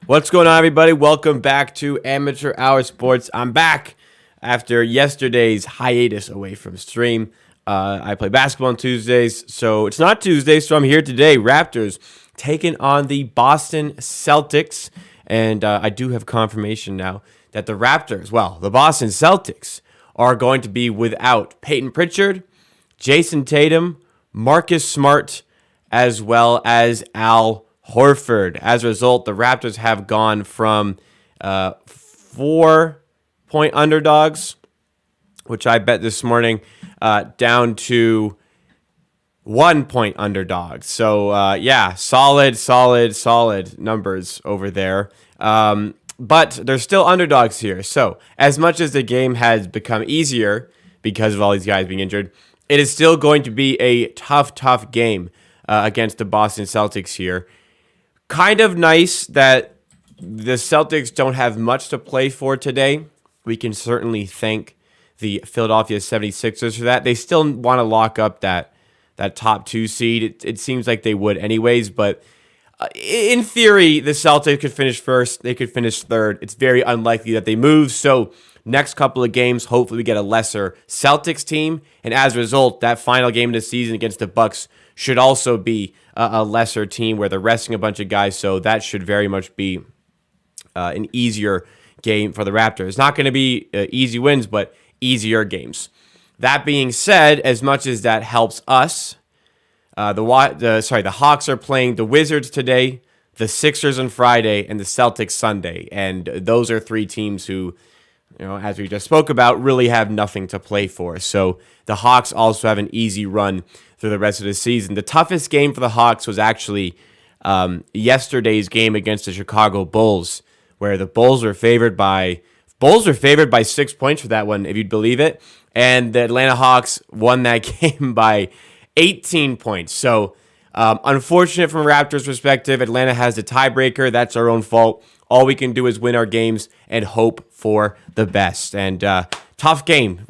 What's going on, everybody? Welcome back to Amateur Hour Sports. I'm back after yesterday's hiatus away from stream. I play basketball on Tuesdays, so it's not Tuesday, so I'm here today. Raptors taking on the Boston Celtics, and I do have confirmation now that the Boston Celtics are going to be without Peyton Pritchard, Jayson Tatum, Marcus Smart, as well as Al Horford. As a result, the Raptors have gone from 4-point underdogs, which I bet this morning, down to 1-point underdogs. So, solid numbers over there. But they're still underdogs here. So, as much as the game has become easier because of all these guys being injured, it is still going to be a tough game against the Boston Celtics here. Kind of nice that the Celtics don't have much to play for today. We can certainly thank the Philadelphia 76ers for that. They still want to lock up that top 2 seed. It seems like they would anyways, but in theory, the Celtics could finish first. They could finish third. It's very unlikely that they move. So next couple of games, hopefully we get a lesser Celtics team. And as a result, that final game of the season against the Bucks should also be a lesser team where they're resting a bunch of guys. So that should very much be an easier game for the Raptors. It's not going to be easy wins, but easier games. That being said, as much as that helps us, the Hawks are playing the Wizards today, the Sixers on Friday, and the Celtics Sunday. And those are 3 teams who, as we just spoke about, really have nothing to play for. So the Hawks also have an easy run through the rest of the season. The toughest game for the Hawks was actually yesterday's game against the Chicago Bulls, where the Bulls were favored by 6 points for that one, if you'd believe it. And the Atlanta Hawks won that game by 18 points. So unfortunate from a Raptors perspective. Atlanta has the tiebreaker. That's our own fault. All we can do is win our games and hope for the best. And tough game.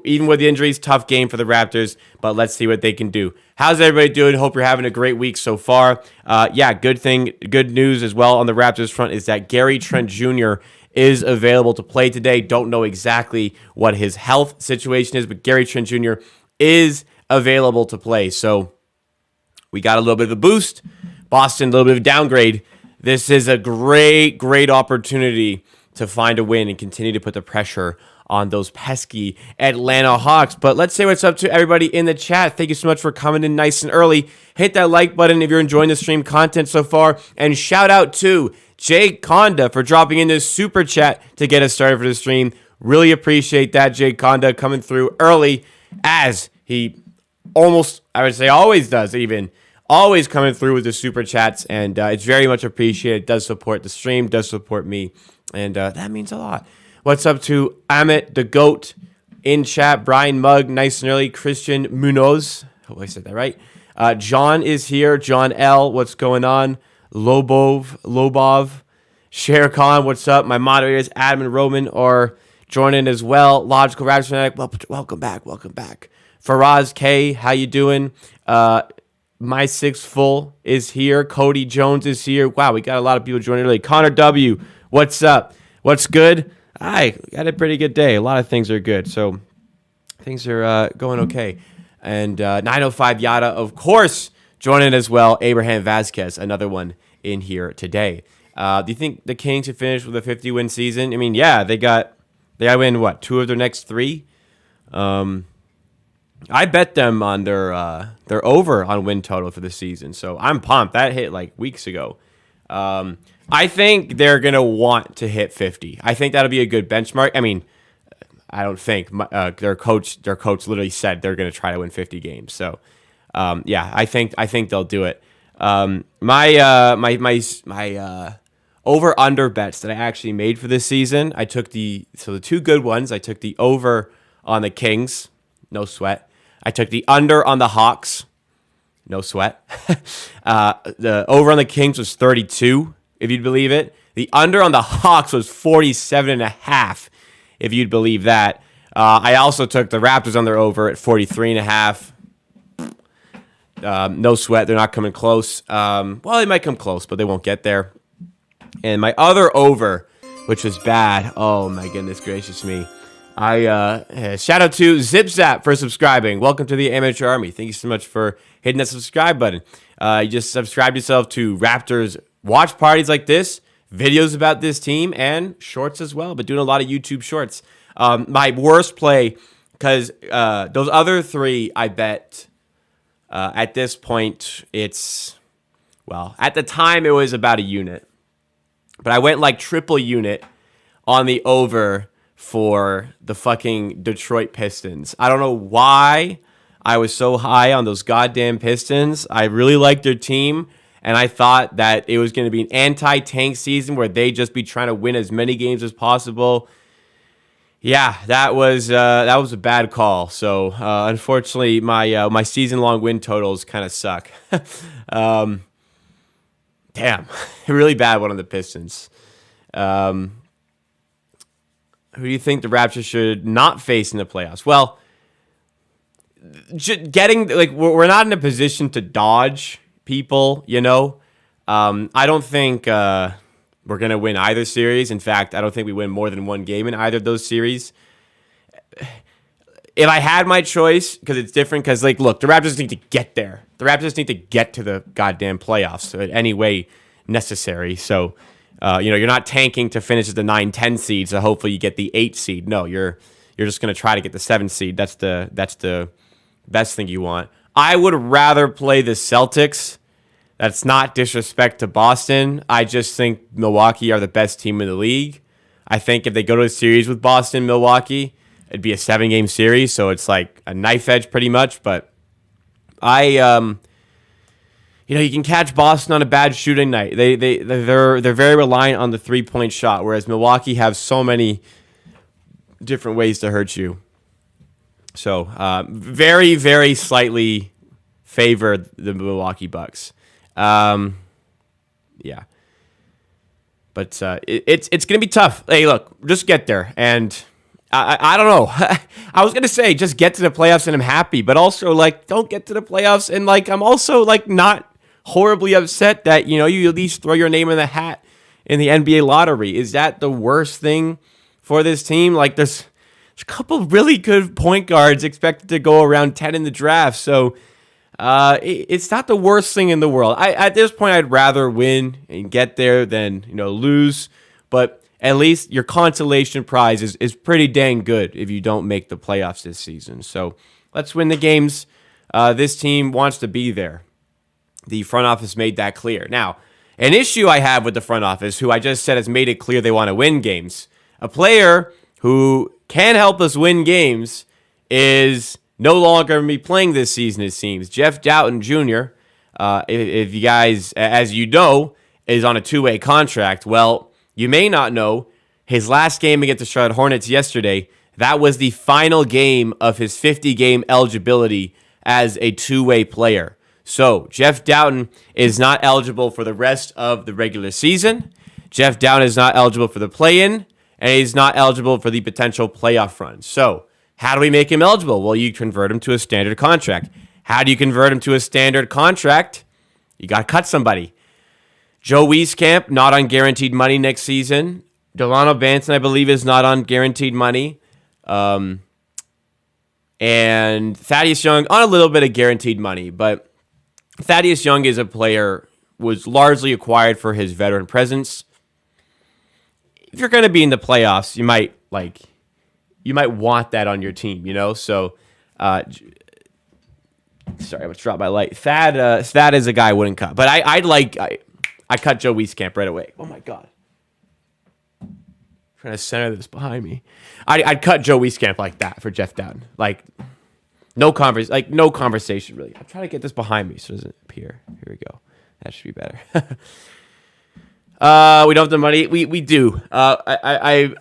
Even with the injuries, tough game for the Raptors. But let's see what they can do. How's everybody doing? Hope you're having a great week so far. Good news as well on the Raptors front is that Gary Trent Jr. is available to play today. Don't know exactly what his health situation is, but Gary Trent Jr. is available to play. So we got a little bit of a boost. Boston, a little bit of a downgrade. This is a great opportunity to find a win and continue to put the pressure on those pesky Atlanta Hawks. But let's say what's up to everybody in the chat. Thank you so much for coming in nice and early. Hit that like button if you're enjoying the stream content so far. And shout out to Jay Conda for dropping in this super chat to get us started for the stream. Really appreciate that, Jay Conda, coming through early as he always does even. Always coming through with the super chats, and it's very much appreciated. It does support the stream, does support me, and that means a lot. What's up to Amit the Goat in chat? Brian Mugg, nice and early. Christian Munoz, hope I said that right. John is here. John L, what's going on? Lobov. Sher Khan, what's up? My moderators, Adam and Roman, are joining as well. Logical Raptors fanatic, welcome back. Faraz K, how you doing? My Six Full is here. Cody Jones is here. Wow, we got a lot of people joining early. Connor W, what's up? What's good? I got a pretty good day. A lot of things are good, so things are going okay. And 905 Yada, of course, joining as well. Abraham Vasquez, another one in here today. Do you think the Kings should finish with a 50-win season? I mean, yeah, they win, 2 of their next 3? I bet them on their over on win total for the season, so I'm pumped. That hit like weeks ago. I think they're gonna want to hit 50. I think that'll be a good benchmark. I mean, I don't think their coach literally said they're gonna try to win 50 games. So, I think they'll do it. My over under bets that I actually made for this season. I took the 2 good ones. I took the over on the Kings, no sweat. I took the under on the Hawks, no sweat. The over on the Kings was 32, if you'd believe it. The under on the Hawks was 47.5, if you'd believe that. I also took the Raptors on their over at 43.5. No sweat. They're not coming close. Well, they might come close, but they won't get there. And my other over, which was bad. Oh my goodness gracious me. Shout out to ZipZap for subscribing. Welcome to the Amateur Army. Thank you so much for hitting that subscribe button. You just subscribe yourself to Raptors watch parties like this, videos about this team, and shorts as well. But doing a lot of YouTube shorts. My worst play, because those other three, I bet at this point at the time it was about a unit. But I went like triple unit on the over for the fucking Detroit Pistons. I don't know why I was so high on those goddamn Pistons. I really liked their team, and I thought that it was going to be an anti-tank season where they'd just be trying to win as many games as possible. Yeah, that was a bad call. So unfortunately, my season-long win totals kind of suck. Damn, really bad one on the Pistons. Who do you think the Raptors should not face in the playoffs? Well, we're not in a position to dodge people, you know. I don't think we're going to win either series. In fact, I don't think we win more than one game in either of those series. If I had my choice, because it's different, because, look, the Raptors need to get there. The Raptors need to get to the goddamn playoffs in any way necessary. So, you're not tanking to finish as the 9-10 seed, so hopefully you get the 8 seed. No, you're just going to try to get the 7 seed. That's the best thing you want. I would rather play the Celtics. That's not disrespect to Boston. I just think Milwaukee are the best team in the league. I think if they go to a series with Boston, Milwaukee, it'd be a 7-game series, so it's like a knife edge pretty much. But you can catch Boston on a bad shooting night. They're very reliant on the 3-point shot, whereas Milwaukee have so many different ways to hurt you. So very, very slightly favor the Milwaukee Bucks. Yeah. But it's going to be tough. Hey, look, just get there. And I don't know. I was going to say just get to the playoffs and I'm happy. But also, don't get to the playoffs. And, I'm also, not horribly upset that, you at least throw your name in the hat in the NBA lottery. Is that the worst thing for this team? There's a couple really good point guards expected to go around 10 in the draft. So it's not the worst thing in the world. At this point, I'd rather win and get there than, lose. But at least your consolation prize is pretty dang good if you don't make the playoffs this season. So let's win the games. This team wants to be there. The front office made that clear. Now, an issue I have with the front office, who I just said has made it clear they want to win games, a player who can help us win games is no longer going to be playing this season, it seems. Jeff Doughton Jr., if you guys, as you know, is on a 2-way contract. Well, you may not know, his last game against the Charlotte Hornets yesterday, that was the final game of his 50-game eligibility as a 2-way player. So, Jeff Doughton is not eligible for the rest of the regular season. Jeff Doughton is not eligible for the play-in, and he's not eligible for the potential playoff run. So, how do we make him eligible? Well, you convert him to a standard contract. How do you convert him to a standard contract? You got to cut somebody. Joe Wieskamp, not on guaranteed money next season. Delano Banton, I believe, is not on guaranteed money. And Thaddeus Young on a little bit of guaranteed money, but Thaddeus Young is a player, was largely acquired for his veteran presence. If you're going to be in the playoffs, you might want that on your team, So, sorry, I dropped my light. Thad is a guy I wouldn't cut, but I cut Joe Wieskamp right away. Oh my god, I'm trying to center this behind me. I'd cut Joe Wieskamp like that for Jeff Doughton. No conversation really. I'm trying to get this behind me so it doesn't appear. Here we go. That should be better. We don't have the money. We do. I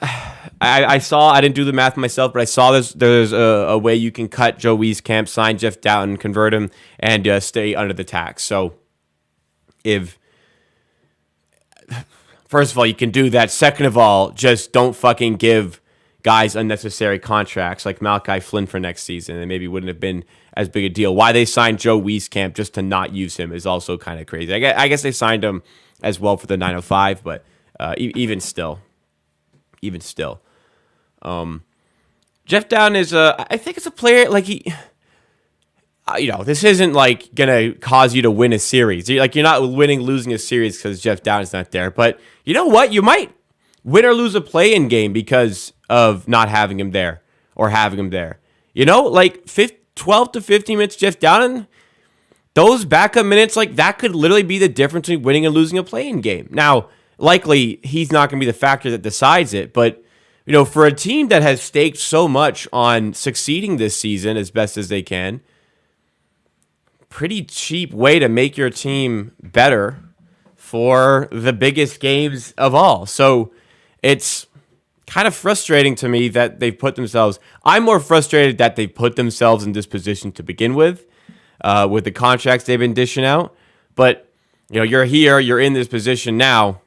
saw. I didn't do the math myself, but I saw this. There's a way you can cut Joe Wieskamp, sign Jeff Doughton, convert him, and stay under the tax. So, first of all, you can do that. Second of all, just don't fucking give guys unnecessary contracts like Malachi Flynn for next season. And maybe wouldn't have been as big a deal. Why they signed Joe Wieskamp just to not use him is also kind of crazy. I guess they signed him as well for the 905, but Even still. Jeff Dowtin is I think it's a player like he. This isn't like gonna cause you to win a series. You're not losing a series because Jeff Dowtin's not there. But you know what? You might win or lose a play-in game because of not having him there or having him there. 12 to 15 minutes, Jeff Dowtin, those backup minutes, that could literally be the difference between winning and losing a play-in game. Now, likely he's not gonna be the factor that decides it, but for a team that has staked so much on succeeding this season as best as they can. Pretty cheap way to make your team better for the biggest games of all. So it's kind of frustrating to me that they've put themselves. I'm more frustrated that they've put themselves in this position to begin with the contracts they've been dishing out. But you're here, you're in this position now.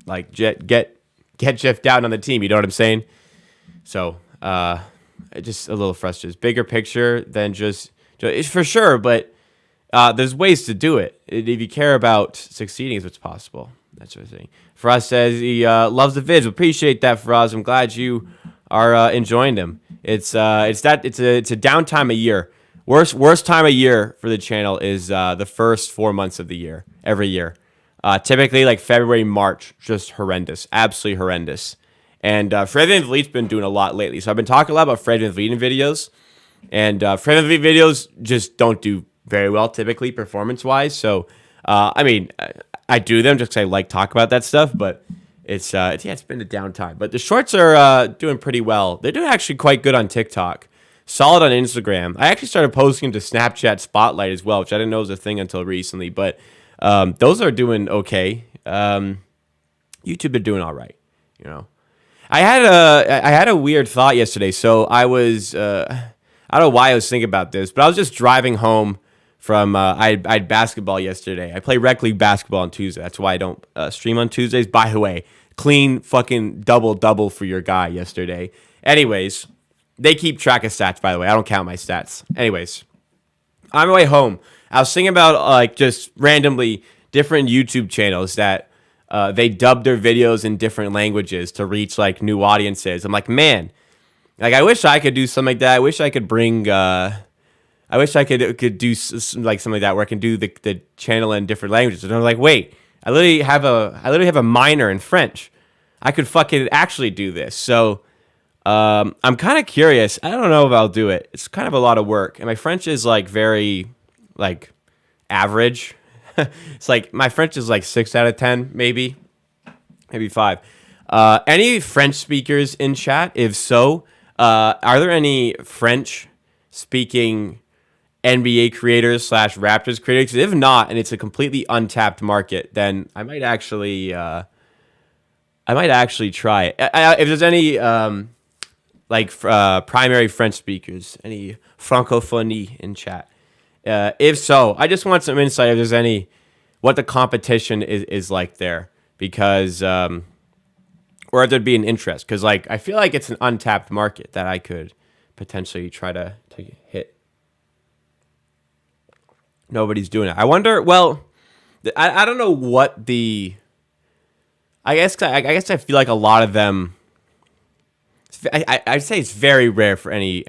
Get Jeff Dowtin on the team. You know what I'm saying? So just a little frustrated. Bigger picture than just. It's for sure, but there's ways to do it. If you care about succeeding, is what's possible. That sort of thing. Faraz says he loves the vids. Appreciate that, Faraz. I'm glad you are enjoying them. It's a down time of year. Worst time of year for the channel is the first 4 months of the year, every year. Typically February, March, just horrendous, absolutely horrendous. And Fred VanVleet's been doing a lot lately. So I've been talking a lot about Fred VanVleet in videos. And Fred VanVleet videos just don't do very well typically performance-wise. So, I do them just because I like talk about that stuff. But it's been a downtime. But the shorts are doing pretty well. They're doing actually quite good on TikTok. Solid on Instagram. I actually started posting to Snapchat Spotlight as well, which I didn't know was a thing until recently. But those are doing okay. YouTube are doing all right. I had a weird thought yesterday. So I was. I don't know why I was thinking about this, but I was just driving home from, I had basketball yesterday. I play rec league basketball on Tuesday. That's why I don't stream on Tuesdays. By the way, clean fucking double for your guy yesterday. Anyways, they keep track of stats, by the way. I don't count my stats. Anyways, on my way home, I was thinking about just randomly different YouTube channels that they dub their videos in different languages to reach new audiences. I'm like, man. I wish I could do something like that. I wish I could bring. I wish I could do something like that where I can do the channel in different languages. And I'm like, wait, I literally have a minor in French. I could fucking actually do this. So, I'm kind of curious. I don't know if I'll do it. It's kind of a lot of work, and my French is very average. It's my French is 6 out of 10, maybe 5. Any French speakers in chat? If so. Are there any French-speaking NBA creators / Raptors creators? If not, and it's a completely untapped market, then I might actually try it. If there's any primary French speakers, any francophonie in chat. If so, I just want some insight. If there's any, what the competition is like there, because. Or if there'd be an interest, because I feel like it's an untapped market that I could potentially try to hit. Nobody's doing it. I wonder. Well, I don't know what the. I guess I feel like a lot of them. I'd say it's very rare for any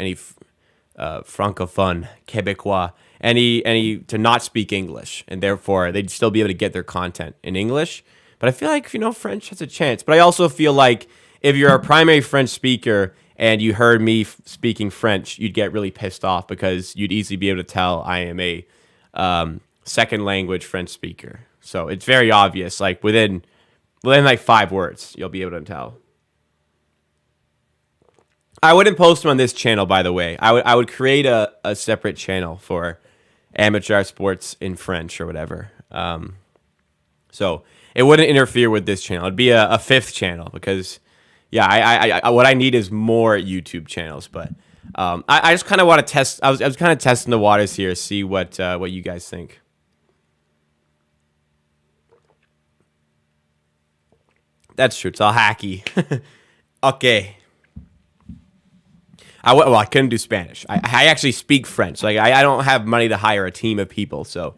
francophone Québécois any to not speak English, and therefore they'd still be able to get their content in English. But I feel like, French has a chance. But I also feel like if you're a primary French speaker and you heard me speaking French, you'd get really pissed off because you'd easily be able to tell I am a second language French speaker. So it's very obvious. Within 5 words, you'll be able to tell. I wouldn't post them on this channel, by the way. I would create a separate channel for amateur sports in French or whatever. So it wouldn't interfere with this channel. It'd be a 5th channel because, yeah, I what I need is more YouTube channels. But I just kind of want to test. I was kind of testing the waters here, see what you guys think. That's true. It's all hacky. Okay. I couldn't do Spanish. I actually speak French. I don't have money to hire a team of people, so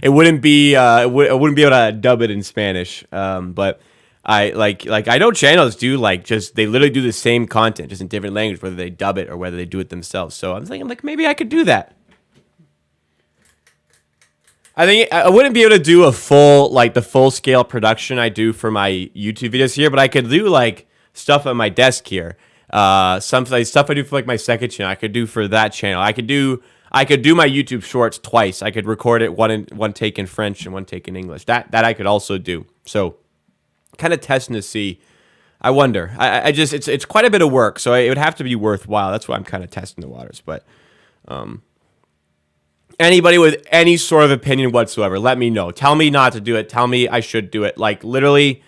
it wouldn't be I wouldn't be able to dub it in Spanish. But I I know channels do like just they literally do the same content just in different language, whether they dub it or whether they do it themselves. So I'm thinking like maybe I could do that. I think I wouldn't be able to do a full the full scale production I do for my YouTube videos here, but I could do like stuff on my desk here. Some like, stuff I do for like my second channel, I could do for that channel. I could do my YouTube shorts twice. I could record it one take in French and one take in English. That I could also do. So kind of testing to see. I wonder. I just it's quite a bit of work, so it would have to be worthwhile. That's why I'm kind of testing the waters, but anybody with any sort of opinion whatsoever, let me know. Tell me not to do it. Tell me I should do it. Like literally,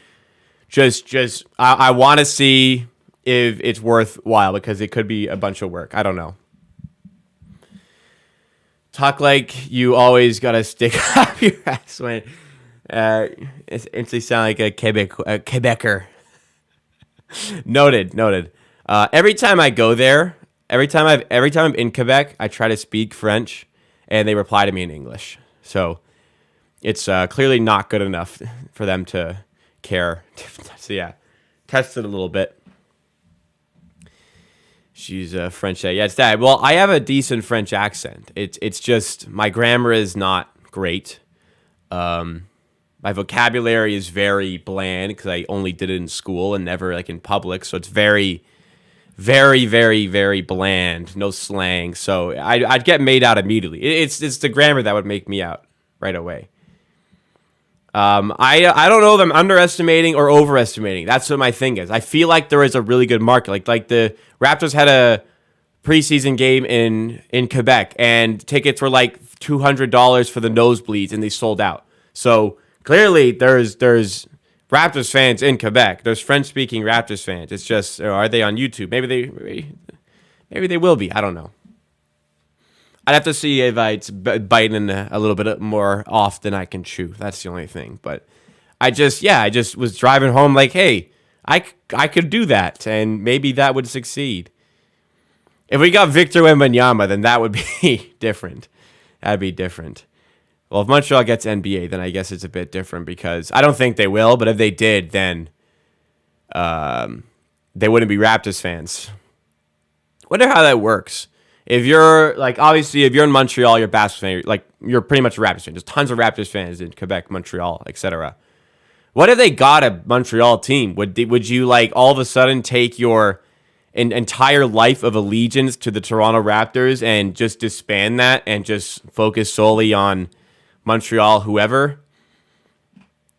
just I want to see if it's worthwhile because it could be a bunch of work. I don't know. Talk like you always gotta stick up your ass when it's instantly sound like a Quebecer. Noted. Every time I go there, every time I'm in Quebec, I try to speak French. And they reply to me in English. So it's clearly not good enough for them to care. So yeah, test it a little bit. She's French. Yeah, it's that. Well, I have a decent French accent. It's just my grammar is not great. My vocabulary is very bland because I only did it in school and never like in public. So it's very, very, very, very bland. No slang. So I'd get made out immediately. It's the grammar that would make me out right away. I don't know if I'm underestimating or overestimating. That's what my thing is. I feel like there is a really good market. Like the Raptors had a preseason game in Quebec, and tickets were like $200 for the nosebleeds, and they sold out. So clearly, there's Raptors fans in Quebec. There's French-speaking Raptors fans. It's just, are they on YouTube? Maybe they will be. I don't know. I'd have to see if it's biting a little bit more off than I can chew. That's the only thing. But I just was driving home like, hey, I could do that, and maybe that would succeed. If we got Victor Wembanyama, then that would be different. That'd be different. Well, if Montreal gets NBA, then I guess it's a bit different because I don't think they will, but if they did, then they wouldn't be Raptors fans. Wonder how that works. If you're, like, obviously, if you're in Montreal, you're a basketball fan, like, you're pretty much a Raptors fan. There's tons of Raptors fans in Quebec, Montreal, etc. What if they got a Montreal team? Would you, like, all of a sudden take your entire life of allegiance to the Toronto Raptors and just disband that and just focus solely on Montreal, whoever?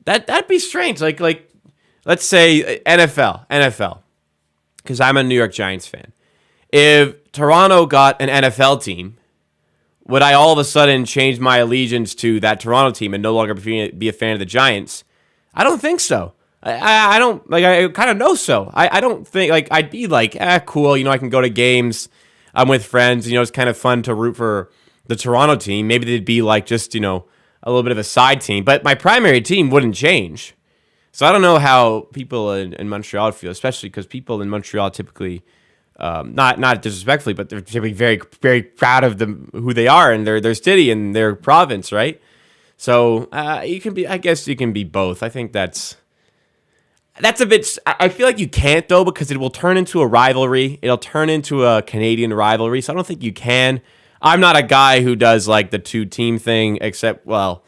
That'd be strange. Like let's say NFL, because I'm a New York Giants fan. If Toronto got an NFL team, would I all of a sudden change my allegiance to that Toronto team and no longer be a fan of the Giants? I don't think so. I don't, like, I kind of know so. I don't think, like, I'd be like, cool, I can go to games. I'm with friends, it's kind of fun to root for the Toronto team. Maybe they'd be like just, a little bit of a side team, but my primary team wouldn't change. So I don't know how people in Montreal feel, especially because people in Montreal typically, not disrespectfully, but they're typically very, very proud of who they are and their city and their province, right? So I guess you can be both. I think that's a bit. I feel like you can't though, because it will turn into a rivalry. It'll turn into a Canadian rivalry. So I don't think you can. I'm not a guy who does like the two-team thing, except, well,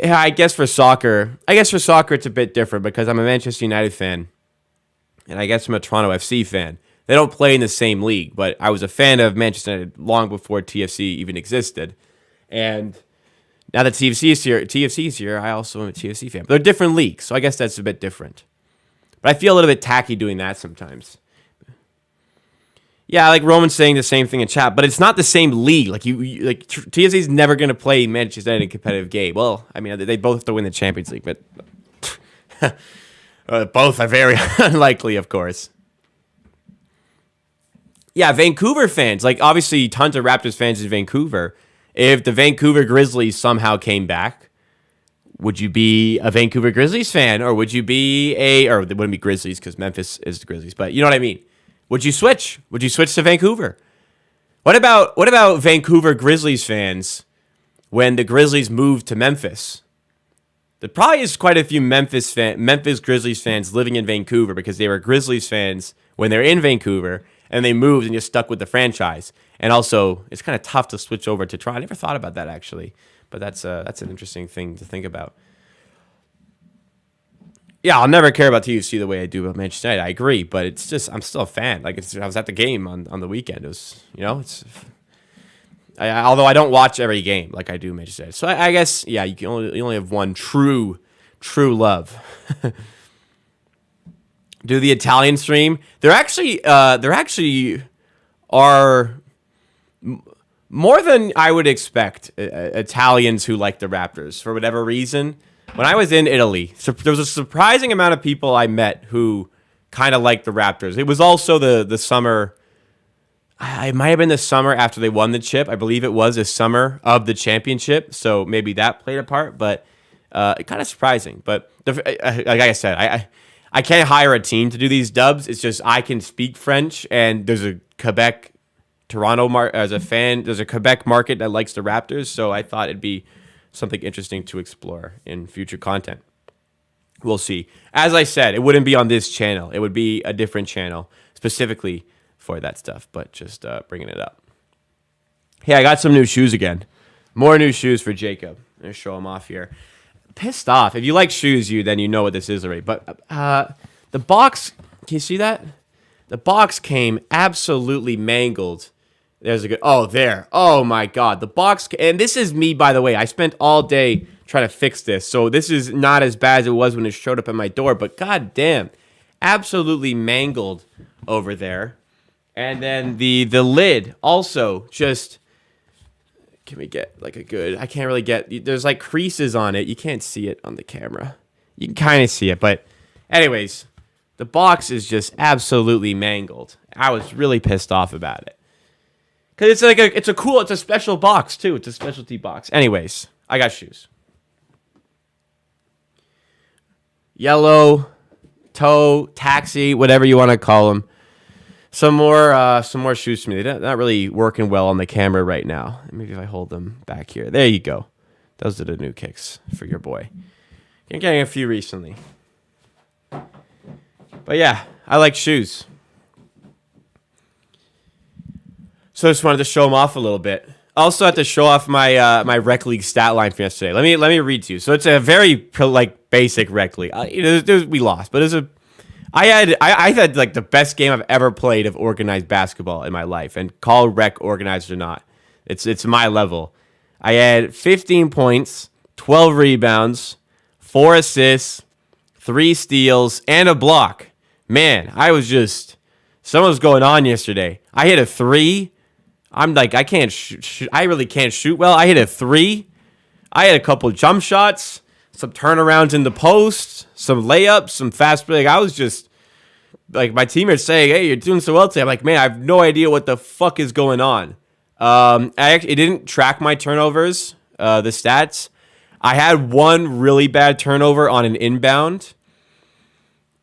I guess for soccer it's a bit different because I'm a Manchester United fan, and I guess I'm a Toronto FC fan. They don't play in the same league, but I was a fan of Manchester United long before TFC even existed, and now that TFC is here, I also am a TFC fan. But they're different leagues, so I guess that's a bit different. But I feel a little bit tacky doing that sometimes. Yeah, like Roman's saying the same thing in chat, but it's not the same league. Like TFC is never going to play Manchester United in a competitive game. Well, I mean, they both have to win the Champions League, but both are very unlikely, of course. Yeah, Vancouver fans, like obviously tons of Raptors fans in Vancouver. If the Vancouver Grizzlies somehow came back, would you be a Vancouver Grizzlies fan, or would you be or they wouldn't be Grizzlies because Memphis is the Grizzlies, but you know what I mean? Would you switch? Would you switch to Vancouver? What about Vancouver Grizzlies fans when the Grizzlies moved to Memphis. There probably is quite a few Memphis Grizzlies fans living in Vancouver because they were Grizzlies fans when they're in Vancouver and they moved and just stuck with the franchise. And also, it's kind of tough to switch over to Toronto. I never thought about that actually, but that's an interesting thing to think about. Yeah, I'll never care about TUC the way I do about Manchester United. I agree, but it's just I'm still a fan. Like I was at the game on the weekend. It was although I don't watch every game like I do Manchester United. So I guess yeah, you only have one true love. Do the Italian stream? There actually are more than I would expect Italians who like the Raptors for whatever reason. When I was in Italy, there was a surprising amount of people I met who kind of liked the Raptors. It was also the summer. It might have been the summer after they won the chip. I believe it was the summer of the championship, so maybe that played a part. But kind of surprising. But like I said, I can't hire a team to do these dubs. It's just I can speak French, and there's a Quebec, Toronto as a fan. There's a Quebec market that likes the Raptors, so I thought it'd be something interesting to explore in future content. We'll see. As I said, it wouldn't be on this channel. It would be a different channel specifically for that stuff, but just bringing it up. Hey, I got some new shoes again. More new shoes for Jacob. I'm going to show them off here. Pissed off. If you like shoes, then you know what this is already. But the box, can you see that? The box came absolutely mangled. There's a good, oh, there. Oh, my God. The box, and this is me, by the way. I spent all day trying to fix this. So this is not as bad as it was when it showed up at my door. But God damn, absolutely mangled over there. And then the lid also just, can we get like a good, I can't really get, there's like creases on it. You can't see it on the camera. You can kind of see it. But anyways, the box is just absolutely mangled. I was really pissed off about it. Because it's a special box, too. It's a specialty box. Anyways, I got shoes. Yellow, toe, taxi, whatever you want to call them. Some more shoes for me. They're not really working well on the camera right now. Maybe if I hold them back here. There you go. Those are the new kicks for your boy. You're getting a few recently. But yeah, I like shoes. So I just wanted to show them off a little bit. Also had to show off my rec league stat line from yesterday. Let me read to you. So it's a very basic rec league. We lost, but I had like the best game I've ever played of organized basketball in my life, and call rec organized or not, it's my level. I had 15 points, 12 rebounds, 4 assists, 3 steals, and a block. Man, something was going on yesterday. I hit a 3. I'm like, I can't shoot. I really can't shoot well. I hit a 3. I had a couple jump shots, some turnarounds in the post, some layups, some fast break. I was just like, my teammates saying, "Hey, you're doing so well today." I'm like, man, I have no idea what the fuck is going on. It didn't track my turnovers, the stats. I had one really bad turnover on an inbound.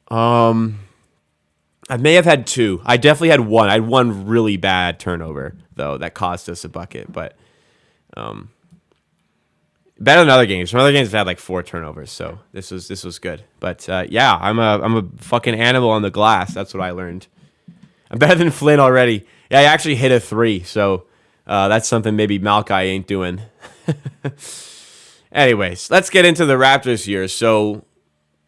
I may have had 2. I definitely had 1. I had 1 really bad turnover, though, that cost us a bucket. But better than other games. Some other games have had like 4 turnovers, so this was good. But yeah, I'm a fucking animal on the glass. That's what I learned. I'm better than Flynn already. Yeah, I actually hit a 3, so that's something maybe Malachi ain't doing. Anyways, let's get into the Raptors here. So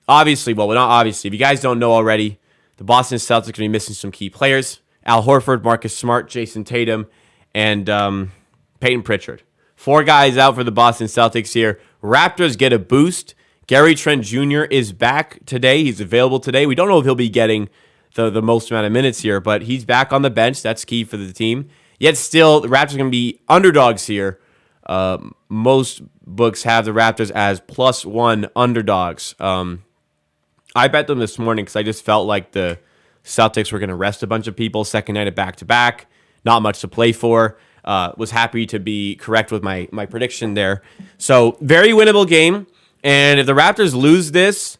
obviously, well, not obviously, if you guys don't know already, the Boston Celtics are going to be missing some key players. Al Horford, Marcus Smart, Jayson Tatum, and Peyton Pritchard. 4 guys out for the Boston Celtics here. Raptors get a boost. Gary Trent Jr. is back today. He's available today. We don't know if he'll be getting the most amount of minutes here, but he's back on the bench. That's key for the team. Yet still, the Raptors are going to be underdogs here. Most books have the Raptors as +1 underdogs. I bet them this morning because I just felt like the Celtics were going to rest a bunch of people. Second night of back-to-back. Not much to play for. Was happy to be correct with my prediction there. So, very winnable game. And if the Raptors lose this,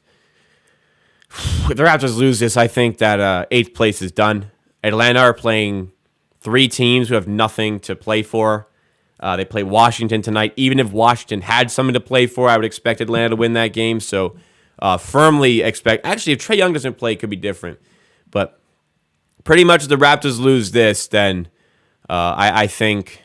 I think that 8th place is done. Atlanta are playing 3 teams who have nothing to play for. They play Washington tonight. Even if Washington had something to play for, I would expect Atlanta to win that game. So firmly expect. Actually, if Trae Young doesn't play, it could be different. But pretty much if the Raptors lose this, then I think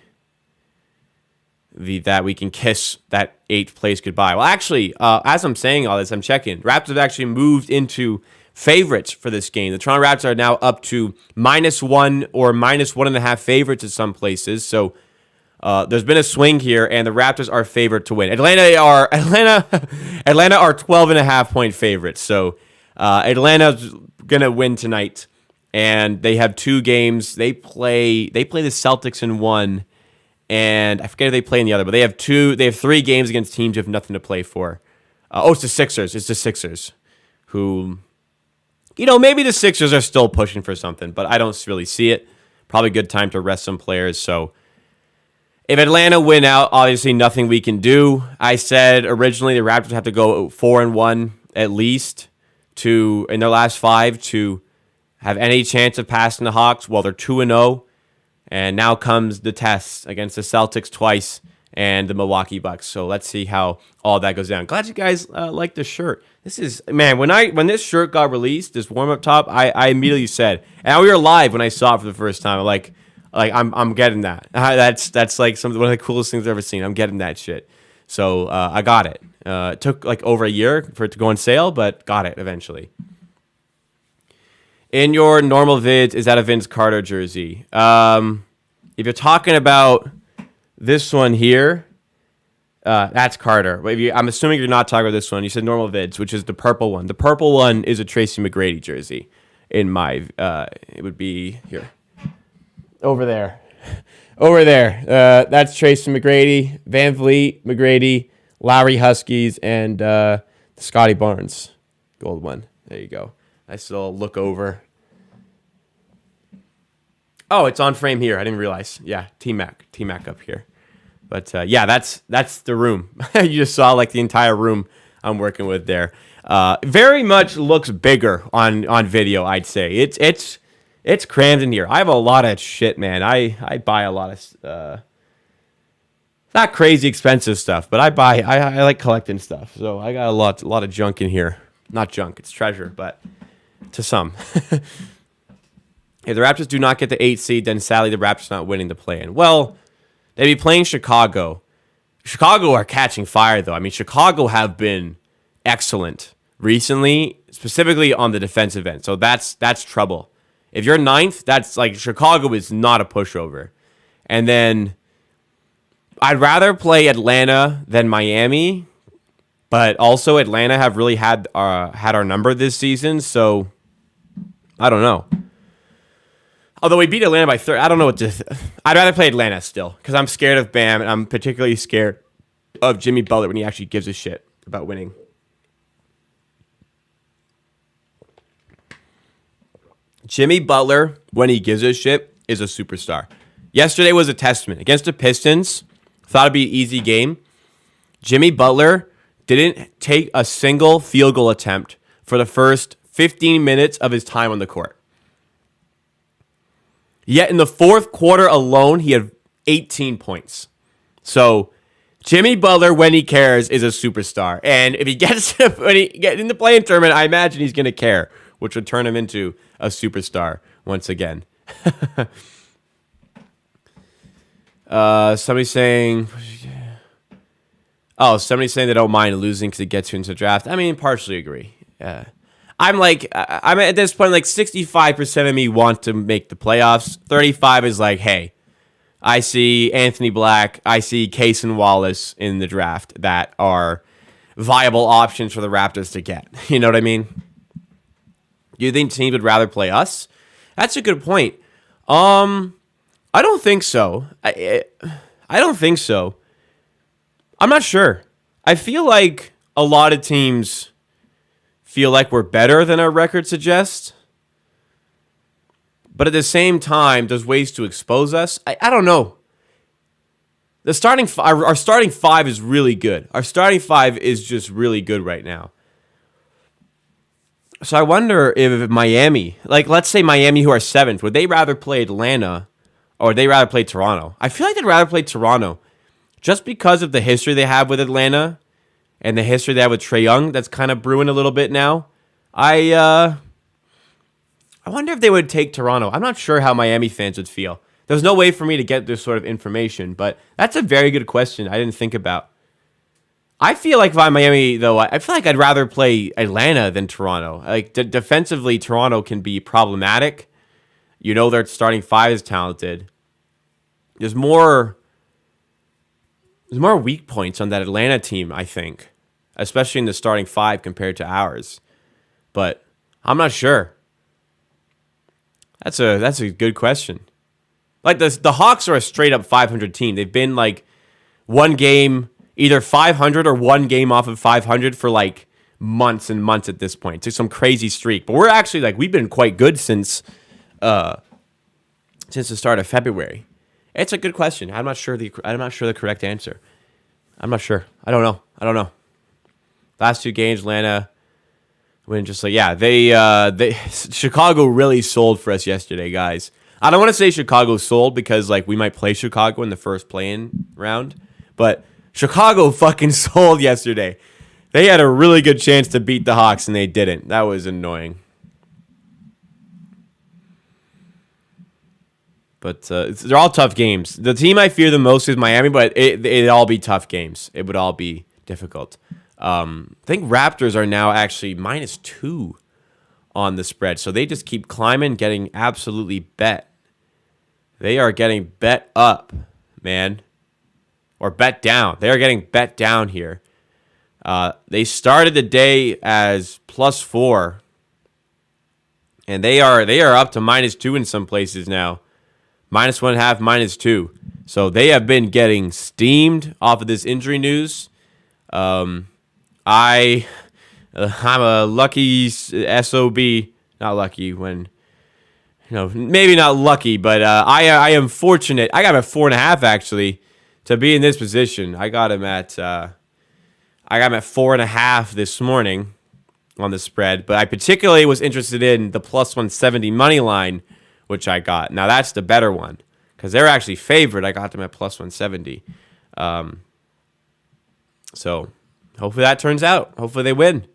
that we can kiss that 8th place goodbye. Well, actually, as I'm saying all this, I'm checking. Raptors have actually moved into favorites for this game. The Toronto Raptors are now up to -1 or -1.5 favorites in some places. So there's been a swing here, and the Raptors are favored to win. Atlanta are 12.5 point favorites. So Atlanta's gonna win tonight, and they have 2 games. They play the Celtics in one, and I forget if they play in the other, but they have 3 games against teams who have nothing to play for. It's the Sixers. It's the Sixers, who, maybe the Sixers are still pushing for something, but I don't really see it. Probably a good time to rest some players. So if Atlanta win out, obviously nothing we can do. I said originally the Raptors have to go 4-1 at least in their last 5 to have any chance of passing the Hawks. Well, they're 2-0. And now comes the test against the Celtics twice and the Milwaukee Bucks. So let's see how all that goes down. Glad you guys like the shirt. This is, man, when this shirt got released, this warm-up top, I immediately said, and we were live when I saw it for the first time, I'm getting that. That's like one of the coolest things I've ever seen. I'm getting that shit. So I got it. It took like over a year for it to go on sale, but got it eventually. In your normal vids, is that a Vince Carter jersey? If you're talking about this one here, that's Carter. But I'm assuming you're not talking about this one. You said normal vids, which is the purple one. The purple one is a Tracy McGrady jersey. It would be here. Over there. That's Tracy McGrady, Van Vliet, McGrady, Lowry Huskies, and the Scotty Barnes gold one. There you go. Nice little look over. Oh, it's on frame here. I didn't realize. Yeah, T-Mac up here. But yeah, that's the room. You just saw like the entire room I'm working with there. Very much looks bigger on video, I'd say. It's crammed in here. I have a lot of shit, man. I buy a lot of not crazy expensive stuff, but I like collecting stuff. So I got a lot of junk in here. Not junk, it's treasure, but to some. If the Raptors do not get the 8th seed, then sadly the Raptors are not winning the play-in. Well, they'd be playing Chicago. Chicago are catching fire, though. I mean, Chicago have been excellent recently, specifically on the defensive end. So that's trouble. If you're 9th, that's like Chicago is not a pushover. And then I'd rather play Atlanta than Miami, but also Atlanta have really had our number this season. So I don't know. Although we beat Atlanta by 30, I don't know what to. I'd rather play Atlanta still because I'm scared of Bam, and I'm particularly scared of Jimmy Butler when he actually gives a shit about winning. Jimmy Butler, when he gives a shit, is a superstar. Yesterday was a testament. Against the Pistons, thought it'd be an easy game. Jimmy Butler didn't take a single field goal attempt for the first 15 minutes of his time on the court. Yet in the 4th quarter alone, he had 18 points. So Jimmy Butler, when he cares, is a superstar. And if he gets in the play-in tournament, I imagine he's going to care, which would turn him into a superstar once again. Somebody's saying they don't mind losing because it gets you into the draft. I mean, partially agree. I'm at this point, like 65% of me want to make the playoffs. 35 is like, hey, I see Anthony Black, I see Cason Wallace in the draft that are viable options for the Raptors to get. You know what I mean? Do you think teams would rather play us? That's a good point. I don't think so. I don't think so. I'm not sure. I feel like a lot of teams feel like we're better than our record suggests. But at the same time, there's ways to expose us. I don't know. Our starting 5 is really good. Our starting 5 is just really good right now. So I wonder if Miami, like let's say Miami who are 7th, would they rather play Atlanta or would they rather play Toronto? I feel like they'd rather play Toronto just because of the history they have with Atlanta and the history they have with Trae Young, that's kind of brewing a little bit now. I wonder if they would take Toronto. I'm not sure how Miami fans would feel. There's no way for me to get this sort of information, but that's a very good question I didn't think about. I feel like if I'm Miami, though, I feel like I'd rather play Atlanta than Toronto. Like, defensively, Toronto can be problematic. You know their starting five is talented. There's more weak points on that Atlanta team, I think, especially in the starting five compared to ours. But I'm not sure. That's a good question. Like the Hawks are a straight up 500 team. They've been like one game, either 500 or one game off of 500 for like months and months at this point. It's some crazy streak. But we're actually like we've been quite good since the start of February. It's a good question. I'm not sure the correct answer. I'm not sure. I don't know. Last two games, Atlanta win just like they Chicago really sold for us yesterday, guys. I don't want to say Chicago sold because like we might play Chicago in the first play-in round, but Chicago fucking sold yesterday. They had a really good chance to beat the Hawks and they didn't. That was annoying. But they're all tough games. The team I fear the most is Miami, but it'd all be tough games. It would all be difficult. I think Raptors are now actually -2 on the spread. So they just keep climbing, getting absolutely bet. They are getting bet up, man. Or bet down. They are getting bet down here. They started the day as +4. And they are up to -2 in some places now. -1.5, -2. So they have been getting steamed off of this injury news. I'm a lucky SOB. Not lucky when, maybe not lucky, but I am fortunate. I got him at 4.5 actually to be in this position. I got him at 4.5 this morning on the spread, but I particularly was interested in the +170 money line, which I got. Now that's the better one because they're actually favored. I got them at +170. So hopefully that turns out. Hopefully they win.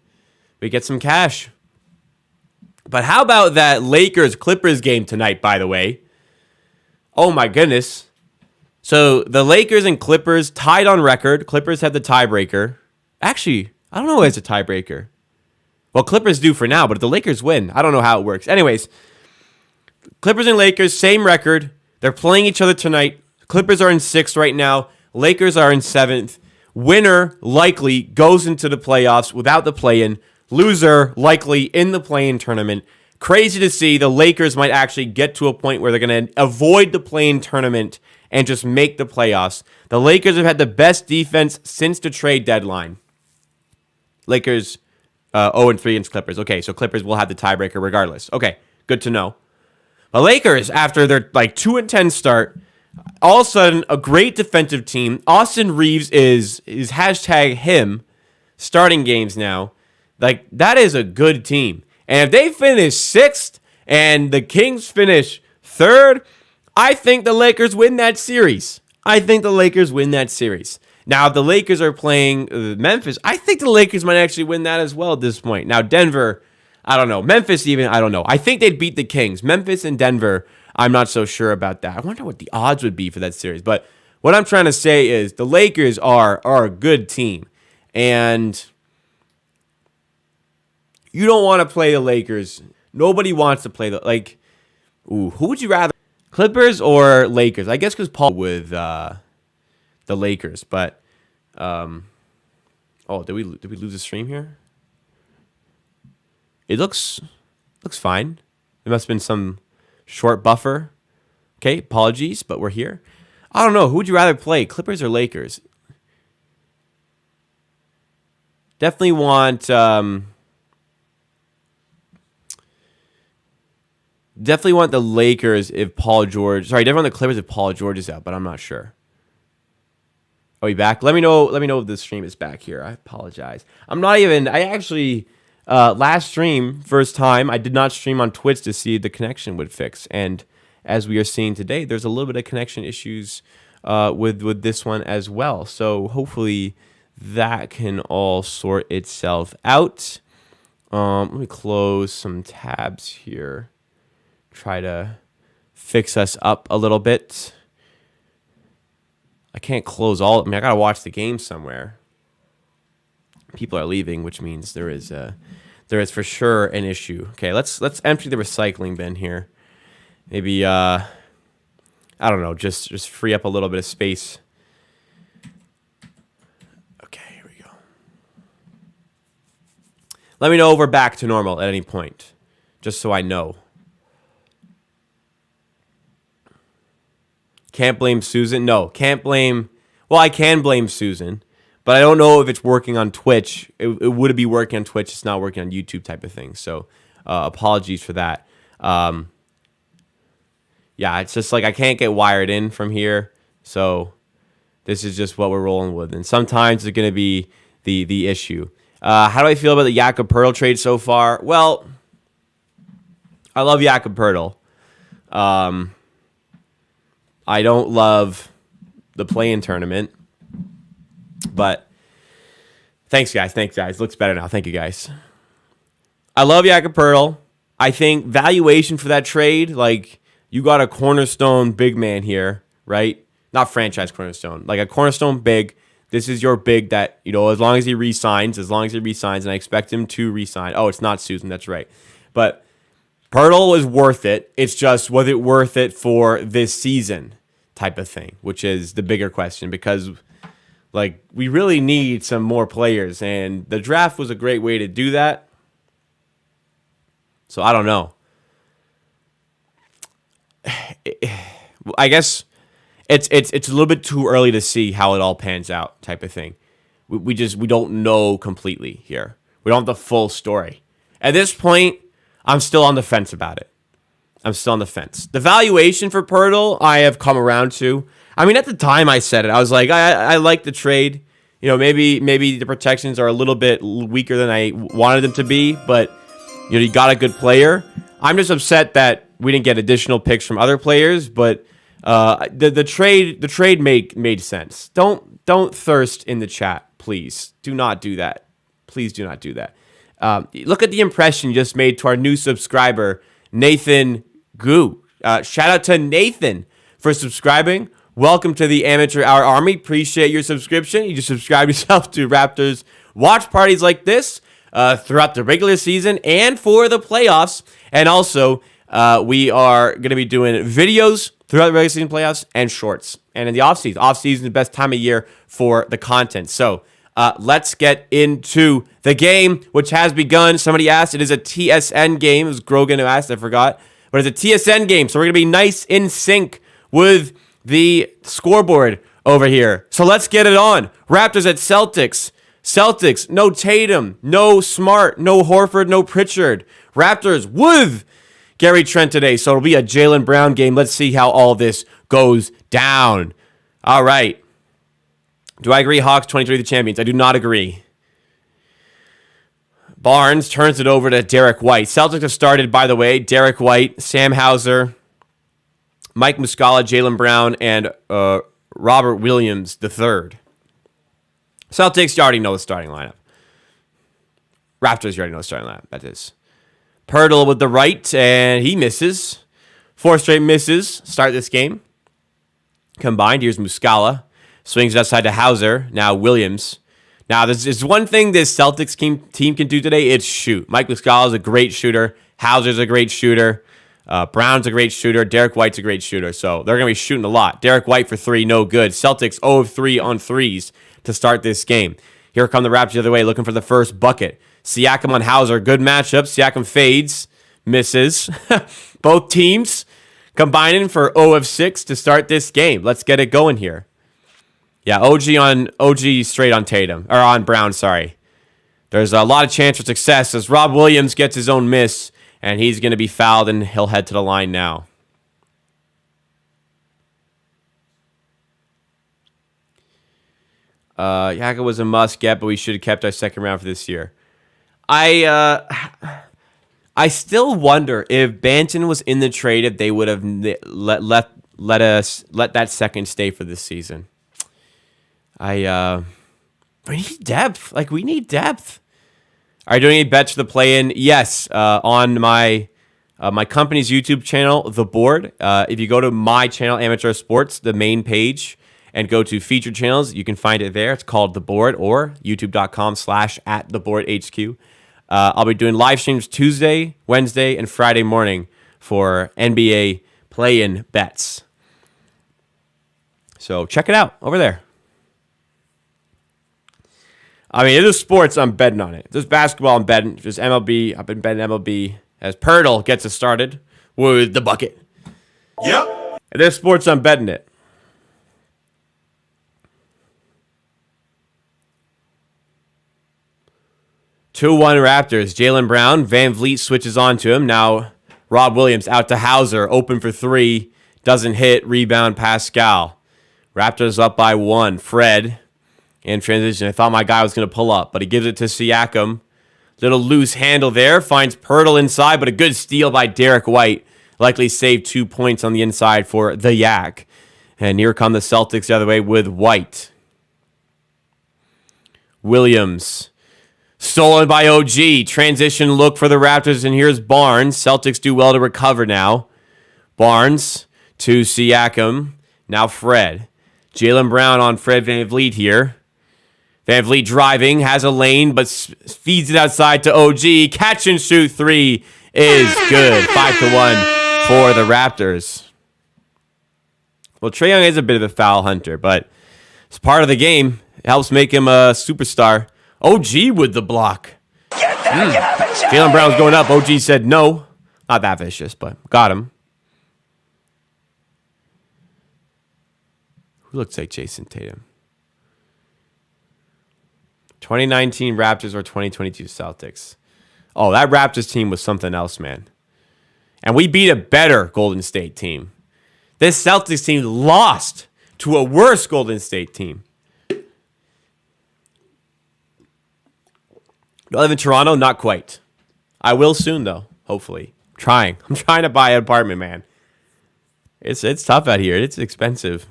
We get some cash. But how about that Lakers-Clippers game tonight, by the way? Oh, my goodness. So the Lakers and Clippers tied on record. Clippers have the tiebreaker. Actually, I don't know who has a tiebreaker. Well, Clippers do for now, but if the Lakers win, I don't know how it works. Anyways, Clippers and Lakers, same record. They're playing each other tonight. Clippers are in 6th right now. Lakers are in 7th. Winner likely goes into the playoffs without the play-in. Loser likely in the play-in tournament. Crazy to see. The Lakers might actually get to a point where they're going to avoid the play-in tournament and just make the playoffs. The Lakers have had the best defense since the trade deadline. Lakers 0-3 against Clippers. Okay, so Clippers will have the tiebreaker regardless. Okay, good to know. The Lakers, after their 2-10 start, all of a sudden a great defensive team. Austin Reeves is #him starting games now. That is a good team. And if they finish 6th and the Kings finish 3rd, I think the Lakers win that series. Now, if the Lakers are playing Memphis, I think the Lakers might actually win that as well at this point. Now, Denver, I don't know. Memphis even, I don't know. I think they'd beat the Kings. Memphis and Denver, I'm not so sure about that. I wonder what the odds would be for that series. But what I'm trying to say is the Lakers are a good team. And you don't want to play the Lakers. Nobody wants to play who would you rather? Clippers or Lakers? I guess because Paul with the Lakers. But, did we lose the stream here? It looks fine. There must have been some short buffer. Okay, apologies, but we're here. I don't know. Who would you rather play, Clippers or Lakers? Definitely want the Lakers if Paul George. Sorry, definitely want the Clippers if Paul George is out, but I'm not sure. Are we back? Let me know if the stream is back here. I apologize. Last stream, first time, I did not stream on Twitch to see if the connection would fix. And as we are seeing today, there's a little bit of connection issues with this one as well. So hopefully that can all sort itself out. Let me close some tabs here. Try to fix us up a little bit. I can't close all. I mean, I gotta watch the game somewhere. People are leaving, which means there is for sure an issue. Okay, let's empty the recycling bin here. Maybe I don't know, just free up a little bit of space. Okay, here we go. Let me know if we're back to normal at any point, just so I know. Can't blame Susan. No, can't blame. Well, I can blame Susan, but I don't know if it's working on Twitch. It would be working on Twitch. It's not working on YouTube type of thing. So apologies for that. Yeah, it's just like I can't get wired in from here. So this is just what we're rolling with. And sometimes it's going to be the issue. How do I feel about the Jakob Poeltl trade so far? Well, I love Jakob Poeltl. I don't love the play-in tournament, but thanks, guys. Looks better now. Thank you, guys. I love Jakob Poeltl. I think valuation for that trade, like you got a cornerstone big man here, right? Not franchise cornerstone, like a cornerstone big. This is your big that, as long as he re-signs, and I expect him to re-sign. Oh, it's not Susan. That's right. But Poeltl is worth it. It's just, was it worth it for this season type of thing, which is the bigger question, because like we really need some more players, and the draft was a great way to do that. So I don't know. I guess it's a little bit too early to see how it all pans out type of thing. We don't know completely here. We don't have the full story. At this point, I'm still on the fence about it. The valuation for Poeltl, I have come around to. I mean, at the time I said it, I was like, I like the trade. Maybe the protections are a little bit weaker than I wanted them to be, but you got a good player. I'm just upset that we didn't get additional picks from other players, but the trade made sense. Don't thirst in the chat, please. Do not do that. Please do not do that. Look at the impression you just made to our new subscriber, Nathan Goo. Shout out to Nathan for subscribing. Welcome to the Amateur Hour Army. Appreciate your subscription. You just subscribe yourself to Raptors watch parties like this throughout the regular season and for the playoffs. And also, we are going to be doing videos throughout the regular season playoffs and shorts. And in the offseason. Offseason is the best time of year for the content. So let's get into the game, which has begun. Somebody asked, it is a TSN game. It was Grogan who asked, I forgot. But it's a TSN game, so we're going to be nice in sync with the scoreboard over here. So let's get it on. Raptors at Celtics. Celtics, no Tatum, no Smart, no Horford, no Pritchard. Raptors with Gary Trent today, so it'll be a Jaylen Brown game. Let's see how all this goes down. All right. Do I agree Hawks 23 the champions? I do not agree. Barnes turns it over to Derek White. Celtics have started, by the way, Derek White, Sam Hauser, Mike Muscala, Jaylen Brown, and Robert Williams III. Celtics, you already know the starting lineup. Raptors, you already know the starting lineup. That is. Poeltl with the right, and he misses. 4 straight misses start this game. Combined, here's Muscala. Swings it outside to Hauser. Now Williams. Now, there's one thing this Celtics team can do today. It's shoot. Mike Muscala is a great shooter. Hauser's a great shooter. Brown's a great shooter. Derek White's a great shooter. So they're going to be shooting a lot. Derek White for 3, no good. Celtics 0 of 3 on threes to start this game. Here come the Raptors the other way, looking for the first bucket. Siakam on Hauser. Good matchup. Siakam fades. Misses. Both teams combining for 0 of 6 to start this game. Let's get it going here. Yeah, OG straight on Tatum. Or on Brown, sorry. There's a lot of chance for success as Rob Williams gets his own miss, and he's going to be fouled, and he'll head to the line now. Yaka was a must get, but we should have kept our second round for this year. I still wonder if Banton was in the trade, if they would have left let that second stay for this season. We need depth. Like, we need depth. Are you doing any bets for the play-in? Yes. On my company's YouTube channel, The Board. If you go to my channel, Amateur Sports, the main page, and go to featured channels, you can find it there. It's called The Board, or youtube.com/@theboardhq. I'll be doing live streams Tuesday, Wednesday, and Friday morning for NBA play-in bets. So check it out over there. I mean, if there's sports, I'm betting on it. If there's basketball, I'm betting. If there's MLB, I've been betting MLB as Pirtle gets us started with the bucket. Yep. If there's sports, I'm betting it. Two-1 Raptors. Jaylen Brown. Van Vliet switches on to him. Now Rob Williams out to Hauser. Open for three. Doesn't hit. Rebound Pascal. Raptors up by 1. Fred in transition. I thought my guy was going to pull up, but he gives it to Siakam. Little loose handle there. Finds Pirtle inside, but a good steal by Derek White. Likely saved 2 points on the inside for the Yak. And here come the Celtics the other way with White. Williams. Stolen by OG. Transition look for the Raptors, and here's Barnes. Celtics do well to recover now. Barnes to Siakam. Now Fred. Jaylen Brown on Fred VanVleet here. VanVleet driving, has a lane, but feeds it outside to OG. Catch and shoot three is good. 5-1 for the Raptors. Well, Trae Young is a bit of a foul hunter, but it's part of the game. It helps make him a superstar. OG with the block. Jaylen Brown's going up. OG said no. Not that vicious, but got him. Who looks like Jayson Tatum? 2019 Raptors or 2022 Celtics? Oh, that Raptors team was something else, man. And we beat a better Golden State team. This Celtics team lost to a worse Golden State team. Do I live in Toronto? Not quite. I will soon, though, hopefully. I'm trying to buy an apartment, man. It's tough out here. It's expensive.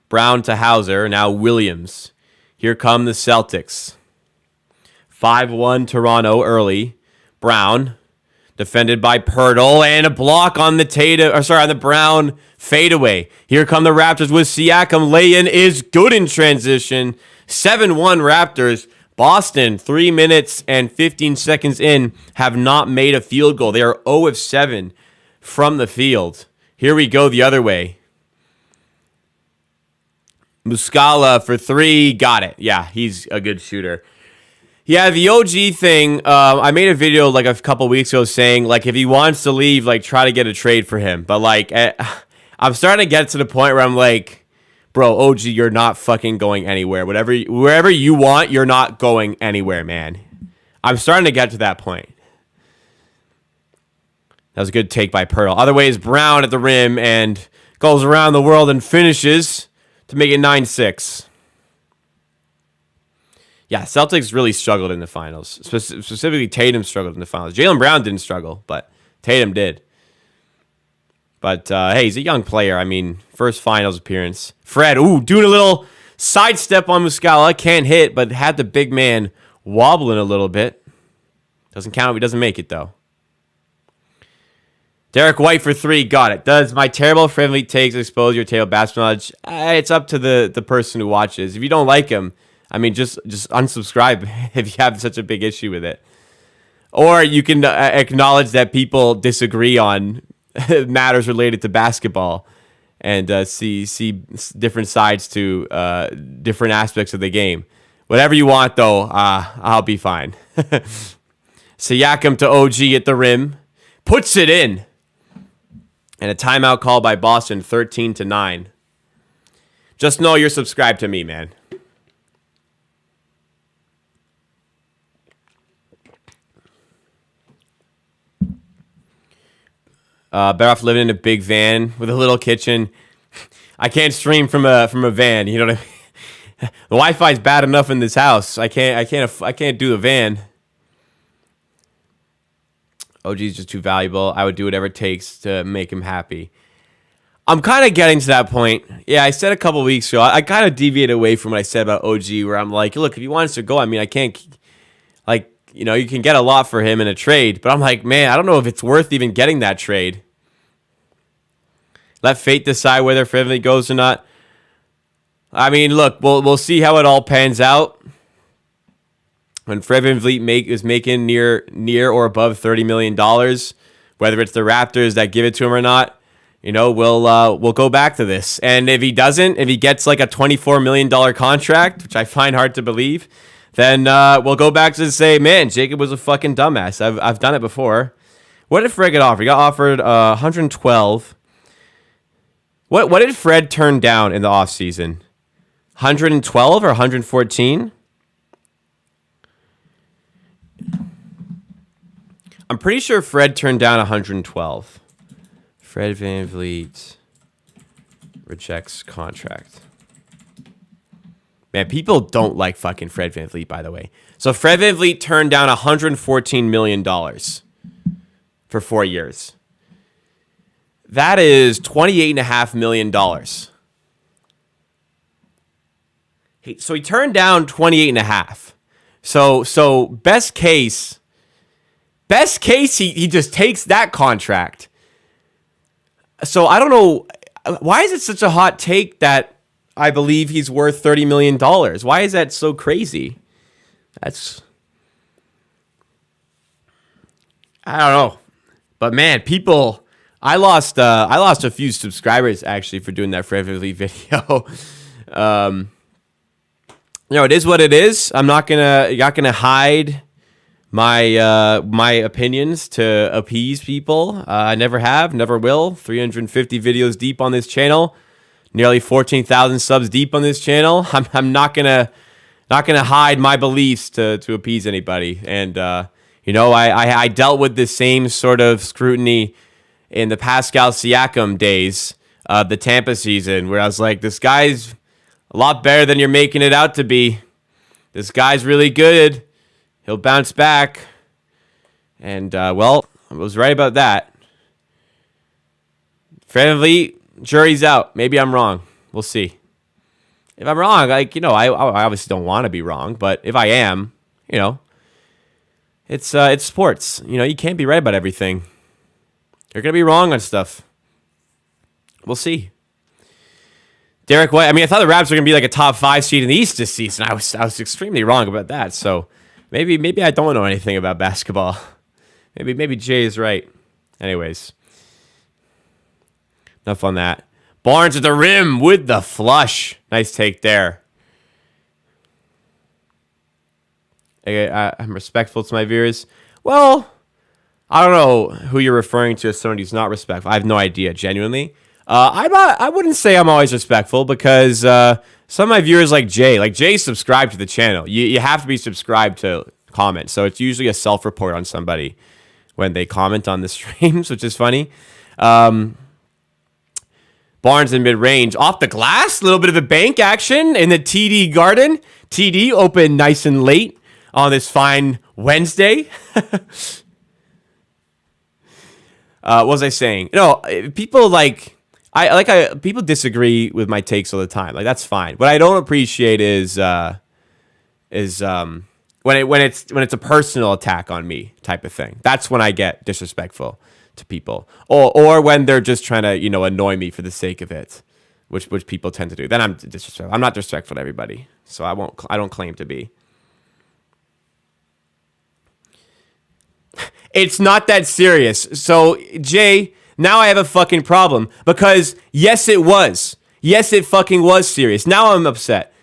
Brown to Hauser. Now Williams. Here come the Celtics. 5-1 Toronto early. Brown. Defended by Pirtle. And a block on the on the Brown fadeaway. Here come the Raptors with Siakam. Lay-in is good in transition. 7-1 Raptors. Boston, 3 minutes and 15 seconds in, have not made a field goal. They are 0 of 7 from the field. Here we go the other way. Muscala for 3. Got it. Yeah, he's a good shooter. Yeah, the OG thing, I made a video like a couple weeks ago saying, like, if he wants to leave, like, try to get a trade for him. But, like, I'm starting to get to the point where I'm like, bro, OG, you're not fucking going anywhere. Wherever you want, you're not going anywhere, man. I'm starting to get to that point. That was a good take by Pirtle. Other way is Brown at the rim and goes around the world and finishes to make it 9-6. Yeah, Celtics really struggled in the finals. Specifically, Tatum struggled in the finals. Jaylen Brown didn't struggle, but Tatum did. But, hey, he's a young player. I mean, first finals appearance. Fred, doing a little sidestep on Muscala. Can't hit, but had the big man wobbling a little bit. Doesn't count if he doesn't make it, though. Derek White for 3. Got it. Does my terrible friendly takes expose your terrible basketball knowledge? It's up to the person who watches. If you don't like him, I mean, just unsubscribe if you have such a big issue with it. Or you can acknowledge that people disagree on matters related to basketball and see different sides to different aspects of the game. Whatever you want, though, I'll be fine. Siakam to OG at the rim. Puts it in. And a timeout call by Boston, 13-9. Just know you're subscribed to me, man. Better off living in a big van with a little kitchen. I can't stream from a van. You know what I mean? The Wi-Fi is bad enough in this house. I can't do the van. OG's just too valuable. I would do whatever it takes to make him happy. I'm kind of getting to that point. Yeah, I said a couple weeks ago, I kind of deviated away from what I said about OG, where I'm like, look, if he wants to go, I mean, I can't, like, you know, you can get a lot for him in a trade, but I'm like, man, I don't know if it's worth even getting that trade. Let fate decide whether Fred VanVleet goes or not. I mean, look, we'll see how it all pans out. When Fred VanVleet is making near or above $30 million, whether it's the Raptors that give it to him or not, you know, we'll go back to this. And if he doesn't, if he gets like a $24 million contract, which I find hard to believe, then we'll go back to say, man, Jacob was a fucking dumbass. I've done it before. What did Fred get offered? He got offered 112. What did Fred turn down in the offseason? 112 or 114? I'm pretty sure Fred turned down 112. Fred VanVleet rejects contract. Man, people don't like fucking Fred VanVleet, by the way. So Fred VanVleet turned down $114 million for 4 years. That is $28.5 million. So he turned down 28.5. So best case, he just takes that contract. So I don't know, why is it such a hot take that I believe he's worth $30 million? Why is that so crazy? I don't know. But man, people, I lost a few subscribers actually for doing that Fred VanVleet video. You know, it is what it is. I'm not gonna hide my opinions to appease people. I never have, never will. 350 videos deep on this channel, nearly 14,000 subs deep on this channel. I'm not gonna hide my beliefs to appease anybody. And you know, I dealt with the same sort of scrutiny in the Pascal Siakam days of the Tampa season, where I was like, this guy's a lot better than you're making it out to be. This guy's really good. He'll bounce back. And, well, I was right about that. Fred VanVleet, jury's out. Maybe I'm wrong. We'll see. If I'm wrong, like, you know, I obviously don't want to be wrong, but if I am, you know, it's sports. You know, you can't be right about everything. You're going to be wrong on stuff. We'll see. Derek White, I mean, I thought the Raptors were going to be like a top 5 seed in the East this season. I was extremely wrong about that. So maybe I don't know anything about basketball. Maybe Jay is right. Anyways, enough on that. Barnes at the rim with the flush. Nice take there. I'm respectful to my viewers. Well, I don't know who you're referring to as somebody who's not respectful. I have no idea, genuinely. I wouldn't say I'm always respectful because some of my viewers like Jay subscribed to the channel. You have to be subscribed to comment. So it's usually a self-report on somebody when they comment on the streams, which is funny. Barnes in mid-range. Off the glass, a little bit of a bank action in the TD Garden. TD open nice and late on this fine Wednesday. What was I saying? No, people people disagree with my takes all the time. Like, that's fine. What I don't appreciate is when it's a personal attack on me type of thing. That's when I get disrespectful to people, or when they're just trying to, you know, annoy me for the sake of it, which people tend to do. Then I'm disrespectful. I'm not disrespectful to everybody, so I don't claim to be. It's not that serious. So, Jay, now I have a fucking problem because yes, it was. Yes, it fucking was serious. Now I'm upset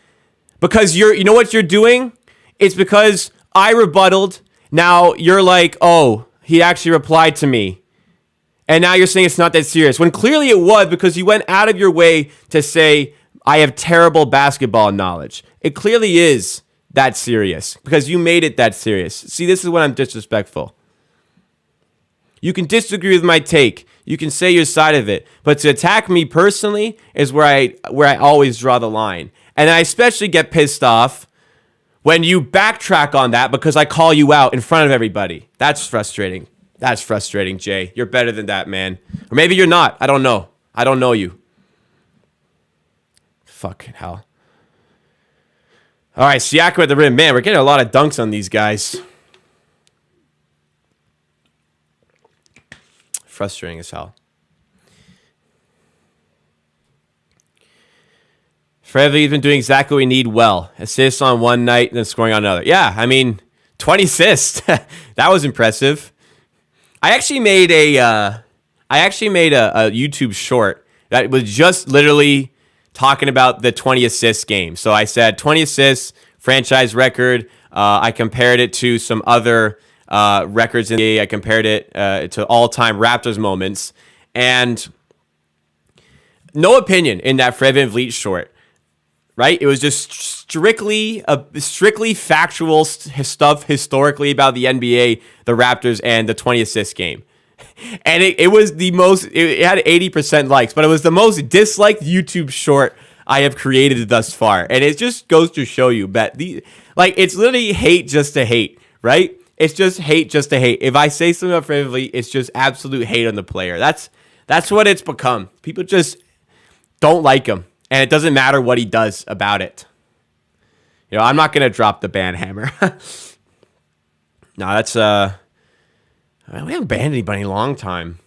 because you know what you're doing? It's because I rebutted. Now you're like, oh, he actually replied to me. And now you're saying it's not that serious when clearly it was, because you went out of your way to say I have terrible basketball knowledge. It clearly is that serious because you made it that serious. See, this is when I'm disrespectful. You can disagree with my take. You can say your side of it, but to attack me personally is where I always draw the line. And I especially get pissed off when you backtrack on that because I call you out in front of everybody. That's frustrating. That's frustrating, Jay. You're better than that, man. Or maybe you're not. I don't know. I don't know you. Fucking hell. All right, Siakam at the rim. Man, we're getting a lot of dunks on these guys. Frustrating as hell. Fredley's been doing exactly what we need well. Assists on one night and then scoring on another. Yeah, I mean, 20 assists. That was impressive. I actually made a YouTube short that was just literally talking about the 20 assist game. So I said 20 assists, franchise record. I compared it to some other records in the NBA. I compared it to all-time Raptors moments. And no opinion in that Fred VanVleet short, right? It was just strictly factual stuff historically about the NBA, the Raptors, and the 20 assist game. And it was the most, it had 80% likes, but it was the most disliked YouTube short I have created thus far. And it just goes to show you that it's literally hate just to hate, right? It's just hate just to hate. If I say something about Fred VanVleet, it's just absolute hate on the player. That's what it's become. People just don't like him. And it doesn't matter what he does about it. You know, I'm not going to drop the ban hammer. No, that's, we haven't banned anybody in a long time.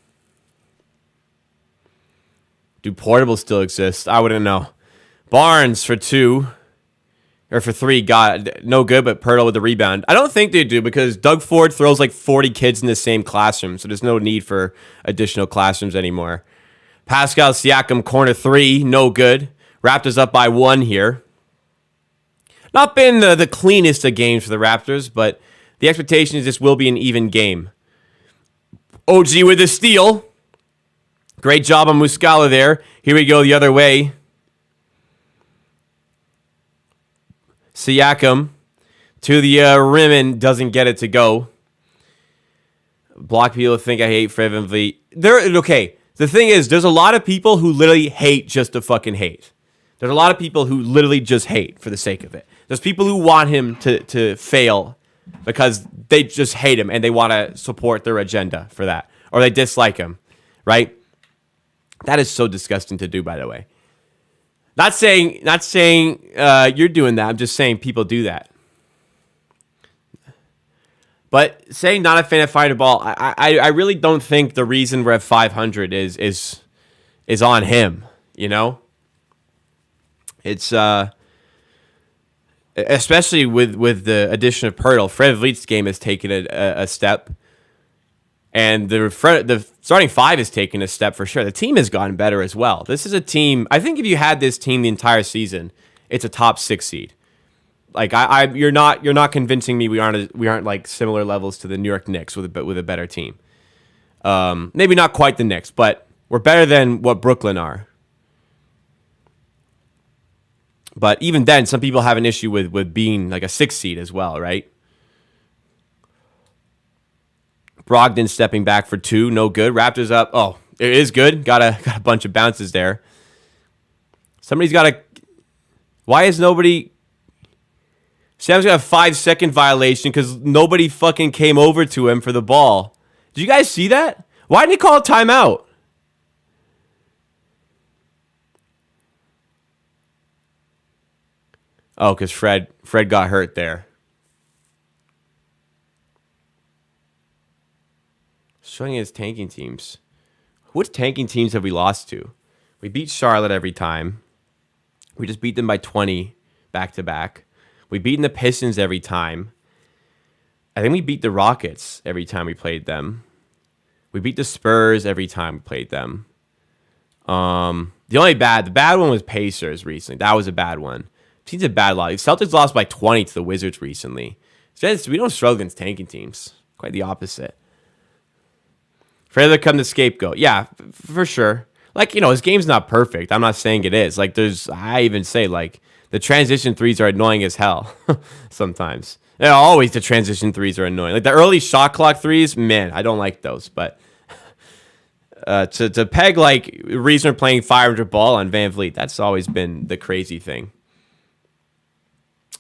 Do portables still exist? I wouldn't know. Barnes for 2. Or for 3, got no good, but Pirtle with the rebound. I don't think they do because Doug Ford throws like 40 kids in the same classroom, so there's no need for additional classrooms anymore. Pascal Siakam, corner 3, no good. Raptors up by 1 here. Not been the cleanest of games for the Raptors, but the expectation is this will be an even game. OG with the steal. Great job on Muscala there. Here we go the other way. Siakam to the rim and doesn't get it to go. Block people think I hate Fred VanVleet. Okay. The thing is, there's a lot of people who literally hate just to fucking hate. There's a lot of people who literally just hate for the sake of it. There's people who want him to fail because they just hate him and they want to support their agenda for that. Or they dislike him, right? That is so disgusting to do, by the way. Not saying you're doing that. I'm just saying people do that. But saying not a fan of fighting ball, I really don't think the reason we're at 500 is on him. You know, it's especially with the addition of Pirtle. Fred VanVleet's game has taken a step, and the starting 5 has taken a step for sure. The team has gotten better as well. This is a team. I think if you had this team the entire season, it's a top 6 seed. Like you're not convincing me we aren't like similar levels to the New York Knicks with a better team. Maybe not quite the Knicks, but we're better than what Brooklyn are. But even then, some people have an issue with being like a 6 seed as well, right? Brogdon stepping back for 2, no good. Raptors up. Oh, it is good. Got a bunch of bounces there. Somebody's got a. Why is nobody? Sam's got a 5-second violation because nobody fucking came over to him for the ball. Did you guys see that? Why didn't he call a timeout? Oh, because Fred got hurt there. Showing his tanking teams. What tanking teams have we lost to? We beat Charlotte every time. We just beat them by 20 back-to-back. We've beaten the Pistons every time. I think we beat the Rockets every time we played them. We beat the Spurs every time we played them. The bad one was Pacers recently. That was a bad one. Teams a bad lot. Celtics lost by 20 to the Wizards recently. We don't struggle against tanking teams. Quite the opposite. Further come the scapegoat. Yeah, for sure. Like, his game's not perfect. I'm not saying it is. Like, I even say, like, the transition threes are annoying as hell sometimes. Always the transition threes are annoying. Like the early shot clock threes, man, I don't like those. But to peg like Reasoner playing 500 ball on VanVleet, that's always been the crazy thing.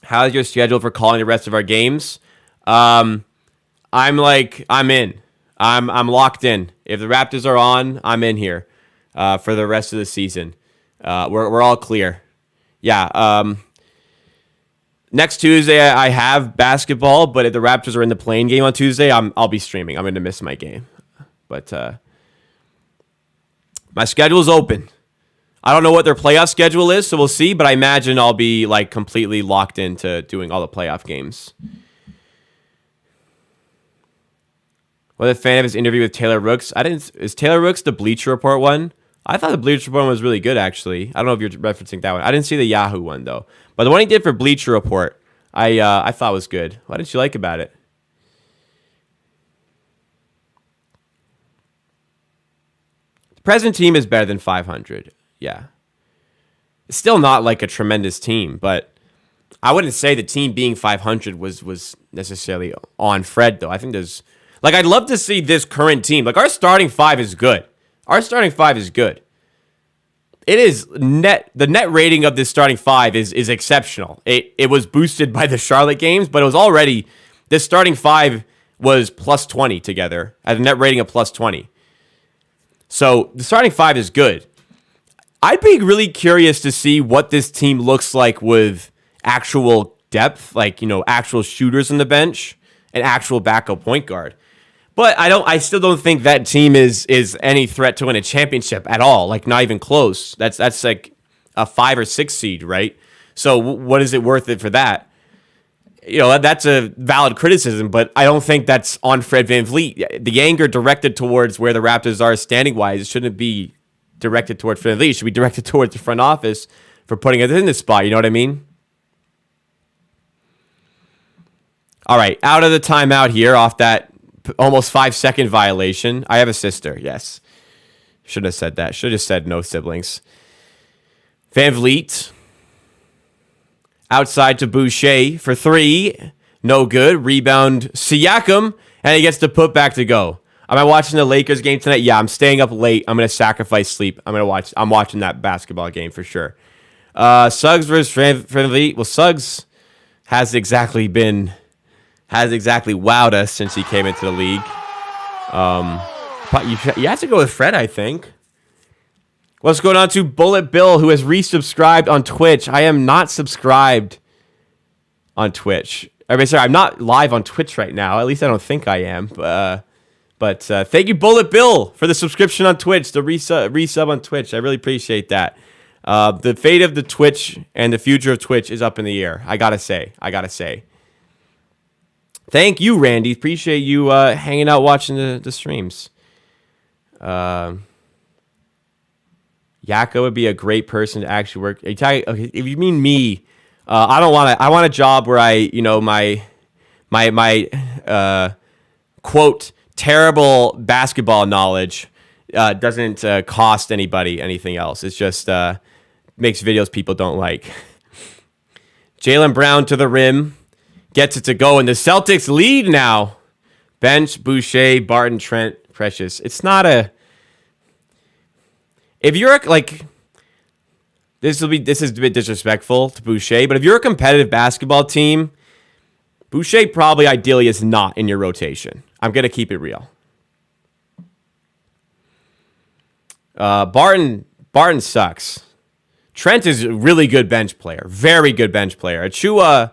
How's your schedule for calling the rest of our games? I'm in. I'm locked in. If the Raptors are on, I'm in here for the rest of the season. We're all clear. Yeah. Next Tuesday I have basketball, but if the Raptors are in the playing game on Tuesday, I'll be streaming. I'm going to miss my game, but my schedule's open. I don't know what their playoff schedule is, so we'll see. But I imagine I'll be like completely locked into doing all the playoff games. What a fan of his interview with Taylor Rooks. Is Taylor Rooks the Bleacher Report one? I thought the Bleacher Report one was really good, actually. I don't know if you're referencing that one. I didn't see the Yahoo one, though. But the one he did for Bleacher Report, I thought was good. What did you like about it? The present team is better than 500. Yeah. It's still not like a tremendous team, but I wouldn't say the team being 500 was necessarily on Fred, though. I think there's... Like, I'd love to see this current team. Like, our starting five is good. Our starting five is good. It is net. The net rating of this starting five is exceptional. It was boosted by the Charlotte games, but it was already... This starting five was plus 20 together at a net rating of plus 20. So, the starting five is good. I'd be really curious to see what this team looks like with actual depth, like, actual shooters on the bench, and actual backup point guard. But I still don't think that team is any threat to win a championship at all. Like, not even close. That's like a 5 or 6 seed, right? So what is it worth it for that? That's a valid criticism, but I don't think that's on Fred VanVleet. The anger directed towards where the Raptors are standing wise shouldn't be directed towards Fred VanVleet. It should be directed towards the front office for putting it in this spot. You know what I mean? All right, out of the timeout here off that almost 5-second violation. I have a sister, yes. Should have said that. Should have said no siblings. VanVleet. Outside to Boucher for 3. No good. Rebound Siakam. And he gets the putback to go. Am I watching the Lakers game tonight? Yeah, I'm staying up late. I'm going to sacrifice sleep. I'm watching that basketball game for sure. Suggs versus VanVleet. Well, Suggs has exactly wowed us since he came into the league. You have to go with Fred, I think. What's going on to Bullet Bill, who has resubscribed on Twitch? I am not subscribed on Twitch. I'm not live on Twitch right now. At least I don't think I am. But thank you, Bullet Bill, for the subscription on Twitch, the resub on Twitch. I really appreciate that. The fate of the Twitch and the future of Twitch is up in the air. I gotta say. Thank you, Randy. Appreciate you hanging out watching the streams. Yako would be a great person to actually work. Okay, if you mean me, I don't want to. I want a job where my quote terrible basketball knowledge doesn't cost anybody anything else. It's just makes videos people don't like. Jaylen Brown to the rim. Gets it to go, and the Celtics lead now. Bench, Boucher, Barton, Trent, Precious. It's not a... If you're like... This is a bit disrespectful to Boucher, but if you're a competitive basketball team, Boucher probably ideally is not in your rotation. I'm going to keep it real. Barton sucks. Trent is a really good bench player. Very good bench player. Achua...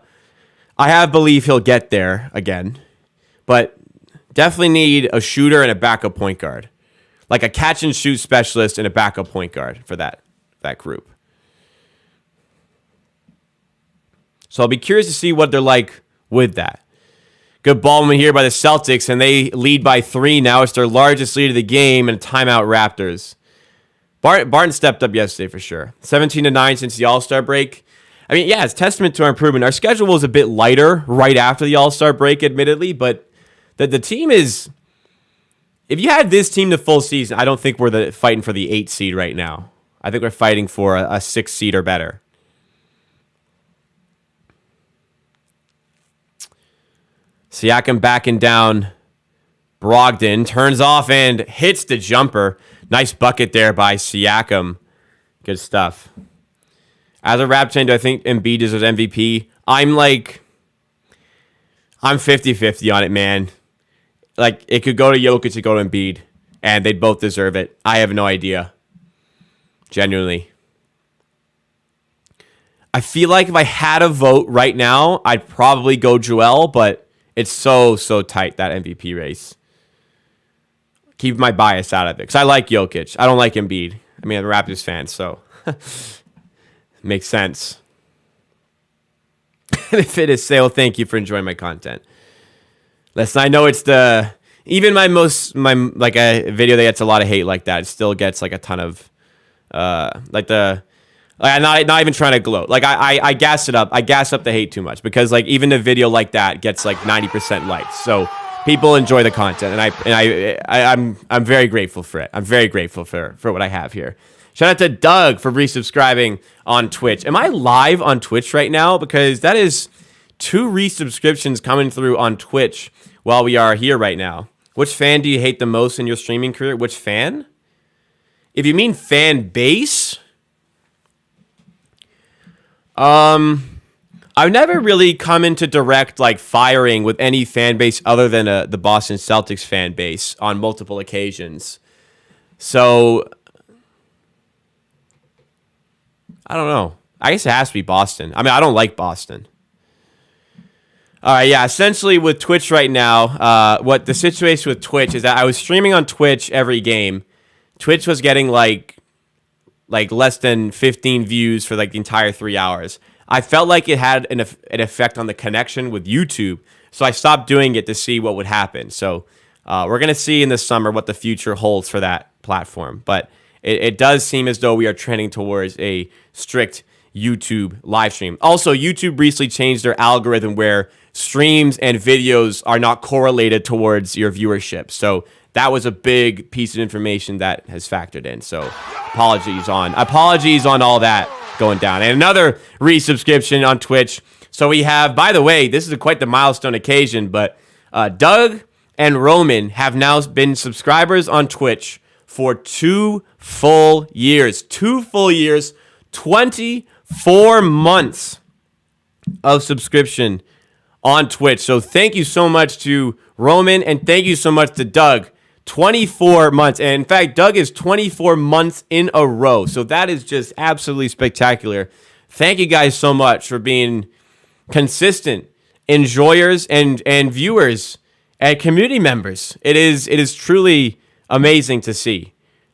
I believe he'll get there again, but definitely need a shooter and a backup point guard, like a catch and shoot specialist and a backup point guard for that group. So I'll be curious to see what they're like with that. Good ball movement here by the Celtics, and they lead by 3 now. It's their largest lead of the game, and timeout Raptors. Barton stepped up yesterday for sure. 17-9 since the All-Star break. I mean, yeah, it's testament to our improvement. Our schedule was a bit lighter right after the All-Star break, admittedly, but the team is... If you had this team the full season, I don't think we're fighting for the 8 seed right now. I think we're fighting for a 6 seed or better. Siakam backing down. Brogdon turns off and hits the jumper. Nice bucket there by Siakam. Good stuff. As a Raptor, do I think Embiid deserves MVP? I'm 50-50 on it, man. like it could go to Jokic, it could go to Embiid, and they'd both deserve it. I have no idea. Genuinely. I feel like if I had a vote right now, I'd probably go Joel, but it's so tight, that MVP race. Keep my bias out of it, because I like Jokic. I don't like Embiid. I mean, I'm a Raptors fan, so makes sense. If it is sale, thank you for enjoying my content. Listen, I know it's even my like a video that gets a lot of hate like that, it still gets like a ton of I'm not even trying to gloat. Like I gas it up. I gas up the hate too much, because like even a video like that gets like 90% likes. So people enjoy the content, and I'm very grateful for it. I'm very grateful for what I have here. Shout out to Doug for resubscribing on Twitch. Am I live on Twitch right now? Because that is 2 resubscriptions coming through on Twitch while we are here right now. Which fan do you hate the most in your streaming career? Which fan? If you mean fan base, I've never really come into direct like firing with any fan base other than the Boston Celtics fan base on multiple occasions. So I don't know. I guess it has to be Boston. I mean, I don't like Boston. All right, yeah. Essentially, with Twitch right now, what the situation with Twitch is that I was streaming on Twitch every game. Twitch was getting like less than 15 views for like the entire 3 hours. I felt like it had an effect on the connection with YouTube, so I stopped doing it to see what would happen. So we're gonna see in the summer what the future holds for that platform. But it does seem as though we are trending towards a strict YouTube live stream. Also, YouTube recently changed their algorithm where streams and videos are not correlated towards your viewership. So that was a big piece of information that has factored in. So apologies on all that going down. And another resubscription on Twitch. So we have, by the way, this is quite the milestone occasion, but Doug and Roman have now been subscribers on Twitch for 2 full years. 2 full years, 24 months of subscription on Twitch. So thank you so much to Roman, and thank you so much to Doug. 24 months. And in fact, Doug is 24 months in a row. So that is just absolutely spectacular. Thank you guys so much for being consistent enjoyers and viewers and community members. It is truly amazing to see,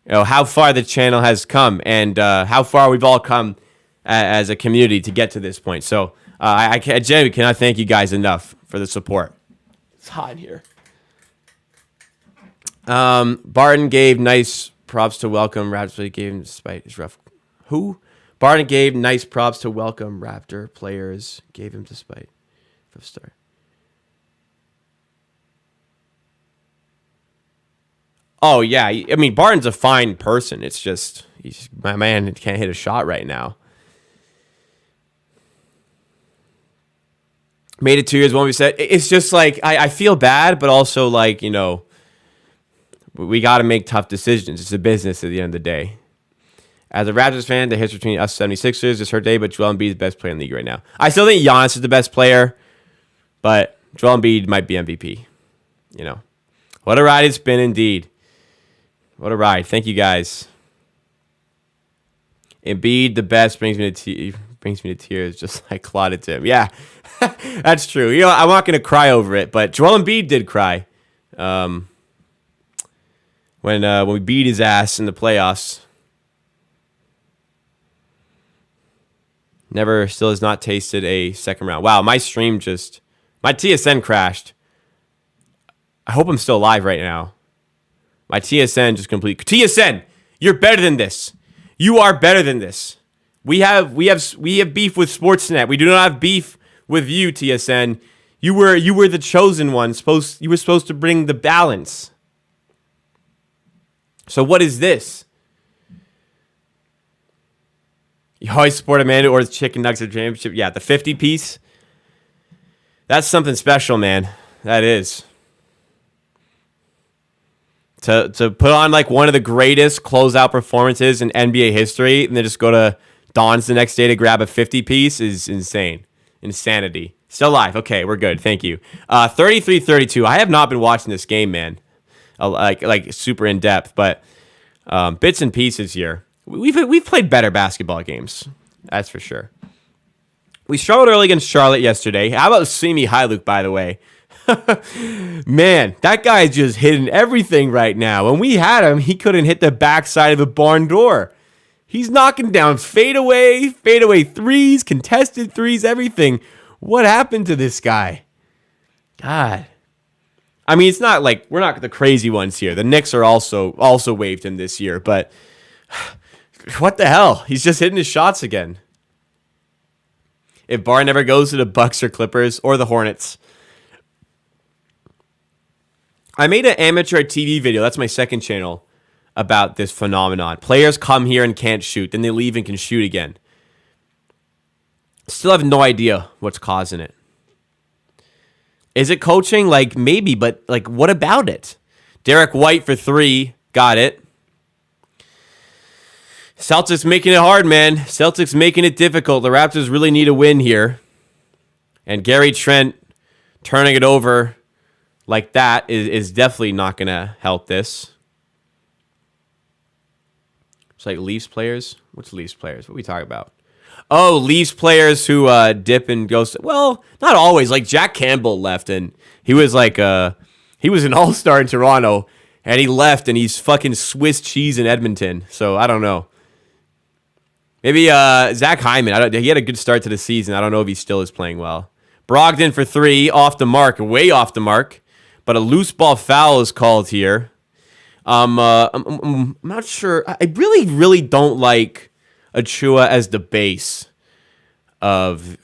how far the channel has come, and how far we've all come as a community to get to this point. So I genuinely cannot thank you guys enough for the support. It's hot in here. Barton gave nice props to welcome Raptors. He gave him despite his rough. Who? Barton gave nice props to welcome Raptor players. Gave him despite rough start. Oh yeah, I mean Barton's a fine person. It's just my man can't hit a shot right now. Made it 2 years when we said it's just like I feel bad, but also like we got to make tough decisions. It's a business at the end of the day. As a Raptors fan, the history between us 76ers is her day, but Joel Embiid is the best player in the league right now. I still think Giannis is the best player, but Joel Embiid might be MVP. What a ride it's been indeed. What a ride. Thank you guys. Embiid, the best, brings me to tears, just like Claude Tim. Yeah, that's true. I'm not going to cry over it, but Joel Embiid did cry. When we beat his ass in the playoffs. Still has not tasted a second round. Wow, my TSN crashed. I hope I'm still alive right now. My TSN just TSN, you're better than this. You are better than this. We have beef with Sportsnet. We do not have beef with you, TSN. You were the chosen one. You were supposed to bring the balance. So what is this? You always support Amanda or the chicken nuggets of championship. Yeah, the 50 piece. That's something special, man. That is. To put on like one of the greatest closeout performances in NBA history and then just go to Don's the next day to grab a 50 piece is insane. Insanity. Still alive. Okay, we're good. Thank you. 33-32. I have not been watching this game, man. Like super in depth, but bits and pieces here. We've played better basketball games. That's for sure. We struggled early against Charlotte yesterday. How about Simi Hyluk, by the way? Man, that guy's just hitting everything right now. When we had him, he couldn't hit the backside of the barn door. He's knocking down fadeaway threes, contested threes, everything. What happened to this guy? God. I mean, it's not like we're not the crazy ones here. The Knicks are also waived him this year, but what the hell? He's just hitting his shots again. If Barr never goes to the Bucks or Clippers or the Hornets. I made an amateur TV video, that's my second channel, about this phenomenon. Players come here and can't shoot, then they leave and can shoot again. Still have no idea what's causing it. Is it coaching? Like, maybe, but like, what about it? Derek White for 3, got it. Celtics making it hard, man. Celtics making it difficult. The Raptors really need a win here. And Gary Trent turning it over like that is definitely not going to help this. It's like Leafs players. What's Leafs players? What are we talking about? Oh, Leafs players who dip and go. Well, not always. Like Jack Campbell left, and he was like he was an all-star in Toronto, and he left, and he's fucking Swiss cheese in Edmonton. So I don't know. Maybe Zach Hyman. He had a good start to the season. I don't know if he still is playing well. Brogdon for 3, off the mark, way off the mark. But a loose ball foul is called here. I'm not sure. I really don't like Achua as the base of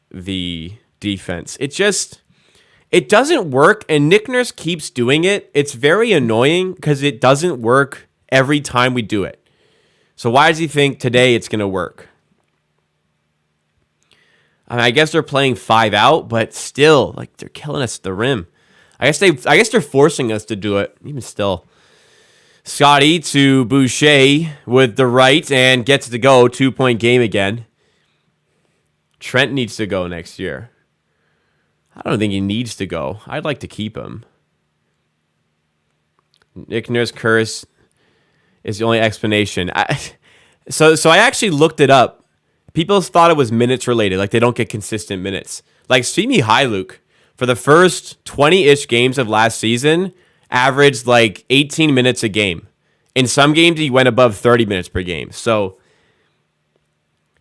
the defense. It doesn't work, and Nick Nurse keeps doing it. It's very annoying because it doesn't work every time we do it. So why does he think today it's going to work? I mean, I guess they're playing 5 out, but still, like, they're killing us at the rim. I guess they're forcing us to do it, even still. Scotty to Boucher with the right and gets to go. 2-point game again. Trent needs to go next year. I don't think he needs to go. I'd like to keep him. Nick Nurse curse is the only explanation. So I actually looked it up. People thought it was minutes related, like they don't get consistent minutes. Like Simi Hyluk, for the first 20-ish games of last season, averaged like 18 minutes a game. In some games, he went above 30 minutes per game. So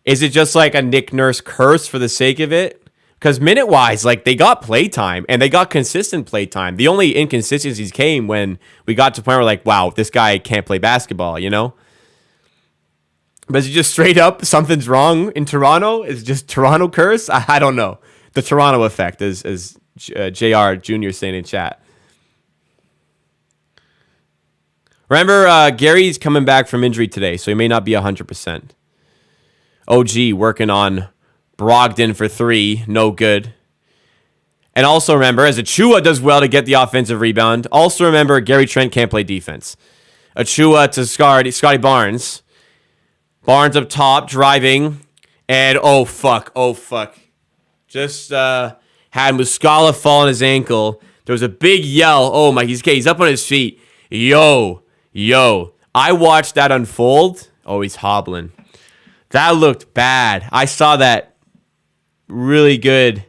is it just like a Nick Nurse curse for the sake of it? Because minute-wise, like they got playtime and they got consistent playtime. The only inconsistencies came when we got to the point where like, wow, this guy can't play basketball, you know? But is it just straight up something's wrong in Toronto? Is it just Toronto curse? I don't know. The Toronto effect, as JR Jr. saying in chat. Remember, Gary's coming back from injury today, so he may not be 100%. OG working on Brogdon for 3, no good. And also remember, as Achua does well to get the offensive rebound, also remember Gary Trent can't play defense. Achua to Scotty Barnes. Barnes up top, driving, and oh fuck. Just had Muscala fall on his ankle. There was a big yell. Oh my, he's up on his feet. Yo. I watched that unfold. Oh, he's hobbling. That looked bad. I saw that really good.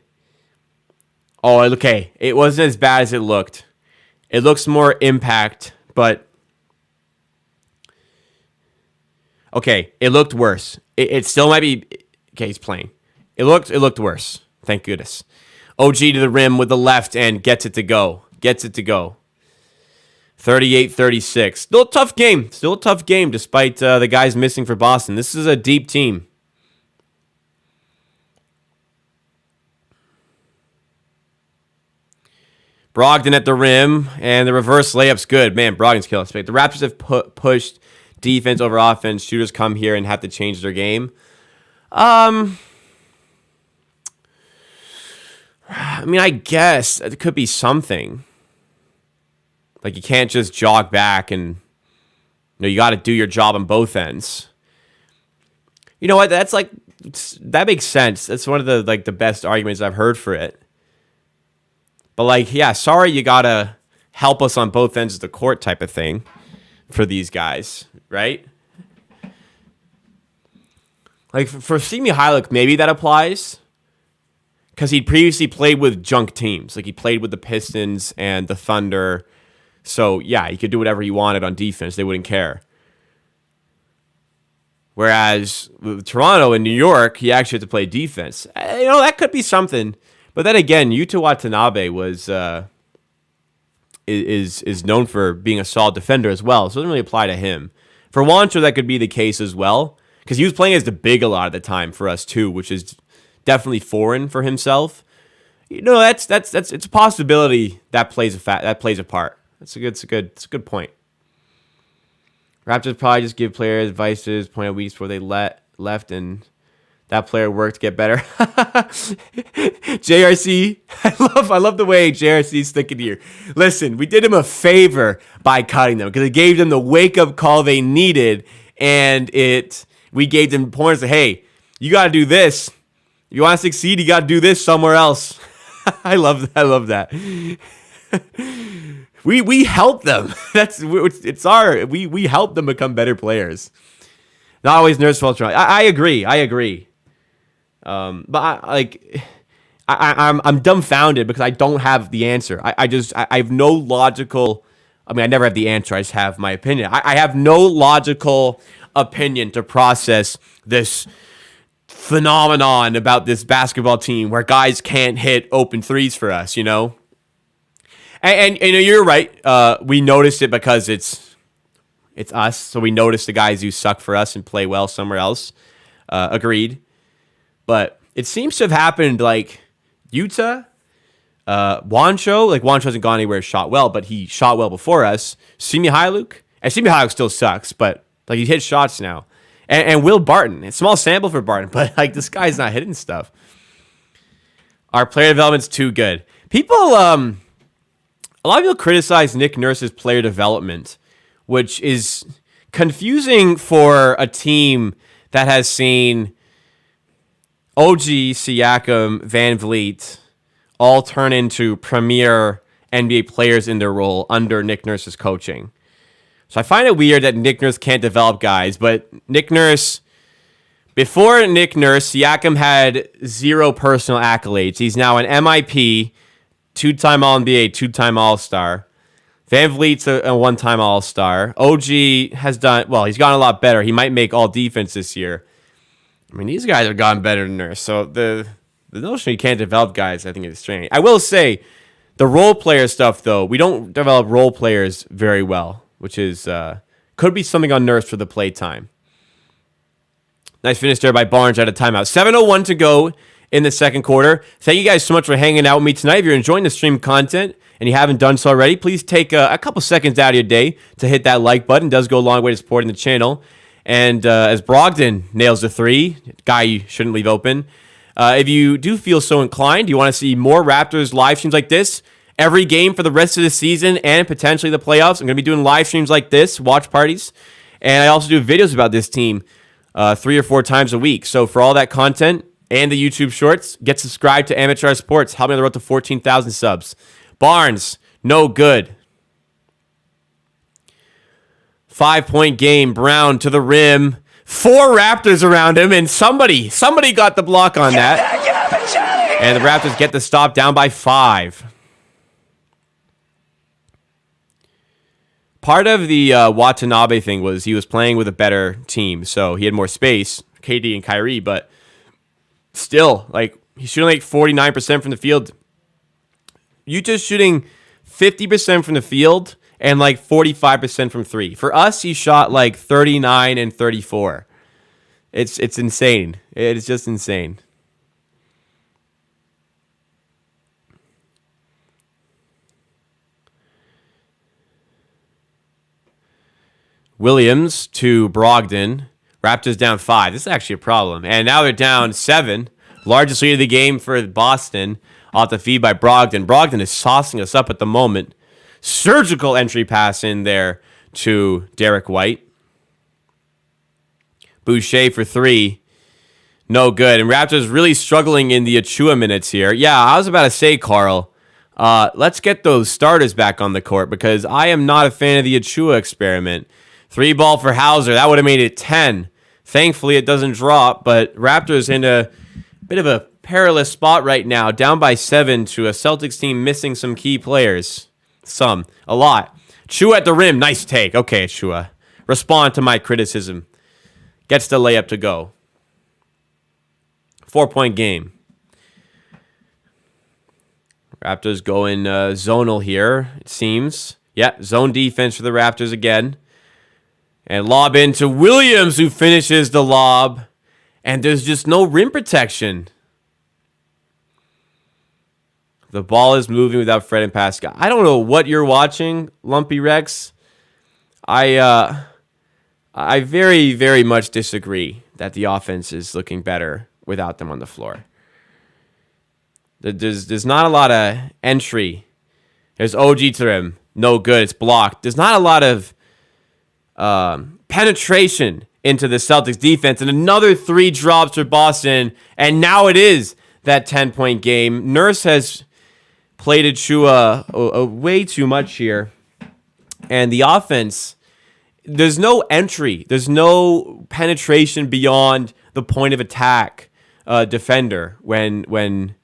Oh, okay. It wasn't as bad as it looked. It looks more impact, but okay, it looked worse. It still might be okay, he's playing. It looked worse. Thank goodness. OG to the rim with the left and gets it to go. 38-36. Still a tough game despite the guys missing for Boston. This is a deep team. Brogdon at the rim, and the reverse layup's good. Man, Brogdon's killing us. The Raptors have pushed defense over offense. Shooters come here and have to change their game. I mean, I guess it could be something. Like, you can't just jog back and, you got to do your job on both ends. You know what? That's like that makes sense. That's one of the the best arguments I've heard for it. But like, yeah, sorry, you gotta help us on both ends of the court type of thing for these guys, right? Like for Simi Hyluk, maybe that applies because he'd previously played with junk teams. Like he played with the Pistons and the Thunder. So yeah, he could do whatever he wanted on defense. They wouldn't care. Whereas with Toronto and New York, he actually had to play defense. That could be something. But then again, Yuta Watanabe is known for being a solid defender as well, so it doesn't really apply to him. For Juancho, that could be the case as well, because he was playing as the big a lot of the time for us too, which is definitely foreign for himself. It's a possibility that plays a part. It's a good point. Raptors probably just give players advices, point out weeks before they left, and that player worked to get better. JRC, I love the way JRC's thinking here. Listen, we did him a favor by cutting them because it gave them the wake-up call they needed, and we gave them pointers that, hey, you got to do this. If you want to succeed, you got to do this somewhere else. I love that. We help them. We help them become better players. Not always Nurse fault. I agree. But I'm dumbfounded because I don't have the answer. I have no logical. I mean, I never have the answer. I just have my opinion. I have no logical opinion to process this phenomenon about this basketball team where guys can't hit open threes for us. And you're right. We noticed it because it's us. So we noticed the guys who suck for us and play well somewhere else. Agreed. But it seems to have happened like Utah, Juancho. Like Juancho hasn't gone anywhere, shot well, but he shot well before us. Simi Hyluk, and Simi Hyluk still sucks, but like he hits shots now. And Will Barton. It's a small sample for Barton, but like this guy's not hitting stuff. Our player development's too good. A lot of people criticize Nick Nurse's player development, which is confusing for a team that has seen OG, Siakam, Van Vliet all turn into premier NBA players in their role under Nick Nurse's coaching. So I find it weird that Nick Nurse can't develop guys, but before Nick Nurse, Siakam had 0 personal accolades. He's now an MIP, 2-time All-NBA, 2-time All-Star. Van Vliet's a 1-time All-Star. OG has done, well, he's gotten a lot better. He might make All-Defense this year. I mean, these guys have gotten better than Nurse. So the notion you can't develop guys, I think, is strange. I will say, the role player stuff, though, we don't develop role players very well, which is could be something on Nurse for the play time. Nice finish there by Barnes out of timeout. 7:01 to go in the second quarter. Thank you guys so much for hanging out with me tonight. If you're enjoying the stream content and you haven't done so already, please take a couple seconds out of your day to hit that like button. It does go a long way to supporting the channel. And as Brogdon nails the 3, guy you shouldn't leave open. If you do feel so inclined, you want to see more Raptors live streams like this every game for the rest of the season and potentially the playoffs. I'm going to be doing live streams like this, watch parties. And I also do videos about this team 3 or 4 times a week. So for all that content and the YouTube shorts, get subscribed to Amateur Sports. Help me on the road to 14,000 subs. Barnes, no good. 5-point game. Brown to the rim. 4 Raptors around him, and somebody got the block on that. And the Raptors get the stop down by 5. Part of the Watanabe thing was he was playing with a better team, so he had more space, KD and Kyrie, but still, like, he's shooting like 49% from the field. Utah's shooting 50% from the field and like 45% from 3. For us, he shot like 39 and 34. It's insane. It's just insane. Williams to Brogdon. Raptors down 5. This is actually a problem. And now they're down 7. Largest lead of the game for Boston. Off the feed by Brogdon. Brogdon is saucing us up at the moment. Surgical entry pass in there to Derek White. Boucher for 3. No good. And Raptors really struggling in the Achua minutes here. Yeah, I was about to say, Carl, let's get those starters back on the court because I am not a fan of the Achua experiment. 3 ball for Hauser. That would have made it 10. Thankfully, it doesn't drop, but Raptors in a bit of a perilous spot right now, down by 7 to a Celtics team missing some key players. A lot. Chua at the rim. Nice take. Okay, Chua. Respond to my criticism. Gets the layup to go. 4-point game. Raptors going zonal here, it seems. Yeah, zone defense for the Raptors again. And lob into Williams, who finishes the lob. And there's just no rim protection. The ball is moving without Fred and Pascal. I don't know what you're watching, Lumpy Rex. I very, very much disagree that the offense is looking better without them on the floor. There's not a lot of entry. There's OG to him. No good. It's blocked. There's not a lot of penetration into the Celtics defense. And another 3 drops for Boston. And now it is that 10-point game. Nurse has played Achua way too much here. And the offense, there's no entry. There's no penetration beyond the point of attack defender when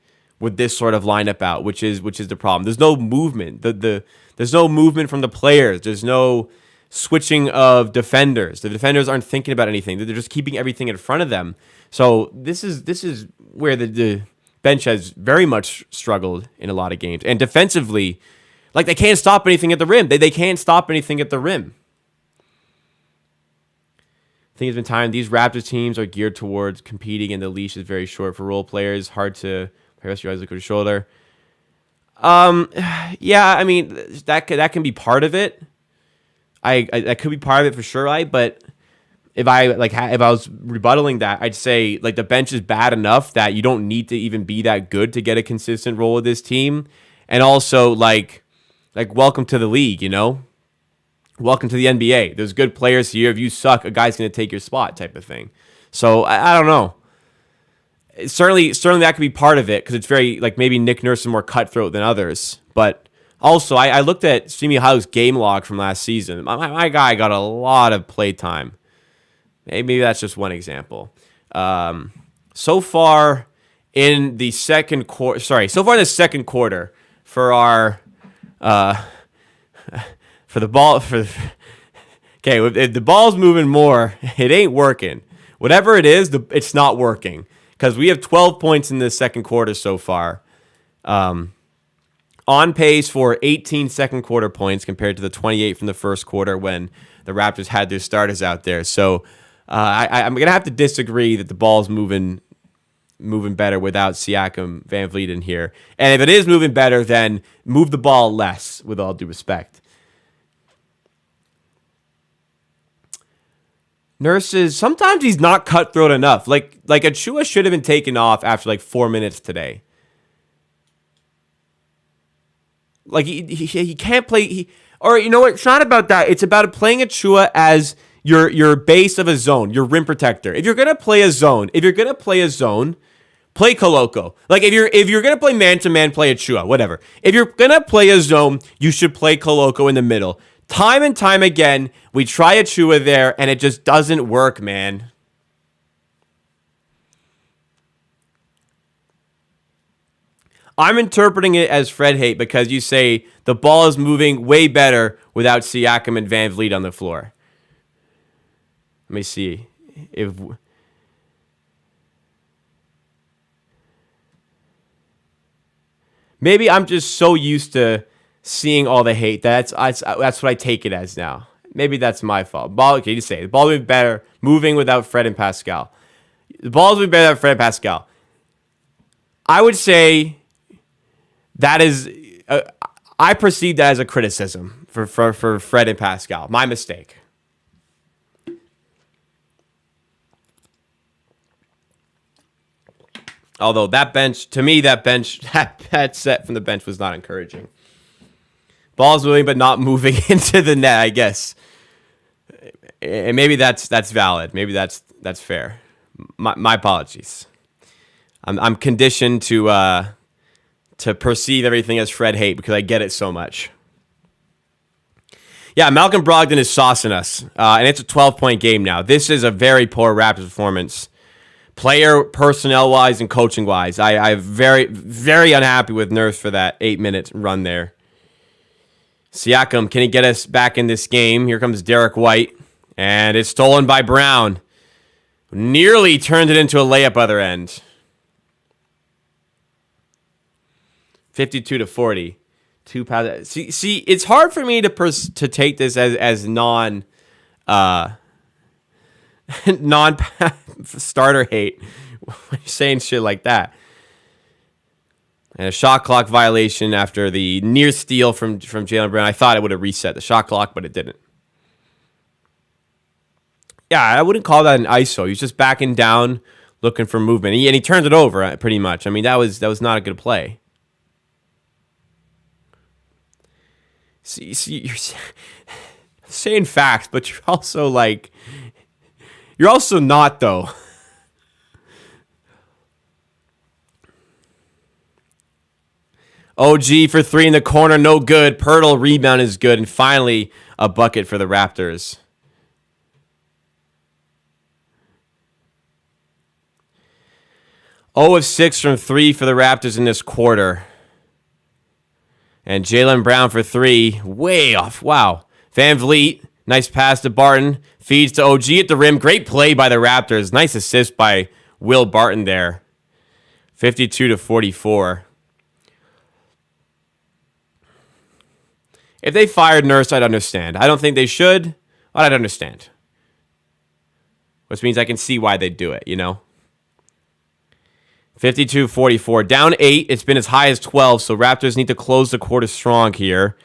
with this sort of lineup out, which is the problem. There's no movement. There's no movement from the players. There's no switching of defenders. The defenders aren't thinking about anything. They're just keeping everything in front of them. So this is where the bench has very much struggled in a lot of games. And defensively, like they can't stop anything at the rim. They can't stop anything at the rim. I think it's been time. These Raptors teams are geared towards competing, and the leash is very short for role players. Hard to press your eyes over your shoulder. Yeah, I mean that can be part of it. I that could be part of it for sure, right? But if I was rebuttaling that, I'd say like the bench is bad enough that you don't need to even be that good to get a consistent role with this team, and also like welcome to the league, you know. Welcome to the NBA. There's good players here. If you suck, a guy's going to take your spot type of thing. So, I don't know. Certainly that could be part of it because it's very, like, maybe Nick Nurse is more cutthroat than others. But also, I looked at Simi Howe's game log from last season. My guy got a lot of play time. Maybe that's just one example. So far in the second quarter, for our... For the ball, if the ball's moving more, it ain't working. Whatever it is, it's not working because we have 12 points in the second quarter so far. On pace for 18 second quarter points compared to the 28 from the first quarter when the Raptors had their starters out there. So I'm gonna have to disagree that the ball's moving better without Siakam, Van Vliet in here. And if it is moving better, then move the ball less. With all due respect. Nurses, sometimes he's not cutthroat enough. Like Achua should have been taken off after like 4 minutes today. Like he can't play. Or you know what? It's not about that. It's about playing Achua as your base of a zone, your rim protector. If you're gonna play a zone, play Koloko. Like if you're gonna play man to man, play Achua. Whatever. If you're gonna play a zone, you should play Koloko in the middle. Time and time again, we try Achua there, and it just doesn't work, man. I'm interpreting it as Fred hate because you say the ball is moving way better without Siakam and Van Vliet on the floor. Let me see if... Maybe I'm just so used to seeing all the hate. That's what I take it as now. Maybe that's my fault. Okay, you say the ball would be better moving without Fred and Pascal. The ball would be better without Fred and Pascal. I would say that is. I perceive that as a criticism for Fred and Pascal. My mistake. Although that set from the bench was not encouraging. Ball's moving, but not moving into the net, I guess. And maybe that's valid. Maybe that's fair. My apologies. I'm conditioned to perceive everything as Fred hate because I get it so much. Yeah, Malcolm Brogdon is saucing us, and it's a 12-point game now. This is a very poor Raptors performance, player, personnel-wise, and coaching-wise. I'm very, very unhappy with Nurse for that 8-minute run there. Siakam, can he get us back in this game? Here comes Derek White, and it's stolen by Brown. Nearly turned it into a layup other end. 52-40. Two passes. See, it's hard for me to take this as non starter hate when you're saying shit like that. And a shot clock violation after the near steal from Jaylen Brown. I thought it would have reset the shot clock, but it didn't. Yeah, I wouldn't call that an ISO. He's just backing down, looking for movement, and he turned it over pretty much. I mean, that was not a good play. See, you're saying facts, but you're also not though. OG for 3 in the corner, no good. Pirtle rebound is good, and finally a bucket for the Raptors. Oh of 6 from 3 for the Raptors in this quarter. And Jaylen Brown for 3, way off. Wow. Van Vliet, nice pass to Barton. Feeds to OG at the rim. Great play by the Raptors. Nice assist by Will Barton there. 52-44. If they fired Nurse, I'd understand. I don't think they should, but I'd understand. Which means I can see why they'd do it, 52-44. Down 8. It's been as high as 12, so Raptors need to close the quarter strong here.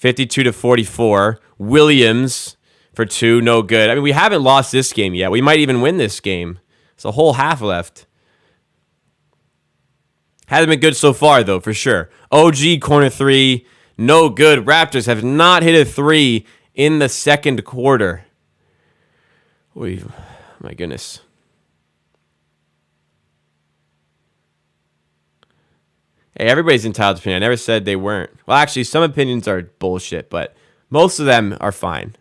52-44. Williams for 2. No good. I mean, we haven't lost this game yet. We might even win this game. It's a whole half left. Hasn't been good so far, though, for sure. OG corner 3. No good. Raptors have not hit a 3 in the second quarter. Oy, my goodness. Hey, everybody's entitled to opinion. I never said they weren't. Well, actually, some opinions are bullshit, but most of them are fine.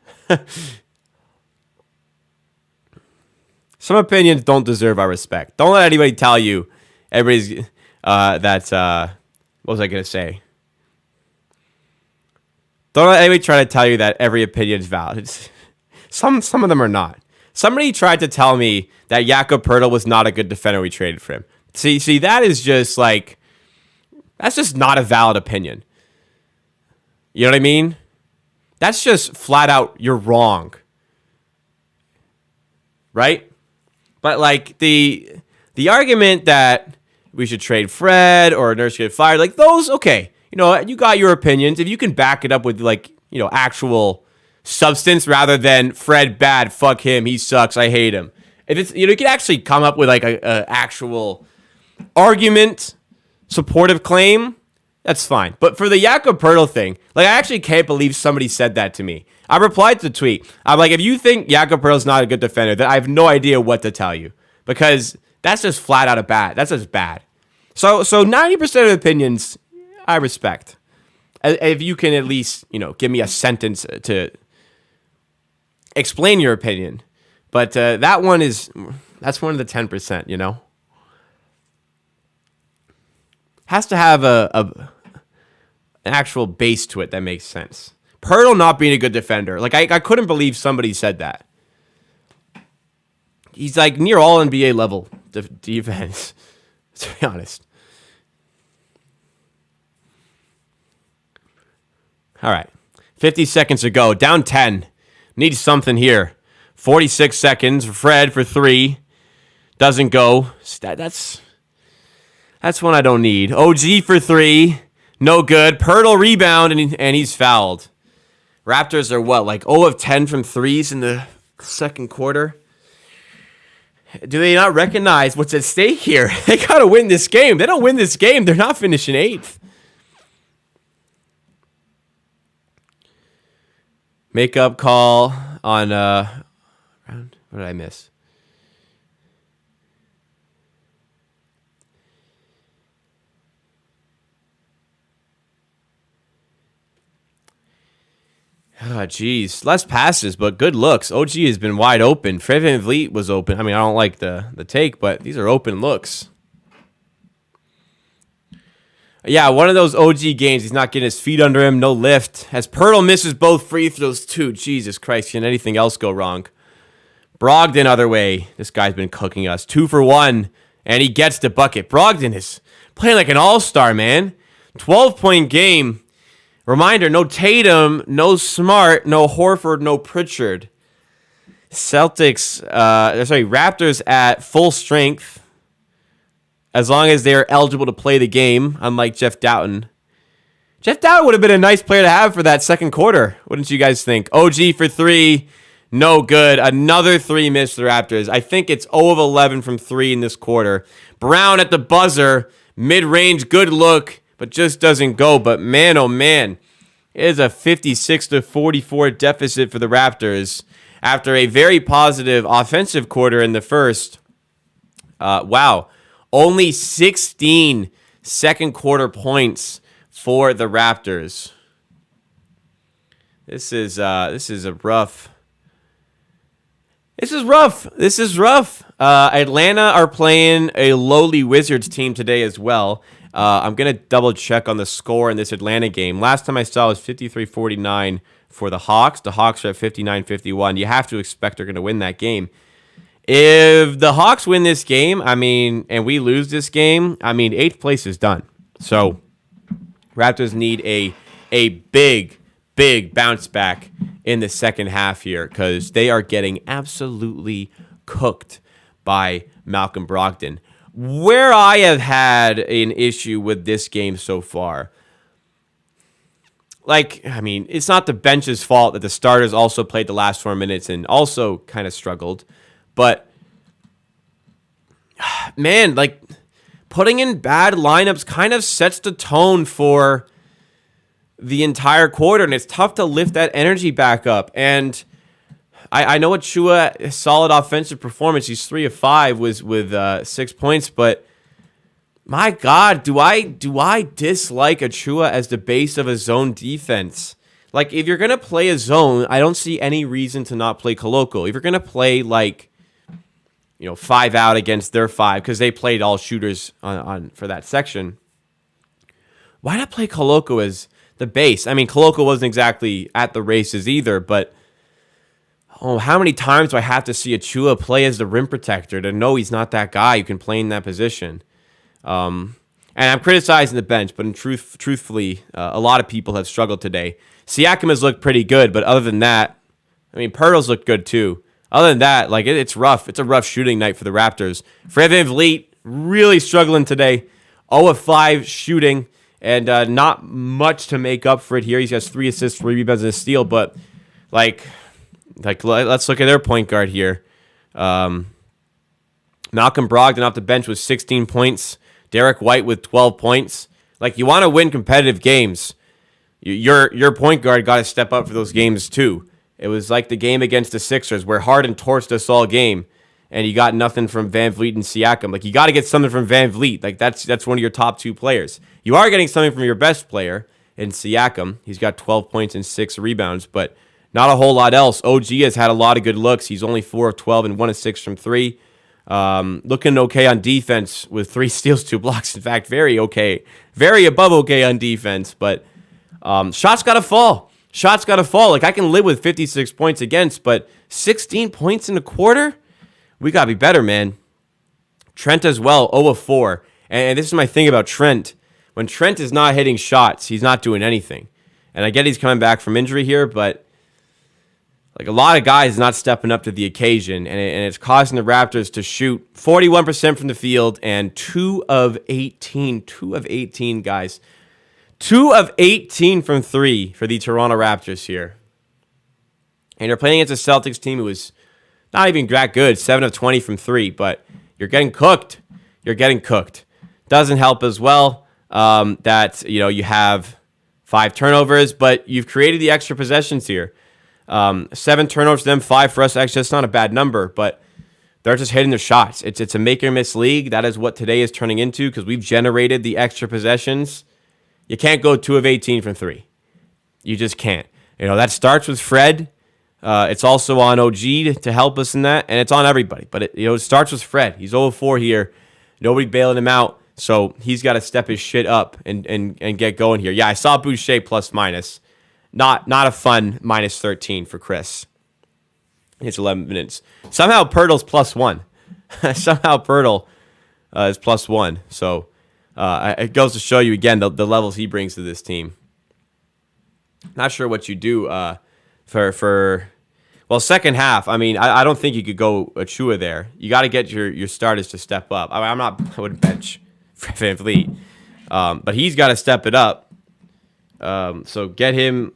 Some opinions don't deserve our respect. Don't let anybody tell you everybody's what was I going to say? Don't let anybody try to tell you that every opinion is valid. Some of them are not. Somebody tried to tell me that Jakob Poeltl was not a good defender we traded for him. See, that is just that's just not a valid opinion. You know what I mean? That's just flat out, you're wrong. Right? But the argument that we should trade Fred or Nurse get fired, those, okay. You got your opinions. If you can back it up with actual substance rather than Fred bad, fuck him, he sucks, I hate him. If it's, you can actually come up with a actual argument, supportive claim, that's fine. But for the Jakob Poeltl thing, I actually can't believe somebody said that to me. I replied to the tweet. I'm like, if you think Jakob Poeltl's not a good defender, then I have no idea what to tell you. Because that's just flat out bad. That's just bad. So 90% of opinions, I respect. If you can at least, give me a sentence to explain your opinion. But that's one of the 10%, Has to have an actual base to it that makes sense. Poeltl not being a good defender. I couldn't believe somebody said that. He's near all NBA level defense, to be honest. All right. 50 seconds to go. Down 10. Need something here. 46 seconds. Fred for 3. Doesn't go. That's one I don't need. OG for 3. No good. Poeltl rebound, and he's fouled. Raptors are what, 0 of 10 from threes in the second quarter? Do they not recognize what's at stake here? They got to win this game. They don't win this game, they're not finishing 8th. Makeup call on what did I miss? Oh, geez. Less passes, but good looks. OG has been wide open. Fred VanVleet was open. I mean, I don't like the take, but these are open looks. Yeah, one of those OG games, he's not getting his feet under him, no lift. As Pirtle misses both free throws, too. Jesus Christ, can anything else go wrong? Brogdon, other way. This guy's been cooking us. 2 for 1, and he gets the bucket. Brogdon is playing like an all-star, man. 12-point game. Reminder, no Tatum, no Smart, no Horford, no Pritchard. Raptors at full strength. As long as they're eligible to play the game, unlike Jeff Doughton. Jeff Doughton would have been a nice player to have for that second quarter. Wouldn't you guys think? OG for 3, no good. Another 3 missed the Raptors. I think it's 0 of 11 from 3 in this quarter. Brown at the buzzer, mid-range, good look, but just doesn't go. But man, oh man, it is a 56-44 deficit for the Raptors after a very positive offensive quarter in the first. Wow. Only 16 second quarter points for the Raptors. This is rough. Atlanta are playing a lowly Wizards team today as well. I'm going to double check on the score in this Atlanta game. Last time I saw it was 53-49 for the Hawks. The Hawks are at 59-51. You have to expect they're going to win that game. If the Hawks win this game, and we lose this game, 8th place is done. So Raptors need a big bounce back in the second half here because they are getting absolutely cooked by Malcolm Brogdon. Where I have had an issue with this game so far, it's not the bench's fault that the starters also played the last 4 minutes and also kind of struggled. But, man, putting in bad lineups kind of sets the tone for the entire quarter, and it's tough to lift that energy back up. And I know Achua, a solid offensive performance. He's 3 of 5 with 6 points, but my God, do I dislike Achua as the base of a zone defense? If you're going to play a zone, I don't see any reason to not play Koloko. If you're going to play 5 out against their 5, because they played all shooters on for that section, why not play Koloko as the base? Koloko wasn't exactly at the races either, but how many times do I have to see Achua play as the rim protector to know he's not that guy who can play in that position? And I'm criticizing the bench, but truthfully, a lot of people have struggled today. Siakam has looked pretty good, but other than that, Pirtle's looked good too. Other than that, it's rough. It's a rough shooting night for the Raptors. Fred VanVleet really struggling today. 0 of 5 shooting, and not much to make up for it here. He has 3 assists, 3 rebounds, and a steal. But let's look at their point guard here. Malcolm Brogdon off the bench with 16 points. Derek White with 12 points. You want to win competitive games, your point guard got to step up for those games too. It was like the game against the Sixers where Harden torched us all game, and you got nothing from VanVleet and Siakam. You got to get something from VanVleet. That's one of your top 2 players. You are getting something from your best player in Siakam. He's got 12 points and 6 rebounds, but not a whole lot else. OG has had a lot of good looks. He's only 4 of 12 and 1 of 6 from 3. Looking okay on defense with 3 steals, 2 blocks. In fact, very okay. Very above okay on defense, but shots got to fall. I can live with 56 points against, but 16 points in a quarter? We got to be better, man. Trent as well, 0 of 4. And this is my thing about Trent. When Trent is not hitting shots, he's not doing anything. And I get he's coming back from injury here, but a lot of guys not stepping up to the occasion, and it's causing the Raptors to shoot 41% from the field and 2 of 18. 2 of 18, guys. 2 of 18 from 3 for the Toronto Raptors here. And you're playing against a Celtics team who was not even that good, 7 of 20 from 3, but you're getting cooked. Doesn't help as well that you have 5 turnovers, but you've created the extra possessions here. 7 turnovers to them, 5 for us. Actually, that's not a bad number, but they're just hitting their shots. It's a make or miss league. That is what today is turning into because we've generated the extra possessions. You can't go 2 of 18 from 3. You just can't. That starts with Fred. It's also on OG to help us in that, and it's on everybody. But it starts with Fred. He's 0-4 here. Nobody bailing him out, so he's got to step his shit up and get going here. Yeah, I saw Boucher plus minus. Not a fun minus 13 for Chris. It's 11 minutes. Somehow Pirtle's plus 1. Somehow Pirtle is plus 1. So it goes to show you again the levels he brings to this team. Not sure what you do for second half. I mean, I don't think you could go Achua there. You got to get your starters to step up. I wouldn't bench Van Vliet, but he's got to step it up. So get him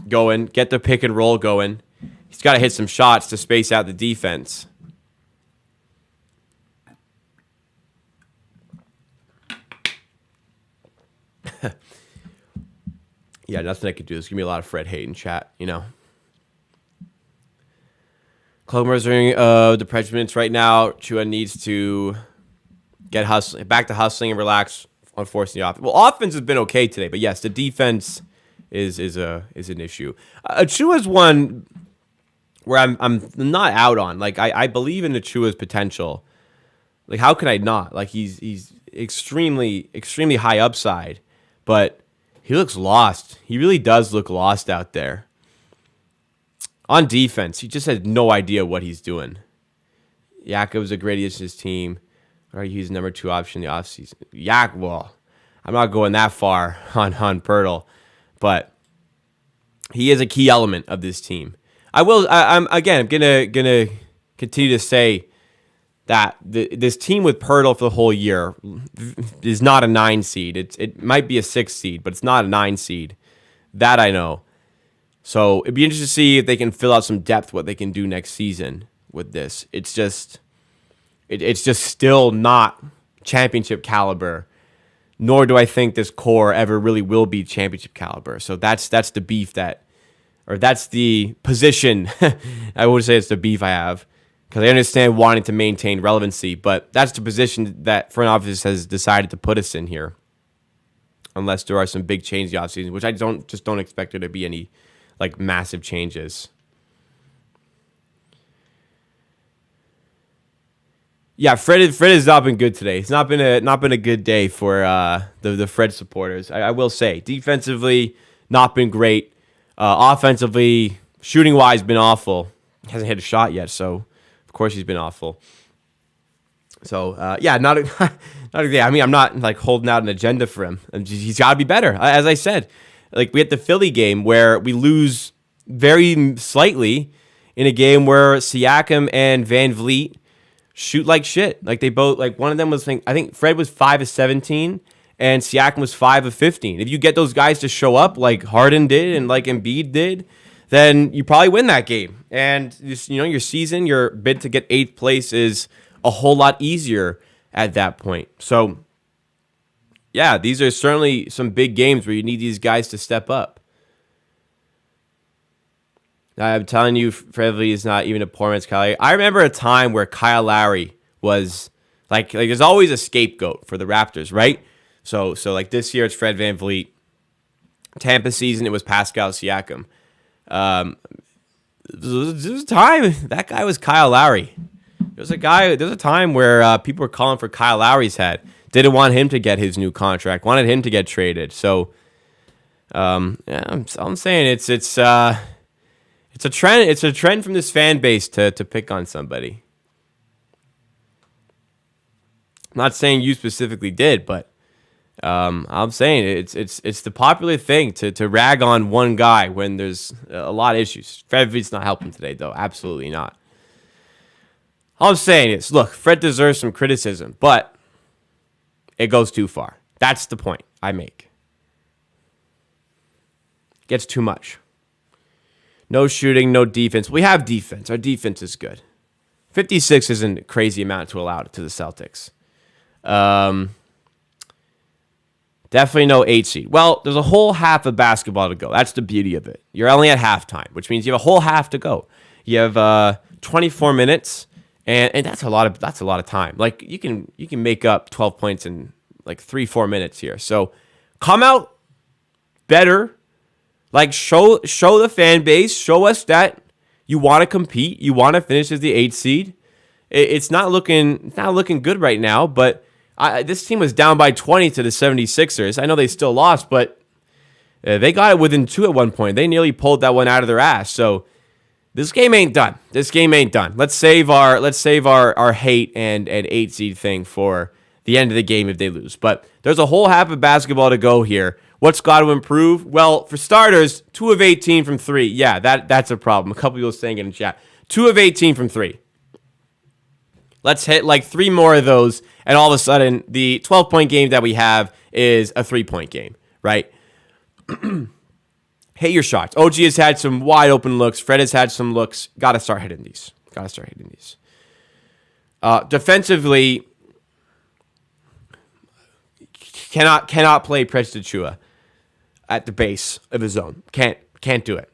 going. Get the pick and roll going. He's got to hit some shots to space out the defense. Yeah, nothing I could do. There's going to be a lot of Fred hate in chat, Clover's doing the prejudice right now. Chua needs to get back to hustling and relax on forcing the offense. Well, offense has been okay today, but yes, the defense is an issue. Achua's one where I'm not out on. Like I believe in Achua's potential. Like how could I not? Like he's extremely high upside, but he looks lost. He really does look lost out there. On defense, he just has no idea what he's doing. Jakob's a great addition to his team. Or he's number 2 option in the offseason. Well, I'm not going that far on Pirtle, but he is a key element of this team. I'm gonna continue to say that this team with Pirtle for the whole year is not a 9 seed. It might be a 6 seed, but it's not a 9 seed. That I know. So it'd be interesting to see if they can fill out some depth, what they can do next season with this. It's just still not championship caliber, nor do I think this core ever really will be championship caliber. So that's the beef that's the position. I would say it's the beef I have, because I understand wanting to maintain relevancy, but that's the position that front office has decided to put us in here, unless there are some big changes in the offseason, which I don't expect there to be any like massive changes. Yeah, Fred has not been good today. It's not been a good day for the Fred supporters. I will say, defensively, not been great. Offensively, shooting wise, been awful. Hasn't hit a shot yet, so of course he's been awful. So not a day. I mean, I'm not like holding out an agenda for him. He's got to be better. As I said, like we had the Philly game where we lose very slightly in a game where Siakam and Van Vliet shoot like shit. Like they both, like one of them was, I think Fred was 5 of 17 and Siakam was 5 of 15. If you get those guys to show up like Harden did and like Embiid did, then you probably win that game. And your season, your bid to get 8th place is a whole lot easier at that point. So yeah, these are certainly some big games where you need these guys to step up. I'm telling you, Fred VanVleet is not even a poor man's Kyle Lowry. I remember a time where Kyle Lowry was like there's always a scapegoat for the Raptors, right? So like this year it's Fred VanVleet. Tampa season it was Pascal Siakam. There was a time that guy was Kyle Lowry. There's a time where people were calling for Kyle Lowry's head. Didn't want him to get his new contract. Wanted him to get traded. So, I'm saying it's a trend. It's a trend from this fan base to pick on somebody. I'm not saying you specifically did, but I'm saying it's the popular thing to rag on one guy when there's a lot of issues. Fred VanVleet's not helping today, though. Absolutely not. All I'm saying is, look, Fred deserves some criticism, but it goes too far. That's the point I make. Gets too much. No shooting, no defense. We have defense. Our defense is good. 56 isn't a crazy amount to allow to the Celtics. Definitely no 8 seed. Well, there's a whole half of basketball to go. That's the beauty of it. You're only at halftime, which means you have a whole half to go. You have 24 minutes. And that's a lot of time. Like you can make up 12 points in like 3-4 minutes here. So come out better. Like, show the fan base, show us that you want to compete, you want to finish as the 8th seed. It's not looking good right now, but this team was down by 20 to the 76ers. I know they still lost, but they got it within 2 at one point. They nearly pulled that one out of their ass. So this game ain't done. Let's save our hate and 8 seed thing for the end of the game if they lose. But there's a whole half of basketball to go here. What's got to improve? Well, for starters, 2 of 18 from 3. Yeah, that's a problem. A couple people saying it in chat. 2 of 18 from 3. Let's hit like 3 more of those, and all of a sudden, the 12-point game that we have is a 3-point game, right? Hit your shots. OG has had some wide open looks. Fred has had some looks. Got to start hitting these. Defensively, cannot play Precious Achiuwa at the base of his zone. Can't do it.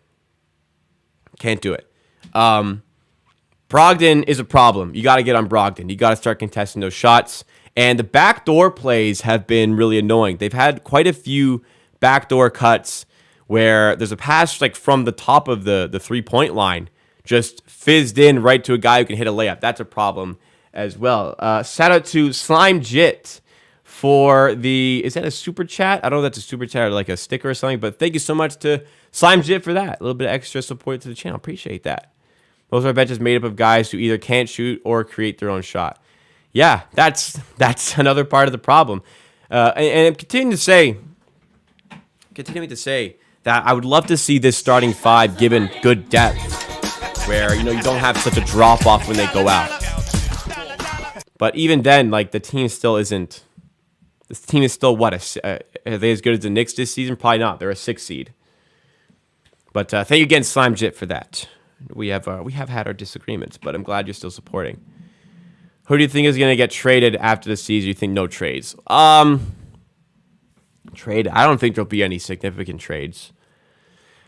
Brogdon is a problem. You got to get on Brogdon. You got to start contesting those shots. And the backdoor plays have been really annoying. They've had quite a few backdoor cuts where there's a pass like from the top of the 3-point line just fizzed in right to a guy who can hit a layup. That's a problem as well. Shout out to Slime Jit for is that a super chat? I don't know if that's a super chat or like a sticker or something, but thank you so much to Slime Jit for that. A little bit of extra support to the channel. Appreciate that. Most of our bench is made up of guys who either can't shoot or create their own shot. Yeah, that's another part of the problem. And I'm continuing to say that I would love to see this starting 5 given good depth, where you don't have such a drop off when they go out. But even then, like the team still isn't. This team is still what? Are they as good as the Knicks this season? Probably not. They're a 6 seed. But thank you again, Slime Jit, for that. We have had our disagreements, but I'm glad you're still supporting. Who do you think is going to get traded after the season? You think no trades? Trade? I don't think there'll be any significant trades.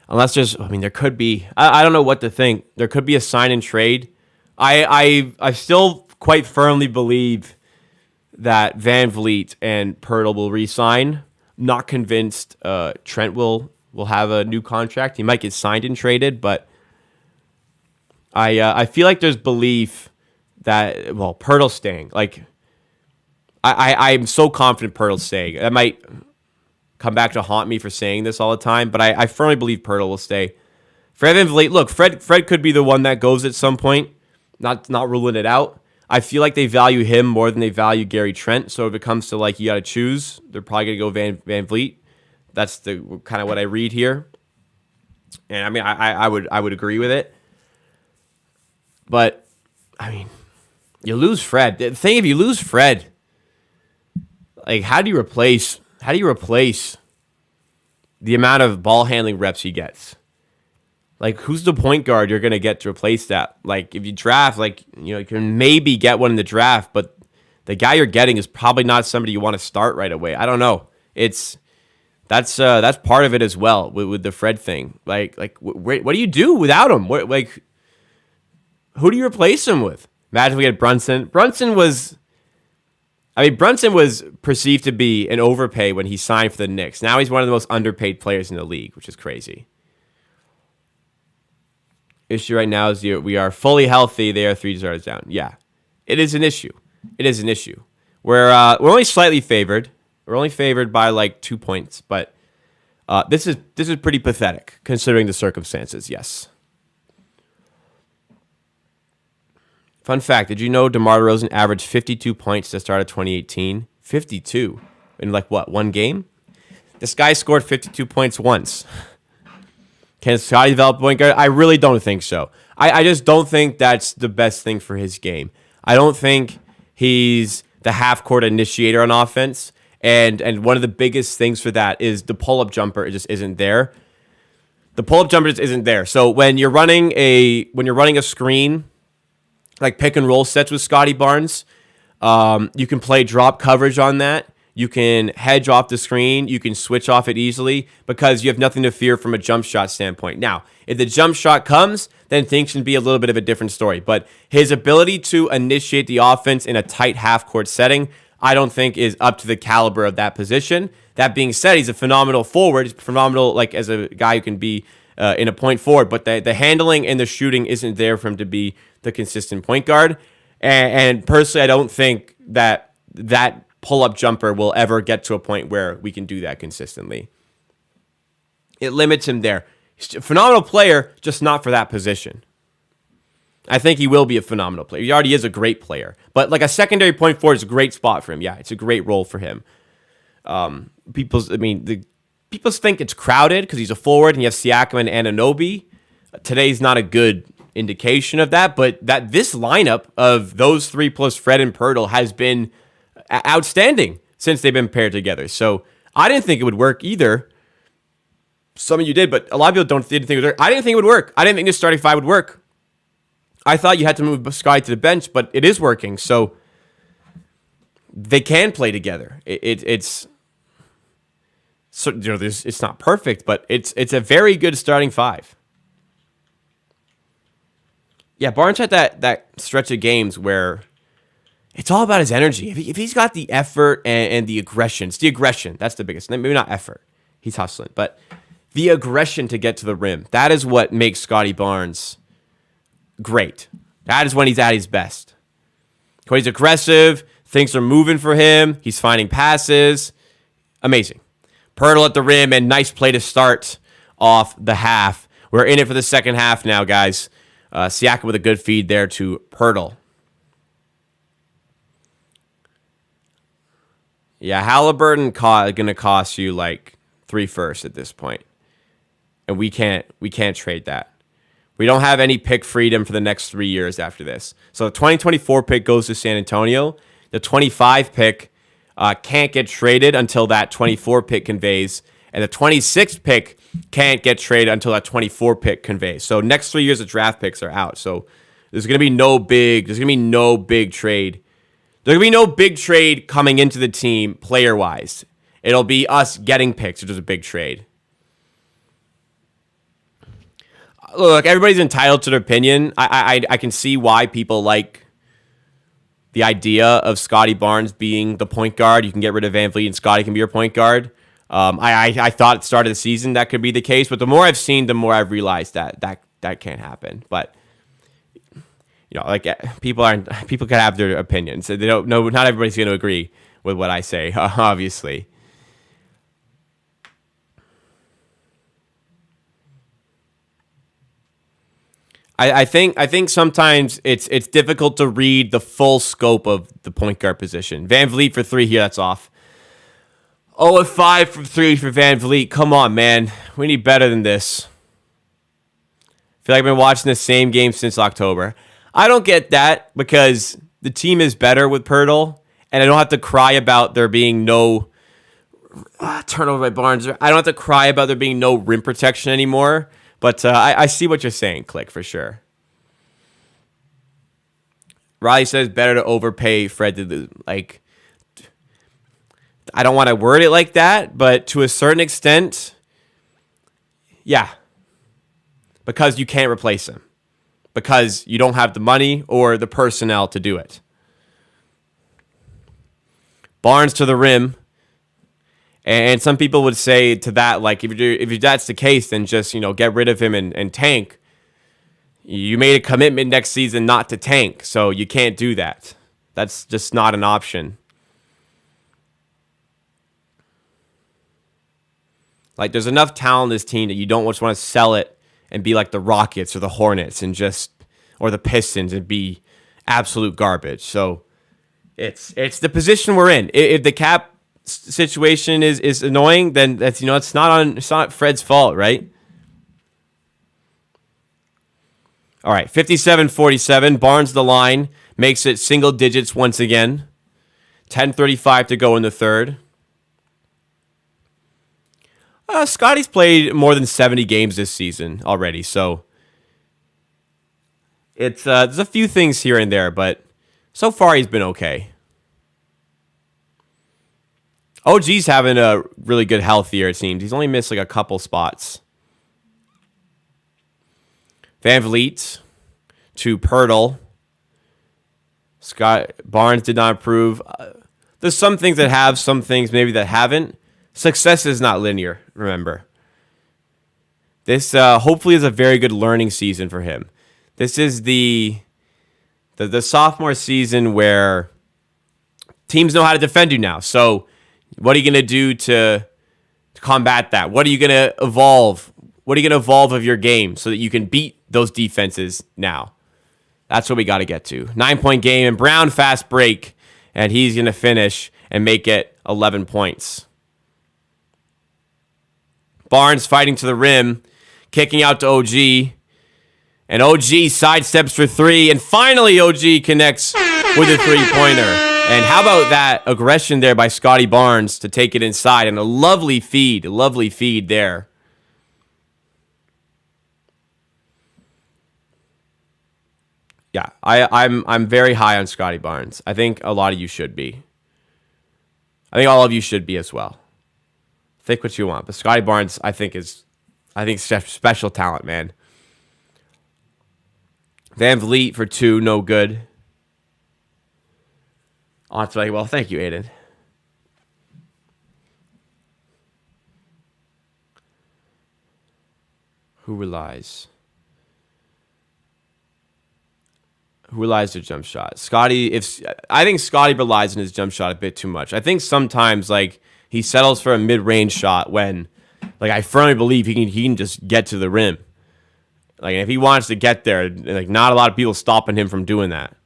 Unless there could be. I don't know what to think. There could be a sign and trade. I still quite firmly believe that Van Vliet and Pirtle will re-sign. Not convinced Trent will have a new contract. He might get signed and traded, but I feel like there's belief that Pirtle's staying. Like I'm so confident Pirtle's staying. That might come back to haunt me for saying this all the time, but I firmly believe Pirtle will stay. Fred VanVleet, look, Fred could be the one that goes at some point. Not ruling it out. I feel like they value him more than they value Gary Trent. So if it comes to like you got to choose, they're probably gonna go VanVleet. That's the kind of what I read here, and I mean I would agree with it. But I mean, you lose Fred. The thing, if you lose Fred, like how do you replace the amount of ball handling reps he gets? Like, who's the point guard you're going to get to replace that? Like, if you draft, you can maybe get one in the draft, but the guy you're getting is probably not somebody you want to start right away. I don't know. That's part of it as well with the Fred thing. Like, what do you do without him? Who do you replace him with? Imagine we had Brunson. Brunson was perceived to be an overpay when he signed for the Knicks. Now he's one of the most underpaid players in the league, which is crazy. Issue right now is we are fully healthy. They are 3 starters down. Yeah, it is an issue. We're only slightly favored. We're only favored by like 2 points, but this is pretty pathetic considering the circumstances. Yes. Fun fact: did you know DeMar DeRozan averaged 52 points to start of 2018? 52 in one game? This guy scored 52 points once. Can Scottie develop point guard? I really don't think so. I just don't think that's the best thing for his game. I don't think he's the half-court initiator on offense. And one of the biggest things for that is the pull-up jumper just isn't there. The pull-up jumper just isn't there. So when you're running a screen, like pick and roll sets with Scottie Barnes, you can play drop coverage on that. You can hedge off the screen. You can switch off it easily because you have nothing to fear from a jump shot standpoint. Now, if the jump shot comes, then things can be a little bit of a different story. But his ability to initiate the offense in a tight half-court setting, I don't think is up to the caliber of that position. That being said, he's a phenomenal forward. He's phenomenal, like as a guy who can be in a point forward, but the handling and the shooting isn't there for him to be the consistent point guard. And personally, I don't think that pull-up jumper will ever get to a point where we can do that consistently. It limits him there. He's a phenomenal player, just not for that position. I think he will be a phenomenal player. He already is a great player. But like a secondary point forward is a great spot for him. Yeah, it's a great role for him. People think it's crowded because he's a forward and you have Siakam and Anunoby. Today's not a good indication of that, but that this lineup of those three plus Fred and Pirtle has been outstanding since they've been paired together. So I didn't think it would work either. Some of you did, but a lot of people didn't think it would work. I didn't think it would work. I didn't think this starting five would work. I thought you had to move Sky to the bench, but it is working. So they can play together. It's so, it's not perfect, but it's a very good starting five. Yeah, Barnes had that stretch of games where it's all about his energy. If he's got the effort and the aggression, it's the aggression. That's the biggest. Maybe not effort. He's hustling, but the aggression to get to the rim. That is what makes Scotty Barnes great. That is when he's at his best. When he's aggressive, things are moving for him. He's finding passes. Amazing. Pirtle at the rim, and nice play to start off the half. We're in it for the second half now, guys. Siakam with a good feed there to Pirtle. Yeah, Halliburton going to cost you like 3 firsts at this point. And we can't trade that. We don't have any pick freedom for the next 3 years after this. So the 2024 pick goes to San Antonio. The 25 pick can't get traded until that 24 pick conveys. And the 26th pick can't get traded until that 24 pick conveys. So next 3 years of draft picks are out. So there's going to be no big trade. There's going to be no big trade coming into the team player-wise. It'll be us getting picks, which is a big trade. Look, everybody's entitled to their opinion. I can see why people like the idea of Scotty Barnes being the point guard. You can get rid of VanVleet and Scotty can be your point guard. I thought at the start of the season that could be the case, but the more I've seen, the more I've realized that can't happen. But like people can have their opinions. They don't know. Not everybody's going to agree with what I say, obviously. I think sometimes it's difficult to read the full scope of the point guard position. VanVleet for 3 here, that's off. 0-5 from 3 for VanVleet. Come on, man. We need better than this. I feel like I've been watching the same game since October. I don't get that because the team is better with Pirtle, and I don't have to cry about there being no turnover by Barnes. I don't have to cry about there being no rim protection anymore. But I see what you're saying, Click, for sure. Riley says better to overpay Fred to like. I don't want to word it like that, but to a certain extent, yeah. Because you can't replace him. Because you don't have the money or the personnel to do it. Barnes to the rim. And some people would say to that, like, if that's the case, then just, get rid of him and tank. You made a commitment next season not to tank, so you can't do that. That's just not an option. Like, there's enough talent in this team that you don't just want to sell it and be like the Rockets or the Hornets or the Pistons and be absolute garbage. So it's the position we're in. If the cap situation is annoying, then that's it's not Fred's fault, right? All right, 57-47. Barnes the line makes it single digits once again. 10:35 to go in the third. Scotty's played more than 70 games this season already, so it's there's a few things here and there, but so far he's been okay. OG's having a really good health year, it seems. He's only missed like a couple spots. VanVleet to Pirtle. Barnes did not improve. There's some things that have, some things maybe that haven't. Success is not linear, remember. This hopefully is a very good learning season for him. This is the sophomore season where teams know how to defend you now. So what are you going to do to combat that? What are you going to evolve? What are you going to evolve of your game so that you can beat those defenses now? That's what we got to get to. 9-point game, and Brown fast break, and he's going to finish and make it 11 points. Barnes fighting to the rim, kicking out to OG, and OG sidesteps for three, and finally OG connects with a three-pointer. And how about that aggression there by Scotty Barnes to take it inside, and a lovely feed there. Yeah, I'm very high on Scotty Barnes. I think a lot of you should be. I think all of you should be as well. Think what you want, but Scotty Barnes, I think special talent, man. Van Vliet for 2, no good. On to well, thank you, Aiden. Who relies to jump shot? Scotty. I think Scotty relies on his jump shot a bit too much. I think sometimes he settles for a mid-range shot when, I firmly believe he can just get to the rim. If he wants to get there, not a lot of people stopping him from doing that.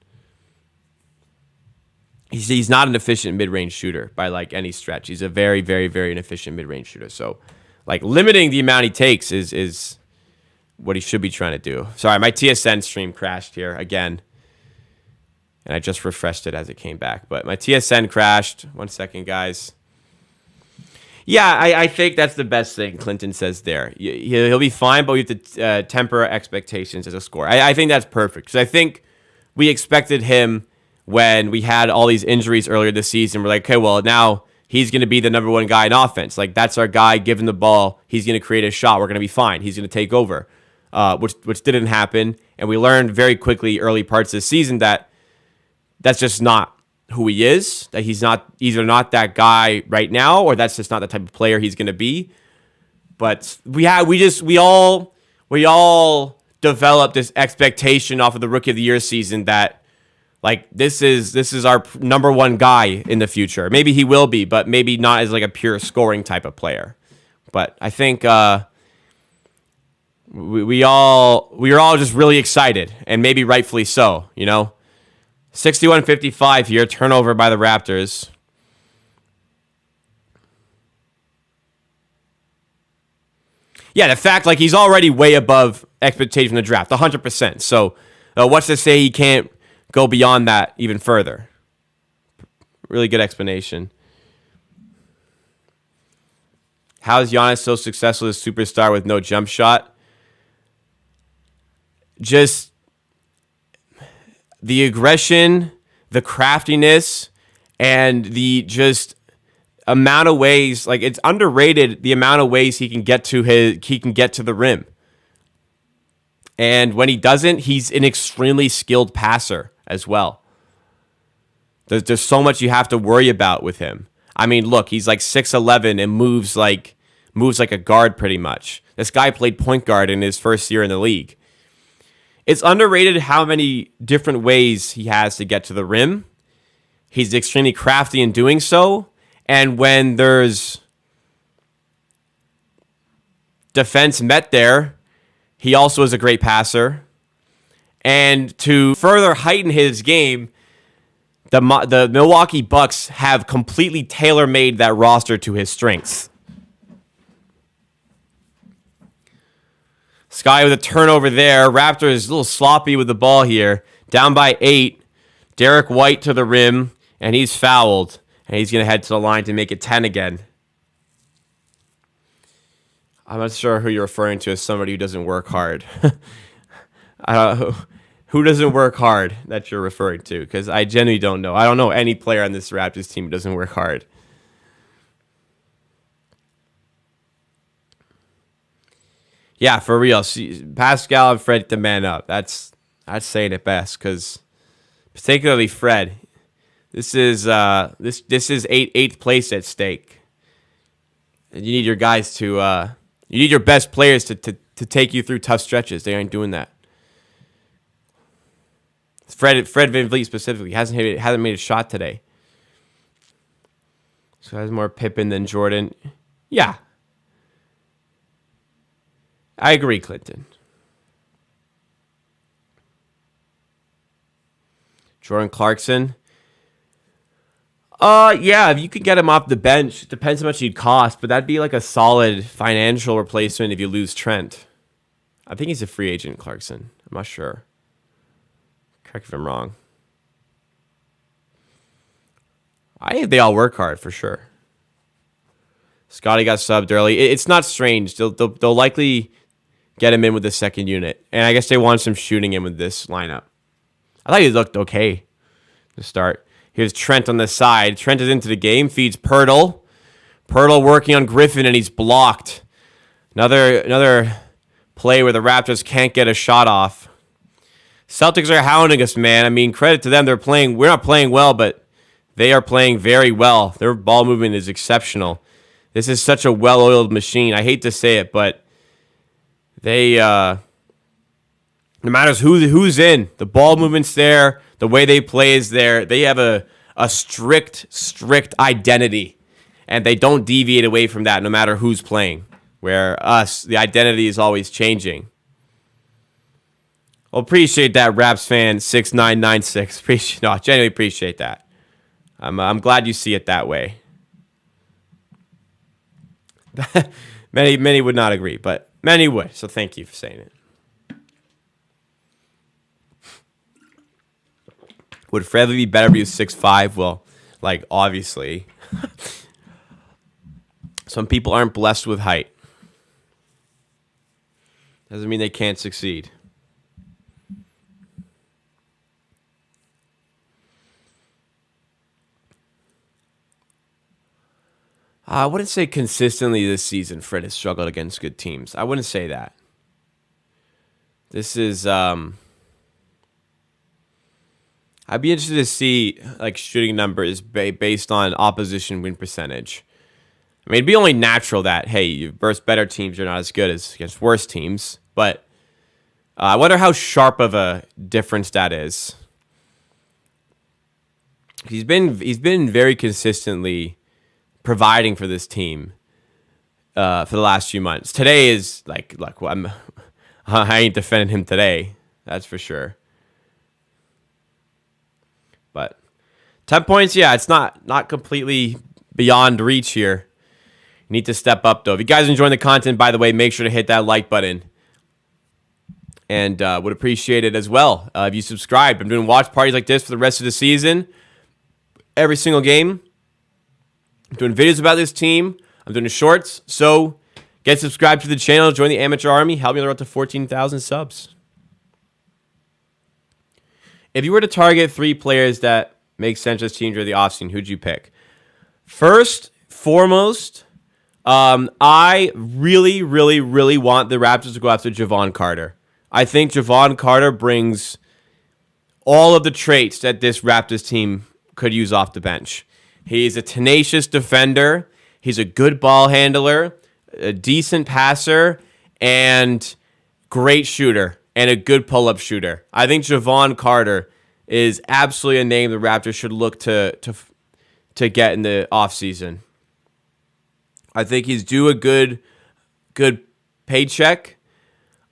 He's not an efficient mid-range shooter by any stretch. He's a very, very, very inefficient mid-range shooter. So, limiting the amount he takes is what he should be trying to do. Sorry, my TSN stream crashed here again. And I just refreshed it as it came back. But my TSN crashed. 1 second, guys. Yeah, I think that's the best thing Clinton says there. He'll be fine, but we have to temper expectations as a scorer. I think that's perfect. Because I think we expected him when we had all these injuries earlier this season. We're like, okay, well, now he's going to be the number one guy in offense. That's our guy. Give him the ball. He's going to create a shot. We're going to be fine. He's going to take over, which didn't happen. And we learned very quickly early parts of the season that that's just not who he is, that he's not either not that guy right now, or that's just not the type of player he's going to be. But we all developed this expectation off of the Rookie of the Year season that this is our number one guy in the future. Maybe he will be, but maybe not as a pure scoring type of player. But I think we were all just really excited, and maybe rightfully so, 61-55 here, turnover by the Raptors. Yeah, the fact, he's already way above expectation in the draft, 100%. So, what's to say he can't go beyond that even further? Really good explanation. How is Giannis so successful as a superstar with no jump shot? Just the aggression, the craftiness, and the just amount of ways, it's underrated the amount of ways he can get to the rim. And when he doesn't, he's an extremely skilled passer as well. There's so much you have to worry about with him. I mean, look, he's 6'11" and moves like a guard pretty much. This guy played point guard in his first year in the league. It's underrated how many different ways he has to get to the rim. He's extremely crafty in doing so. And when there's defense met there, he also is a great passer. And to further heighten his game, the Milwaukee Bucks have completely tailor-made that roster to his strengths. Sky with a turnover there. Raptors a little sloppy with the ball here. Down by 8. Derek White to the rim, and he's fouled. And he's going to head to the line to make it 10 again. I'm not sure who you're referring to as somebody who doesn't work hard. I don't know. Who doesn't work hard that you're referring to? Because I genuinely don't know. I don't know any player on this Raptors team who doesn't work hard. Yeah, for real. Pascal and Fred to man up. That's saying it best, because particularly Fred, This is eighth place at stake. And you need your guys to you need your best players to take you through tough stretches. They ain't doing that. Fred VanVleet specifically hasn't made a shot today. So has more Pippen than Jordan. Yeah. I agree, Clinton. Jordan Clarkson. Yeah, if you could get him off the bench, it depends how much he'd cost, but that'd be like a solid financial replacement if you lose Trent. I think he's a free agent, Clarkson. I'm not sure. Correct if I'm wrong. I think they all work hard for sure. Scotty got subbed early. It's not strange. They'll likely get him in with the second unit, and I guess they want some shooting in with this lineup. I thought he looked okay to start. Here's Trent on the side. Trent is into the game, feeds Pirtle. Pirtle working on Griffin, and he's blocked. Another play where the Raptors can't get a shot off. Celtics are hounding us, man. I mean, credit to them. We're not playing well, but they are playing very well. Their ball movement is exceptional. This is such a well-oiled machine. I hate to say it, but they, no matter who's in, the ball movement's there. The way they play is there. They have a strict identity, and they don't deviate away from that no matter who's playing. Where us, the identity is always changing. Well, appreciate that, Raps fan 6996. Genuinely appreciate that. I'm glad you see it that way. many would not agree, but many would. So thank you for saying it. Would Fred be better if he was 6'5"? Well, like, obviously. Some people aren't blessed with height. Doesn't mean they can't succeed. I wouldn't say consistently this season Fred has struggled against good teams. I wouldn't say that. This is... I'd be interested to see like shooting numbers based on opposition win percentage. I mean, it'd be only natural that, hey, you versus better teams, you're not as good as against worse teams. But I wonder how sharp of a difference that is. He's been very consistently providing for this team for the last few months. Today is like, look, I ain't defending him today. That's for sure. But 10 points, yeah, it's not completely beyond reach here. You need to step up, though. If you guys are enjoying the content, by the way, make sure to hit that like button. And would appreciate it as well if you subscribe. I'm doing watch parties like this for the rest of the season. Every single game. I'm doing videos about this team. I'm doing shorts. So get subscribed to the channel. Join the amateur army. Help me on the road to 14,000 subs. If you were to target 3 players that make sense as teams during the offseason, who'd you pick? First, foremost, I really want the Raptors to go after Javon Carter. I think Javon Carter brings all of the traits that this Raptors team could use off the bench. He's a tenacious defender. He's a good ball handler, a decent passer, and great shooter. And a good pull-up shooter. I think Javon Carter is absolutely a name the Raptors should look to get in the offseason. I think he's due a good paycheck.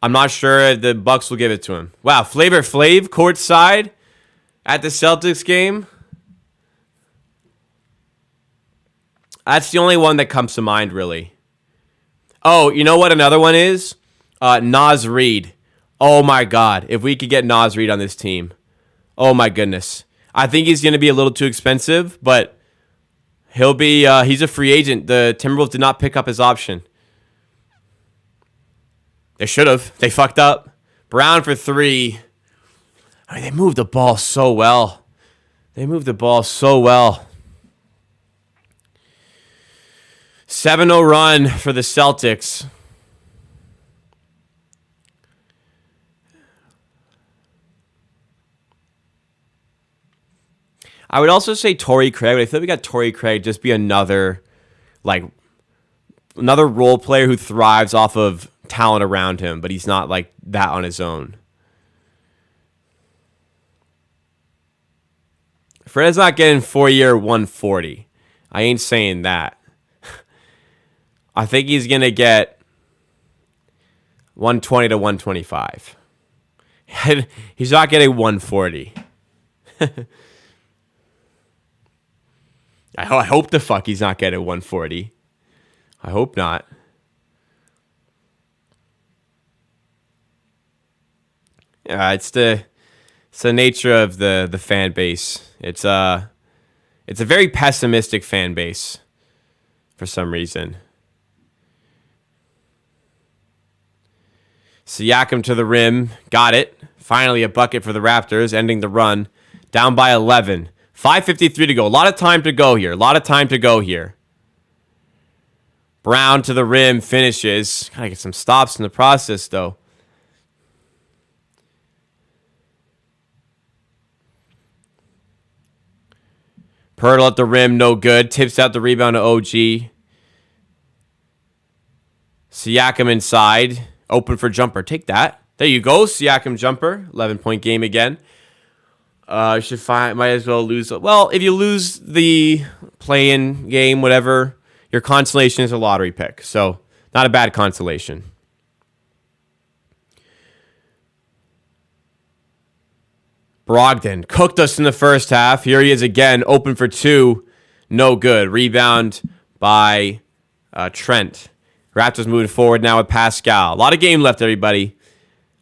I'm not sure if the Bucks will give it to him. Wow, Flavor Flav courtside at the Celtics game. That's the only one that comes to mind, really. Oh, you know what another one is? Naz Reid. Oh, my God. If we could get Naz Reid on this team. Oh, my goodness. I think he's going to be a little too expensive, but he'll be. He's a free agent. The Timberwolves did not pick up his option. They should have. They fucked up. Brown for 3. I mean, they moved the ball so well. 7-0 run for the Celtics. I would also say Torrey Craig, but I feel like we got Torrey Craig just be another role player who thrives off of talent around him, but he's not like that on his own. Fred's not getting 4-year 140. I ain't saying that. I think he's going to get 120 to 125. He's not getting 140. I hope the fuck he's not getting 140. I hope not. Yeah, it's the nature of the fan base. It's a very pessimistic fan base for some reason. Siakam to the rim, got it. Finally a bucket for the Raptors, ending the run. Down by 11. 5:53 to go. A lot of time to go here. Brown to the rim, finishes. Gotta get some stops in the process, though. Pirtle at the rim, no good. Tips out the rebound to OG. Siakam inside. Open for jumper. Take that. There you go. Siakam jumper. 11-point game again. Might as well lose. Well, if you lose the play-in game, whatever, your consolation is a lottery pick. So, not a bad consolation. Brogdon cooked us in the first half. Here he is again, open for two. No good. Rebound by Trent. Raptors moving forward now with Pascal. A lot of game left, everybody.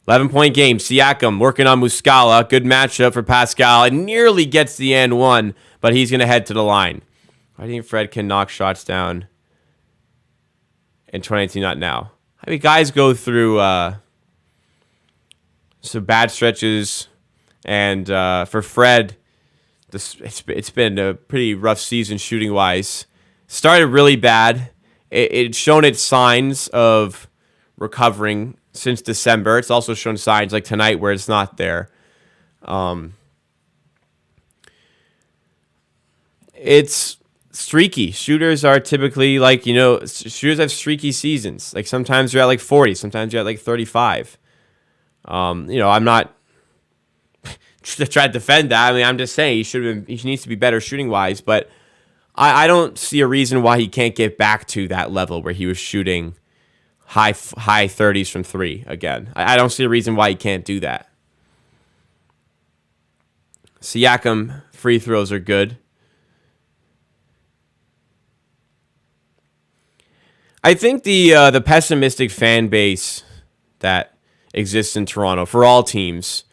11-point game. Siakam working on Muscala. Good matchup for Pascal. It nearly gets the and one, but he's going to head to the line. I think Fred can knock shots down in 2019, not now. I mean, guys go through some bad stretches, and for Fred, it's been a pretty rough season shooting-wise. Started really bad. It's shown its signs of recovering since December. It's also shown signs like tonight where it's not there. It's streaky. Shooters are typically shooters have streaky seasons. Like sometimes you're at like 40, sometimes you're at like 35. I'm not to try to defend that. I mean, I'm just saying he needs to be better shooting wise, but I don't see a reason why he can't get back to that level where he was shooting high 30s from three again. I don't see a reason why he can't do that. Siakam free throws are good. I think the pessimistic fan base that exists in Toronto for all teams,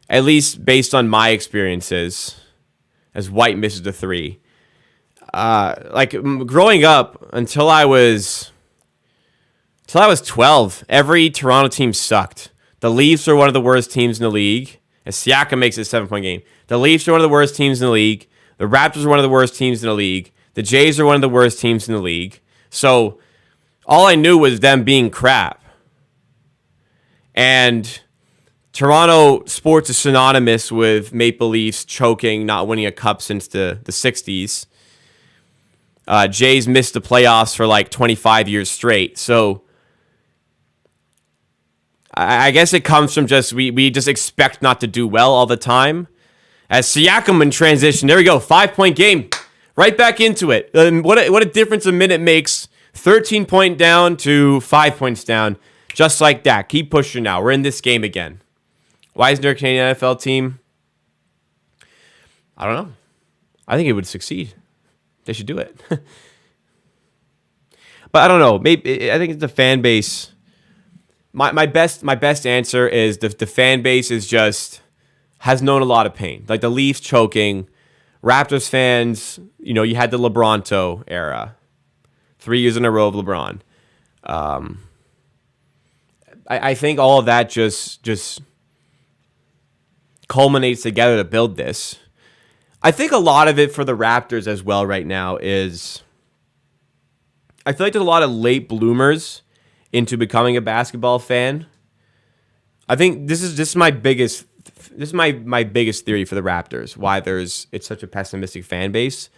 at least based on my experiences, as White misses the three. Growing up until I was 12, every Toronto team sucked. The Leafs are one of the worst teams in the league. As Siakam makes it a 7-point game. The Leafs are one of the worst teams in the league. The Raptors are one of the worst teams in the league. The Jays are one of the worst teams in the league. So all I knew was them being crap. And Toronto sports is synonymous with Maple Leafs choking, not winning a cup since the 60s. Jays missed the playoffs for like 25 years straight. So I guess it comes from just we just expect not to do well all the time. As Siakam in transition, there we go, 5-point game, right back into it. And what a difference a minute makes. 13-point down to 5 points down, just like that. Keep pushing now. We're in this game again. Why isn't there a Canadian NFL team? I don't know. I think it would succeed. They should do it. But I don't know. Maybe I think it's the fan base. My best answer is the fan base is just has known a lot of pain. Like the Leafs choking, Raptors fans. You had the LeBronto era, 3 years in a row of LeBron. I think all of that just culminates together to build this. I think a lot of it for the Raptors as well right now is I feel like there's a lot of late bloomers into becoming a basketball fan. I think this is my biggest this is my biggest theory for the Raptors, why it's such a pessimistic fan base.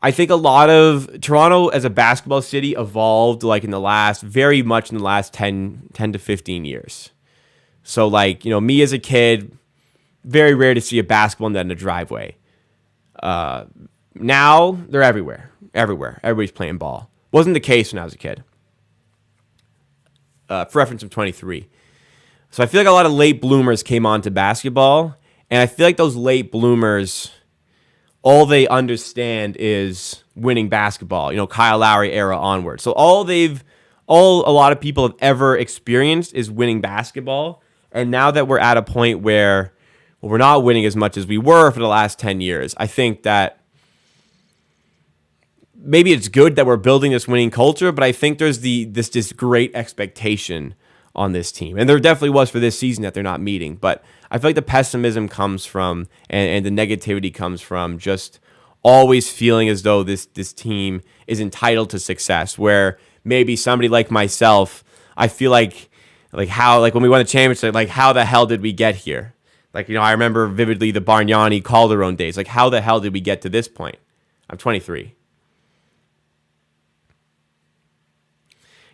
I think a lot of Toronto as a basketball city evolved like very much in the last 10 to 15 years. So like, me as a kid, very rare to see a basketball net in the driveway. Now they're everywhere. Everybody's playing ball. Wasn't the case when I was a kid. For reference, I'm 23. So I feel like a lot of late bloomers came on to basketball, and I feel like those late bloomers, all they understand is winning basketball. Kyle Lowry era onward. So all a lot of people have ever experienced is winning basketball. And now that we're at a point where we're not winning as much as we were for the last 10 years, I think that maybe it's good that we're building this winning culture, but I think there's this great expectation on this team. And there definitely was for this season that they're not meeting. But I feel like the pessimism comes from, and the negativity comes from just always feeling as though this team is entitled to success, where maybe somebody like myself, I feel like when we won the championship, like how the hell did we get here? Like, I remember vividly the Bargnani Calderon days. Like, how the hell did we get to this point? I'm 23.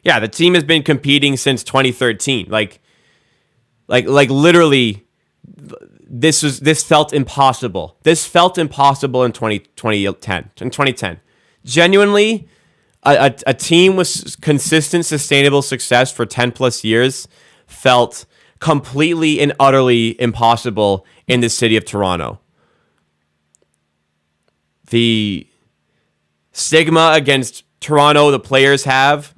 Yeah, the team has been competing since 2013. Like literally, this felt impossible. This felt impossible in 2010. Genuinely, a team with consistent, sustainable success for 10 plus years felt completely and utterly impossible in the city of Toronto. The stigma against Toronto the players have,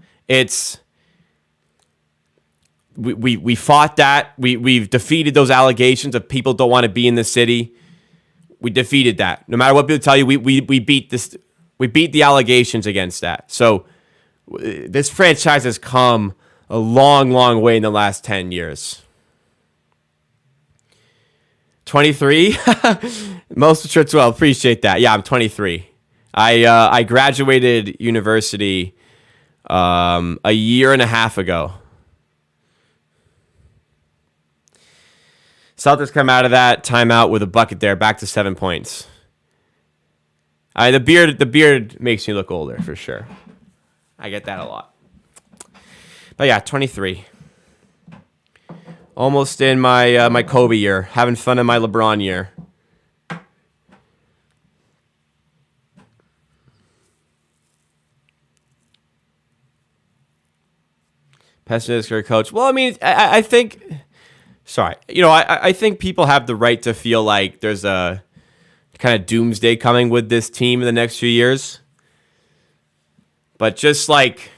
we fought that. We've defeated those allegations of people don't want to be in the city. We defeated that. No matter what people tell you, we beat this. We beat the allegations against that. So this franchise has come a long, long way in the last 10 years. 23? Most mature 12. Appreciate that. Yeah, I'm 23. I graduated university a year and a half ago. Celtics come out of that timeout with a bucket there, back to 7 points. The beard makes me look older for sure. I get that a lot. But yeah, 23. Almost in my Kobe year, having fun in my LeBron year. Pessimistic coach. Well, I mean, I think. Sorry, I think people have the right to feel like there's a kind of doomsday coming with this team in the next few years. But just like,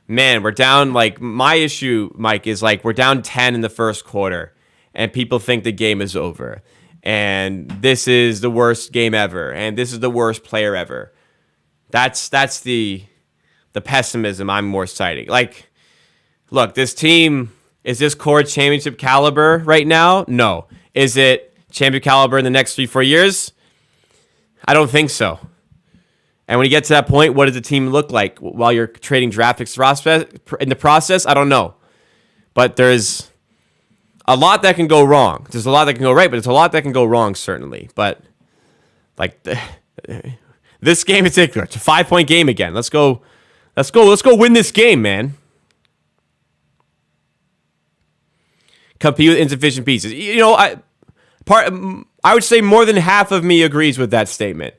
man, we're down. Like, my issue, Mike, is like we're down 10 in the first quarter, and people think the game is over, and this is the worst game ever, and this is the worst player ever. That's the pessimism I'm more citing. Like, look, this team. Is this core championship caliber right now? No. Is it championship caliber in the next 3-4 years? I don't think so. And when you get to that point, what does the team look like while you're trading draft picks in the process? I don't know. But there's a lot that can go wrong. There's a lot that can go right, but there's a lot that can go wrong, certainly. But like this game in particular, it's a 5-point game again. Let's go win this game, man. Compete with insufficient pieces. I would say more than half of me agrees with that statement.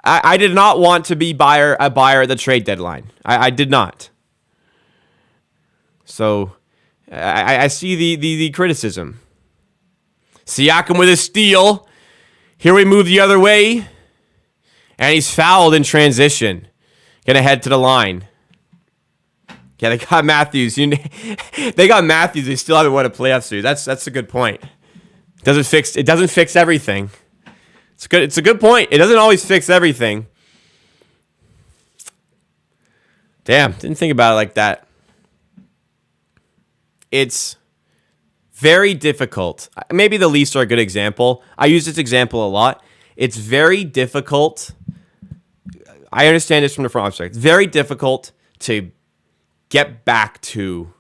I did not want to be a buyer at the trade deadline. I did not. So I see the criticism. Siakam with a steal. Here we move the other way. And he's fouled in transition. Gonna head to the line. Yeah, they got Matthews. They got Matthews. They still haven't won a playoff series. That's a good point. It doesn't fix everything. It's a good point. It doesn't always fix everything. Damn, didn't think about it like that. It's very difficult. Maybe the Leafs are a good example. I use this example a lot. It's very difficult. I understand this from the front. I'm sorry. It's very difficult to get back to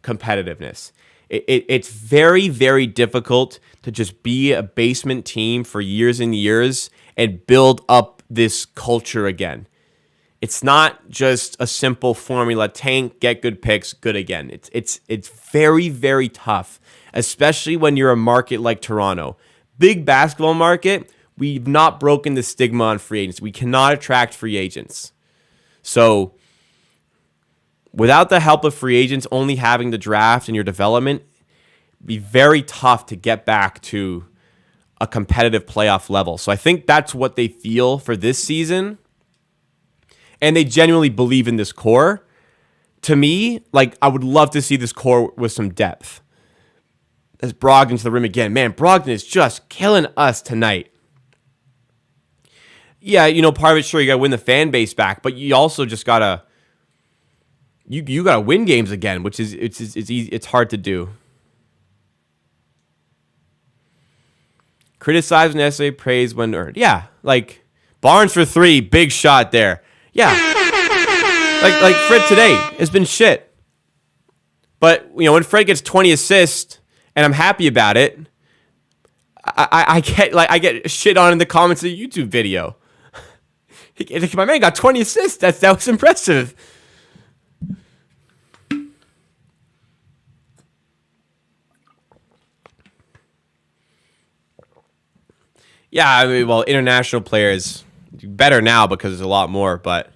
competitiveness. It's very, very difficult to just be a basement team for years and years and build up this culture again. It's not just a simple formula: tank, get good picks, good again. It's very, very tough, especially when you're a market like Toronto. Big basketball market, we've not broken the stigma on free agents. We cannot attract free agents. So without the help of free agents, only having the draft and your development, it'd be very tough to get back to a competitive playoff level. So I think that's what they feel for this season. And they genuinely believe in this core. To me, like, I would love to see this core with some depth. As Brogdon to the rim again. Man, Brogdon is just killing us tonight. Yeah, part of it, sure, you got to win the fan base back, but you also just got to you got to win games again, which is it's easy, it's hard to do. Criticize when necessary, praise when earned. Yeah, like Barnes for 3, big shot there. Yeah. Like Fred today has been shit. But, when Fred gets 20 assists and I'm happy about it, I get shit on in the comments of the YouTube video. My man got 20 assists. That was impressive. Yeah, I mean, well, international players do better now because there's a lot more, but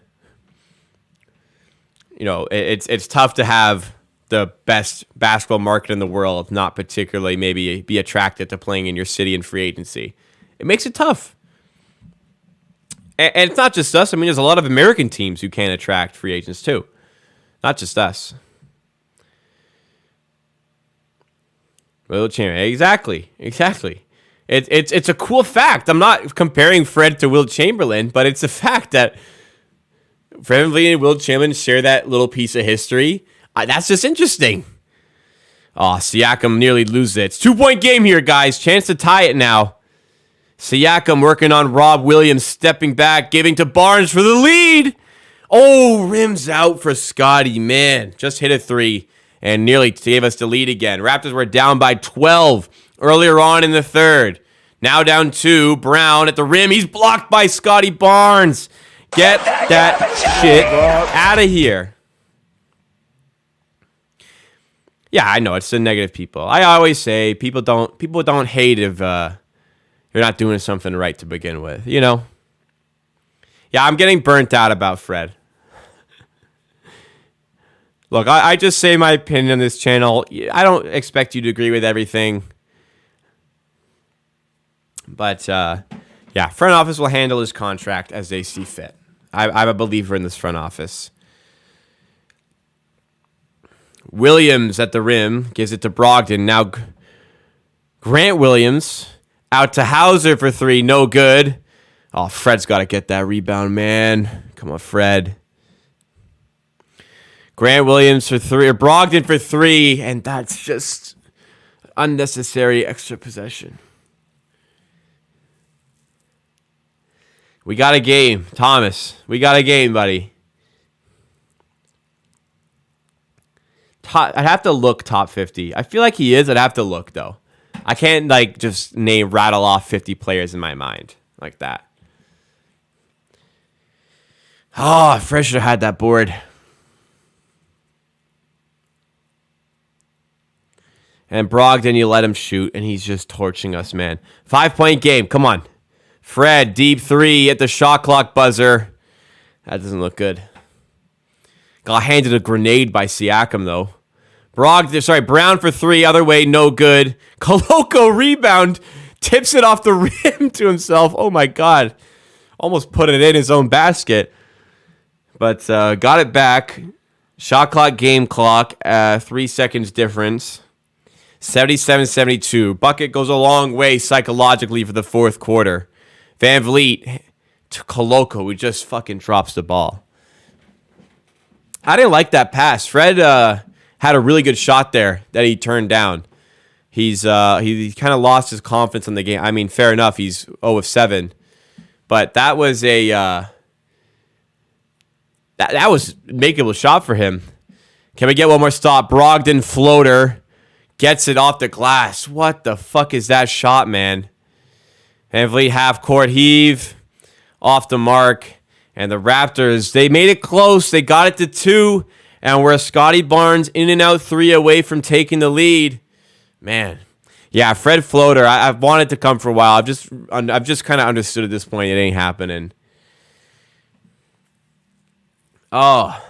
it's tough to have the best basketball market in the world not particularly maybe be attracted to playing in your city in free agency. It makes it tough. And it's not just us. I mean, there's a lot of American teams who can't attract free agents too. Not just us. Will Chamberlain. Exactly. It's a cool fact. I'm not comparing Fred to Will Chamberlain, but it's a fact that Fred VanVleet and Will Chamberlain share that little piece of history. That's just interesting. Oh, Siakam nearly loses it. It's 2-point game here, guys. Chance to tie it now. Siakam working on Rob Williams, stepping back, giving to Barnes for the lead. Oh, rims out for Scotty. Man, just hit a 3 and nearly gave us the lead again. Raptors were down by 12 earlier on in the third. Now down 2. Brown at the rim. He's blocked by Scotty Barnes. Get that shit out of here. Yeah, I know it's the negative people. I always say people don't hate if you're not doing something right to begin with. Yeah, I'm getting burnt out about Fred. Look, I just say my opinion on this channel. I don't expect you to agree with everything. But, yeah, front office will handle his contract as they see fit. I'm a believer in this front office. Williams at the rim gives it to Brogdon. Now Grant Williams out to Hauser for 3. No good. Oh, Fred's got to get that rebound, man. Come on, Fred. Grant Williams for 3. Or Brogdon for 3. And that's just unnecessary extra possession. We got a game. Thomas, we got a game, buddy. I'd have to look top 50. I feel like he is. I'd have to look, though. I can't, just rattle off 50 players in my mind like that. Oh, Fred should have had that board. And Brogdon, you let him shoot, and he's just torching us, man. 5-point game. Come on. Fred, deep 3 at the shot clock buzzer. That doesn't look good. Got handed a grenade by Siakam, though. Brown for 3, other way, no good. Koloko rebound, tips it off the rim to himself. Oh, my God. Almost put it in his own basket. But got it back. Shot clock, game clock, 3 seconds difference. 77-72. Bucket goes a long way psychologically for the fourth quarter. VanVleet to Koloko, who just fucking drops the ball. I didn't like that pass. Fred had a really good shot there that he turned down. He kind of lost his confidence in the game. I mean, fair enough. He's 0 of 7, but that was a that was a makeable shot for him. Can we get one more stop? Brogdon floater. Gets it off the glass. What the fuck is that shot, man? VanVleet half court heave. Off the mark. And the Raptors, they made it close. They got it to 2. And we're Scotty Barnes in and out 3 away from taking the lead. Man. Yeah, Fred floater. I've wanted to come for a while. I've just kind of understood at this point it ain't happening. Oh.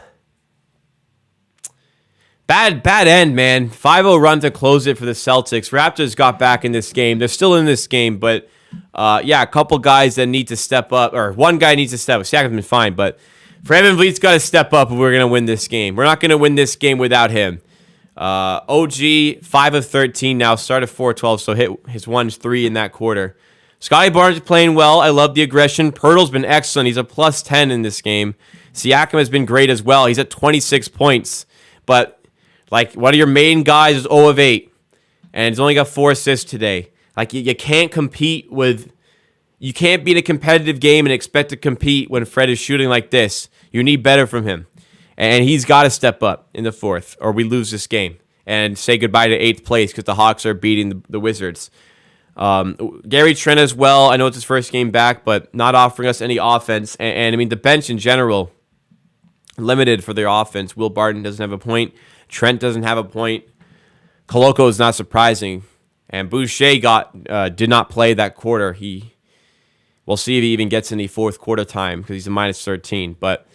Bad end, man. 5-0 run to close it for the Celtics. Raptors got back in this game. They're still in this game, but a couple guys that need to step up, or one guy needs to step up. Siakam's been fine, but VanVleet's got to step up if we're going to win this game. We're not going to win this game without him. OG, 5 of 13 now, started 4-12, so hit his 1-3 in that quarter. Scotty Barnes is playing well. I love the aggression. Pirtle's been excellent. He's a plus 10 in this game. Siakam has been great as well. He's at 26 points, but one of your main guys is 0 of 8, and he's only got 4 assists today. You can't compete with... You can't be in a competitive game and expect to compete when Fred is shooting like this. You need better from him. And he's got to step up in the 4th, or we lose this game and say goodbye to 8th place because the Hawks are beating the Wizards. Gary Trent as well. I know it's his first game back, but not offering us any offense. And I mean, the bench in general, limited for their offense. Will Barton doesn't have a point. Trent doesn't have a point. Koloko is not surprising. And Boucher did not play that quarter. We'll see if he even gets any 4th quarter time because he's a minus 13. But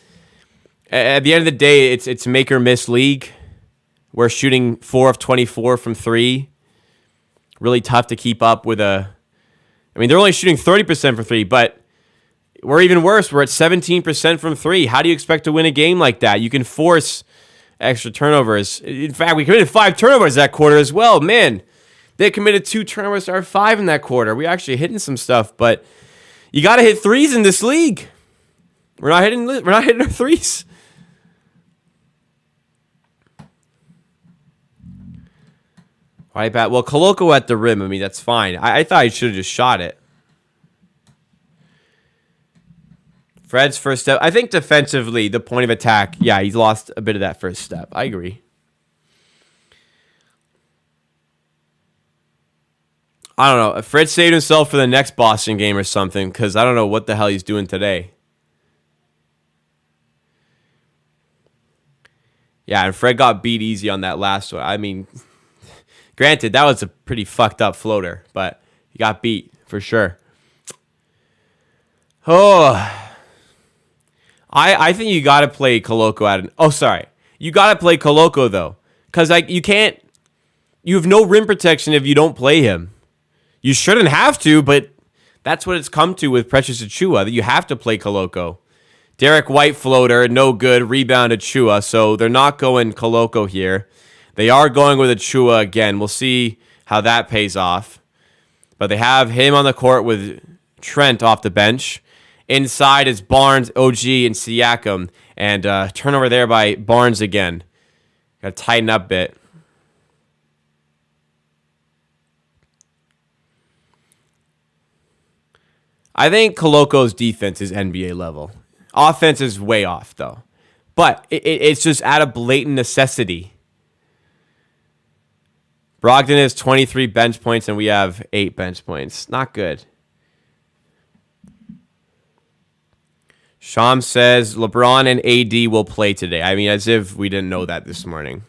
at the end of the day, it's make or miss league. We're shooting 4 of 24 from 3. Really tough to keep up with they're only shooting 30% from 3, but we're even worse. We're at 17% from 3. How do you expect to win a game like that? You can force extra turnovers. In fact, we committed 5 turnovers that quarter as well. Man, they committed 2 turnovers to our 5 in that quarter. We're actually hitting some stuff, but you got to hit threes in this league. We're not hitting our threes. Why bad? Well, Koloko at the rim. I mean, that's fine. I thought he should have just shot it. Fred's first step. I think defensively, the point of attack, yeah, he's lost a bit of that first step. I agree. I don't know. Fred saved himself for the next Boston game or something because I don't know what the hell he's doing today. Yeah, and Fred got beat easy on that last one. I mean, granted, that was a pretty fucked up floater, but he got beat for sure. Oh, I think you got to play Koloko at an... Oh, sorry. You got to play Koloko, though. Because you can't... You have no rim protection if you don't play him. You shouldn't have to, but that's what it's come to with Precious Achiuwa, that you have to play Koloko. Derek White floater, no good. Rebound Achiuwa, so they're not going Koloko here. They are going with Achiuwa again. We'll see how that pays off. But they have him on the court with Trent off the bench. Inside is Barnes, OG, and Siakam. And turnover there by Barnes again. Got to tighten up a bit. I think Koloko's defense is NBA level. Offense is way off, though. But it's just out of blatant necessity. Brogdon has 23 bench points, and we have 8 bench points. Not good. Sham says LeBron and AD will play today. I mean, as if we didn't know that this morning.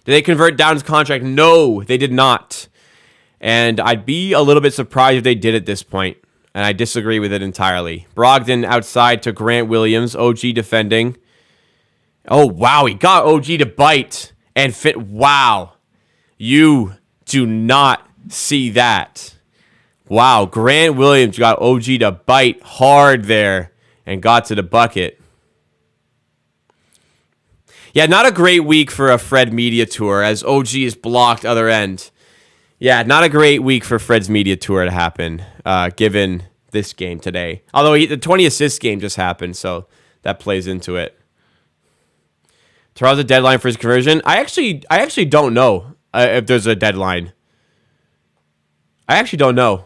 Did they convert Down's contract? No, they did not. And I'd be a little bit surprised if they did at this point. And I disagree with it entirely. Brogdon outside to Grant Williams. OG defending. Oh, wow. He got OG to bite and fit. Wow. You do not see that. Wow. Grant Williams got OG to bite hard there and got to the bucket. Yeah, not a great week for a Fred media tour as OG is blocked other end. Yeah, not a great week for Fred's media tour to happen, given this game today. Although the 20 assist game just happened, so that plays into it. Toronto's a deadline for his conversion. I actually don't know if there's a deadline. I actually don't know.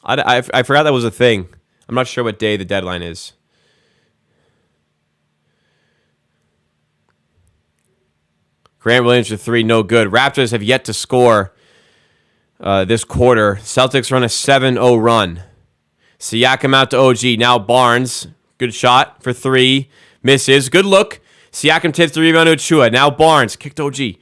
I forgot that was a thing. I'm not sure what day the deadline is. Grant Williams for 3, no good. Raptors have yet to score this quarter. Celtics run a 7-0 run. Siakam out to OG. Now Barnes. Good shot for 3. Misses. Good look. Siakam tips the rebound to Achua. Now Barnes. Kicked OG.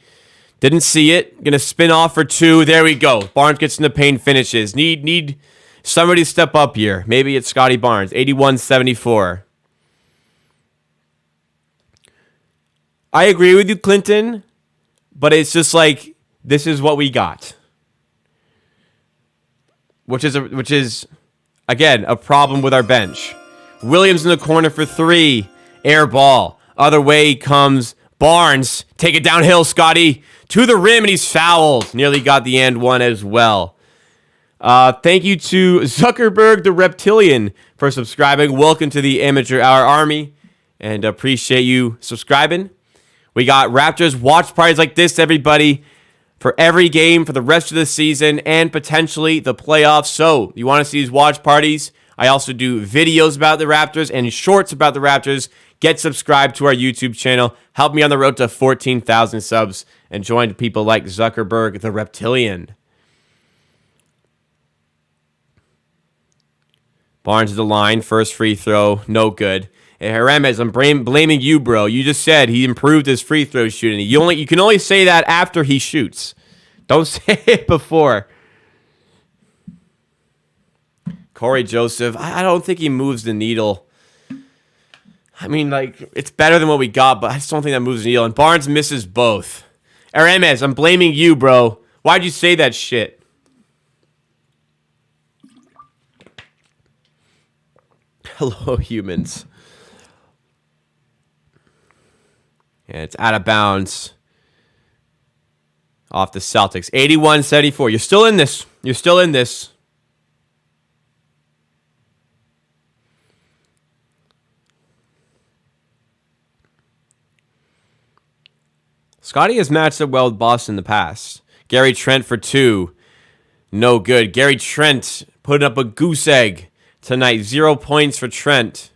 Didn't see it. Gonna spin off for 2. There we go. Barnes gets in the paint, finishes. Need somebody to step up here. Maybe it's Scotty Barnes. 81-74. I agree with you, Clinton. But it's just like, this is what we got. Which is, again, a problem with our bench. Williams in the corner for 3. Air ball. Other way comes Barnes. Take it downhill, Scotty. To the rim, and he's fouled. Nearly got the and one as well. Thank you to Zuckerberg the Reptilian for subscribing. Welcome to the Amateur Hour Army. And appreciate you subscribing. We got Raptors watch parties like this, everybody, for every game for the rest of the season and potentially the playoffs. So, you want to see these watch parties? I also do videos about the Raptors and shorts about the Raptors. Get subscribed to our YouTube channel. Help me on the road to 14,000 subs and join people like Zuckerberg the Reptilian. Barnes to the line. First free throw. No good. Hey, Harames, I'm blaming you, bro. You just said he improved his free throw shooting. You can only say that after he shoots. Don't say it before. Corey Joseph, I don't think he moves the needle. I mean, like, it's better than what we got, but I just don't think that moves the needle. And Barnes misses both. Harames, I'm blaming you, bro. Why'd you say that shit? Hello, humans. Yeah, it's out of bounds. Off the Celtics. 81-74. You're still in this. You're still in this. Scotty has matched up well with Boston in the past. Gary Trent for 2. No good. Gary Trent putting up a goose egg tonight. 0 points for Trent.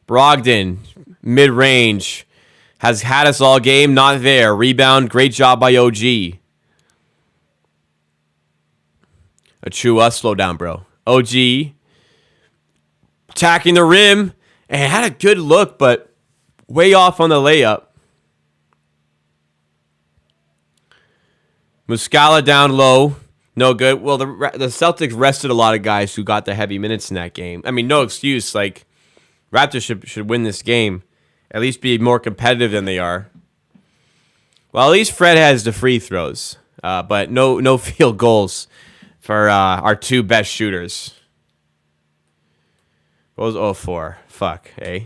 Brogdon, mid-range, has had us all game, not there. Rebound, great job by OG. Achua, slow down, bro. OG, attacking the rim, and had a good look, but way off on the layup. Muscala down low, no good. Well, the Celtics rested a lot of guys who got the heavy minutes in that game. I mean, no excuse, like, Raptors should win this game. At least be more competitive than they are. Well, at least Fred has the free throws. But no field goals for our 2 best shooters. What was 0-4? Fuck, eh?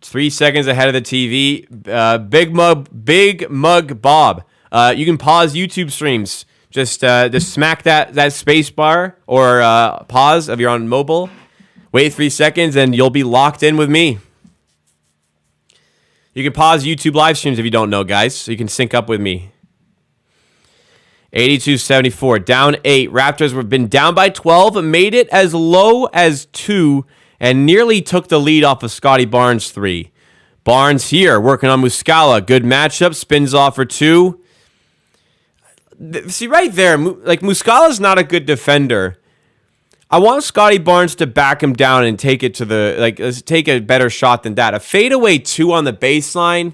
3 seconds ahead of the TV. Big Mug Bob. You can pause YouTube streams. Just smack that space bar or pause if you're on mobile. Wait 3 seconds and you'll be locked in with me. You can pause YouTube live streams if you don't know, guys, so you can sync up with me. 82-74, down 8. Raptors have been down by 12, made it as low as 2, and nearly took the lead off of Scotty Barnes' 3. Barnes here working on Muscala. Good matchup, spins off for 2. See, right there, like, Muscala's not a good defender. I want Scotty Barnes to back him down and take it to the, like, take a better shot than that. A fadeaway 2 on the baseline.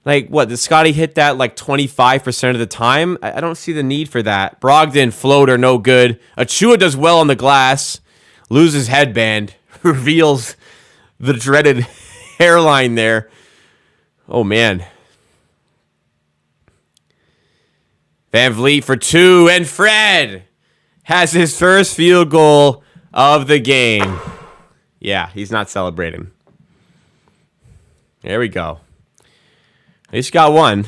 Like, what, did Scotty hit that, like, 25% of the time? I don't see the need for that. Brogdon, floater, no good. Achua does well on the glass. Loses headband. Reveals the dreaded hairline there. Oh, man. Van Vliet for 2, and Fred has his first field goal of the game. Yeah, he's not celebrating. There we go. At least got one.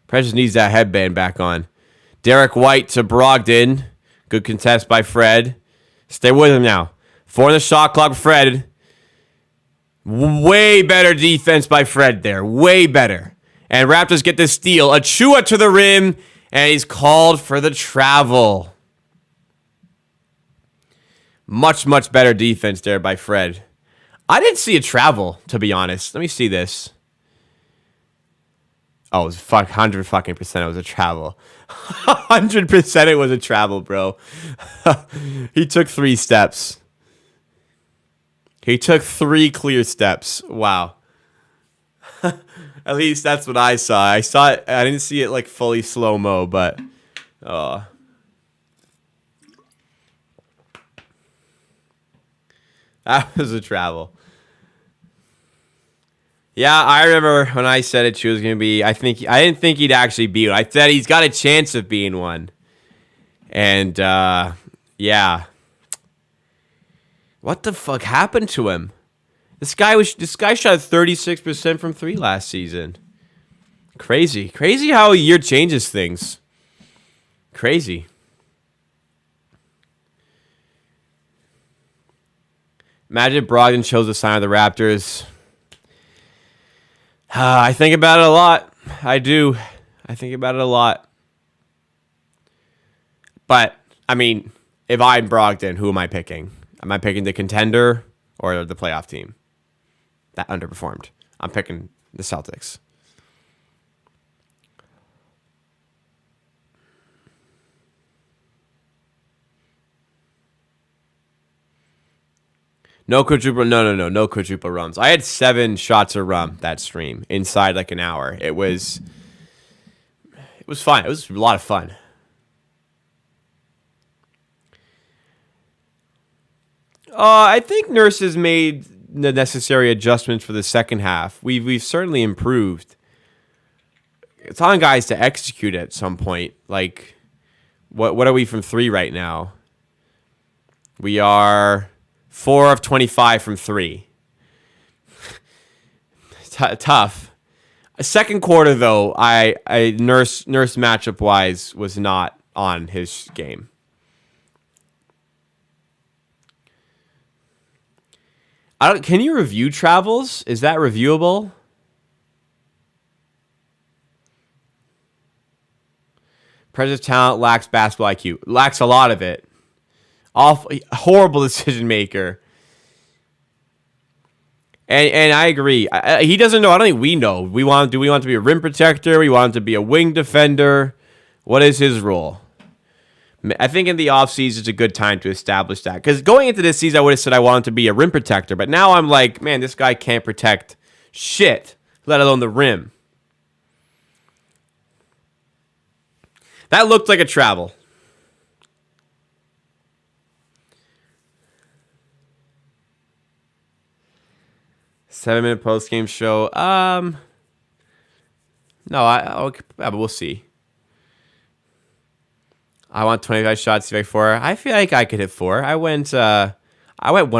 Precious needs that headband back on. Derek White to Brogdon. Good contest by Fred. Stay with him now. 4 in the shot clock, Fred. Way better defense by Fred there. Way better. And Raptors get the steal. Achua to the rim, and he's called for the travel. Much, much better defense there by Fred. I didn't see a travel, to be honest. Let me see this. Oh, it was 100% it was a travel. 100% it was a travel, bro. He took 3 steps. He took 3 clear steps. Wow. At least that's what I saw. I saw it. I didn't see it like fully slow-mo, but that was a travel. Yeah, I remember when I said it, she was going to be, I didn't think he'd actually be one. I said he's got a chance of being one. And, yeah. What the fuck happened to him? This guy shot 36% from 3 last season. Crazy. Crazy how a year changes things. Crazy. Imagine Brogdon chose to sign with the Raptors. I think about it a lot. I do. I think about it a lot. But, I mean, if I'm Brogdon, who am I picking? Am I picking the contender or the playoff team that underperformed? I'm picking the Celtics. No quadruple, no quadruple rums. I had 7 shots of rum that stream inside like an hour. It was fun. It was a lot of fun. I think Nurse has made the necessary adjustments for the second half. We've certainly improved. It's on guys to execute at some point. Like, what are we from 3 right now? We are 4 of 25 from 3. Tough. A second quarter though, I Nurse matchup wise was not on his game. Can you review travels? Is that reviewable? Impressive talent, lacks basketball IQ. Lacks a lot of it. Horrible decision maker. And I agree. He doesn't know. I don't think we know. Do we want him to be a rim protector? We want him to be a wing defender? What is his role? I think in the offseason it's a good time to establish that. Because going into this season, I would have said I want him to be a rim protector. But now I'm like, man, this guy can't protect shit, let alone the rim. That looked like a travel. 7-minute post-game show. No, but we'll see. I want 25 shots to make 4. I feel like I could hit 4. I went 1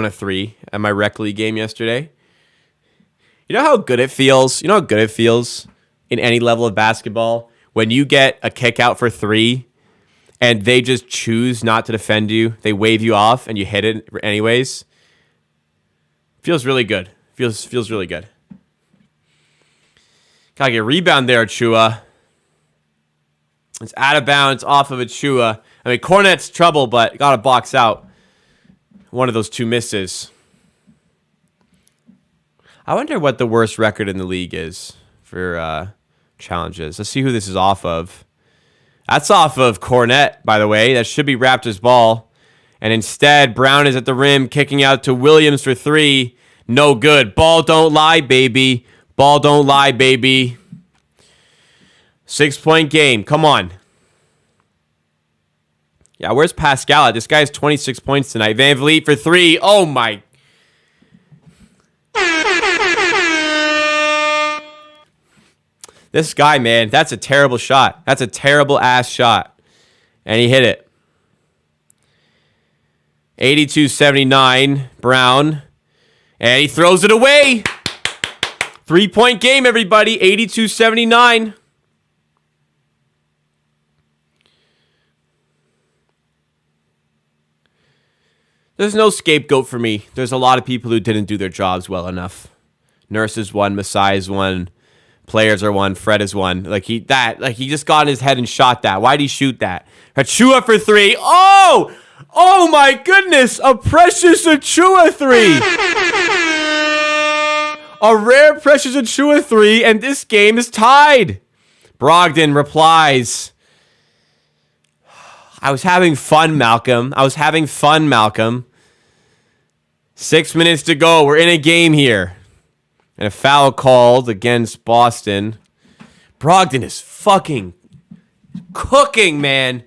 of 3 at my rec league game yesterday. You know how good it feels? You know how good it feels in any level of basketball when you get a kick out for 3 and they just choose not to defend you. They wave you off and you hit it anyways. Feels really good. Feels really good. Gotta get a rebound there, Achua. It's out of bounds off of Achua. I mean, Cornet's trouble, but gotta box out one of those 2 misses. I wonder what the worst record in the league is for challenges. Let's see who this is off of. That's off of Cornet, by the way. That should be Raptors ball. And instead, Brown is at the rim, kicking out to Williams for 3. No good. Ball don't lie, baby. Ball don't lie, baby. 6-point game. Come on. Yeah, where's Pascal? This guy has 26 points tonight. Van Vliet for 3. Oh, my. This guy, man, that's a terrible shot. That's a terrible ass shot. And he hit it. 82-79, Brown. And he throws it away. 3-point game, everybody. 82-79. There's no scapegoat for me. There's a lot of people who didn't do their jobs well enough. Nurse is one. Masai is one. Players are one. Fred is one. He just got in his head and shot that. Why'd he shoot that? Achua for three. Oh my goodness! A precious Achua three. A rare precious Achua three, and this game is tied. Brogdon replies. I was having fun, Malcolm. 6 minutes to go. We're in a game here. And a foul called against Boston. Brogdon is fucking cooking, man.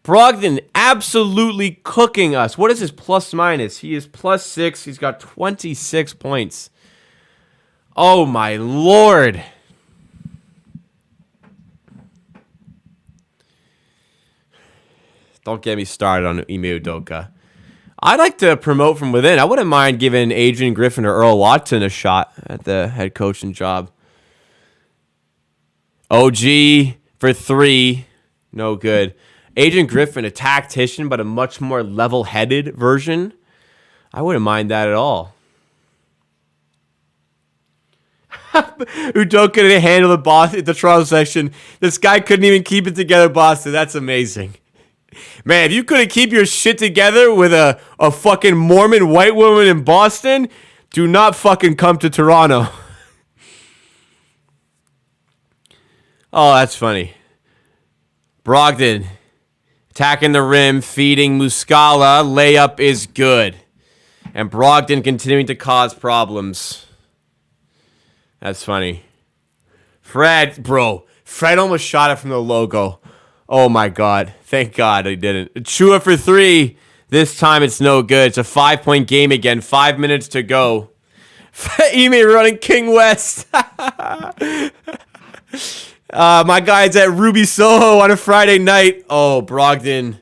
Brogdon absolutely cooking us. What is his plus minus? He is +6. He's got 26 points. Oh, my Lord. Don't get me started on Ime Udoka. I'd like to promote from within. I wouldn't mind giving Adrian Griffin or Earl Watson a shot at the head coaching job. OG for 3. No good. Adrian Griffin, a tactician, but a much more level-headed version. I wouldn't mind that at all. Udoka didn't handle the Toronto section. This guy couldn't even keep it together, Boston. That's amazing. Man, if you couldn't keep your shit together with a fucking Mormon white woman in Boston, do not fucking come to Toronto. Oh, that's funny. Brogdon attacking the rim, feeding Muscala. Layup is good. And Brogdon continuing to cause problems. That's funny. Fred almost shot it from the logo. Oh, my God. Thank God I didn't. Achua for 3. This time it's no good. It's a 5-point game again. 5 minutes to go. Ime running King West. My guy's at Ruby Soho on a Friday night. Oh, Brogdon.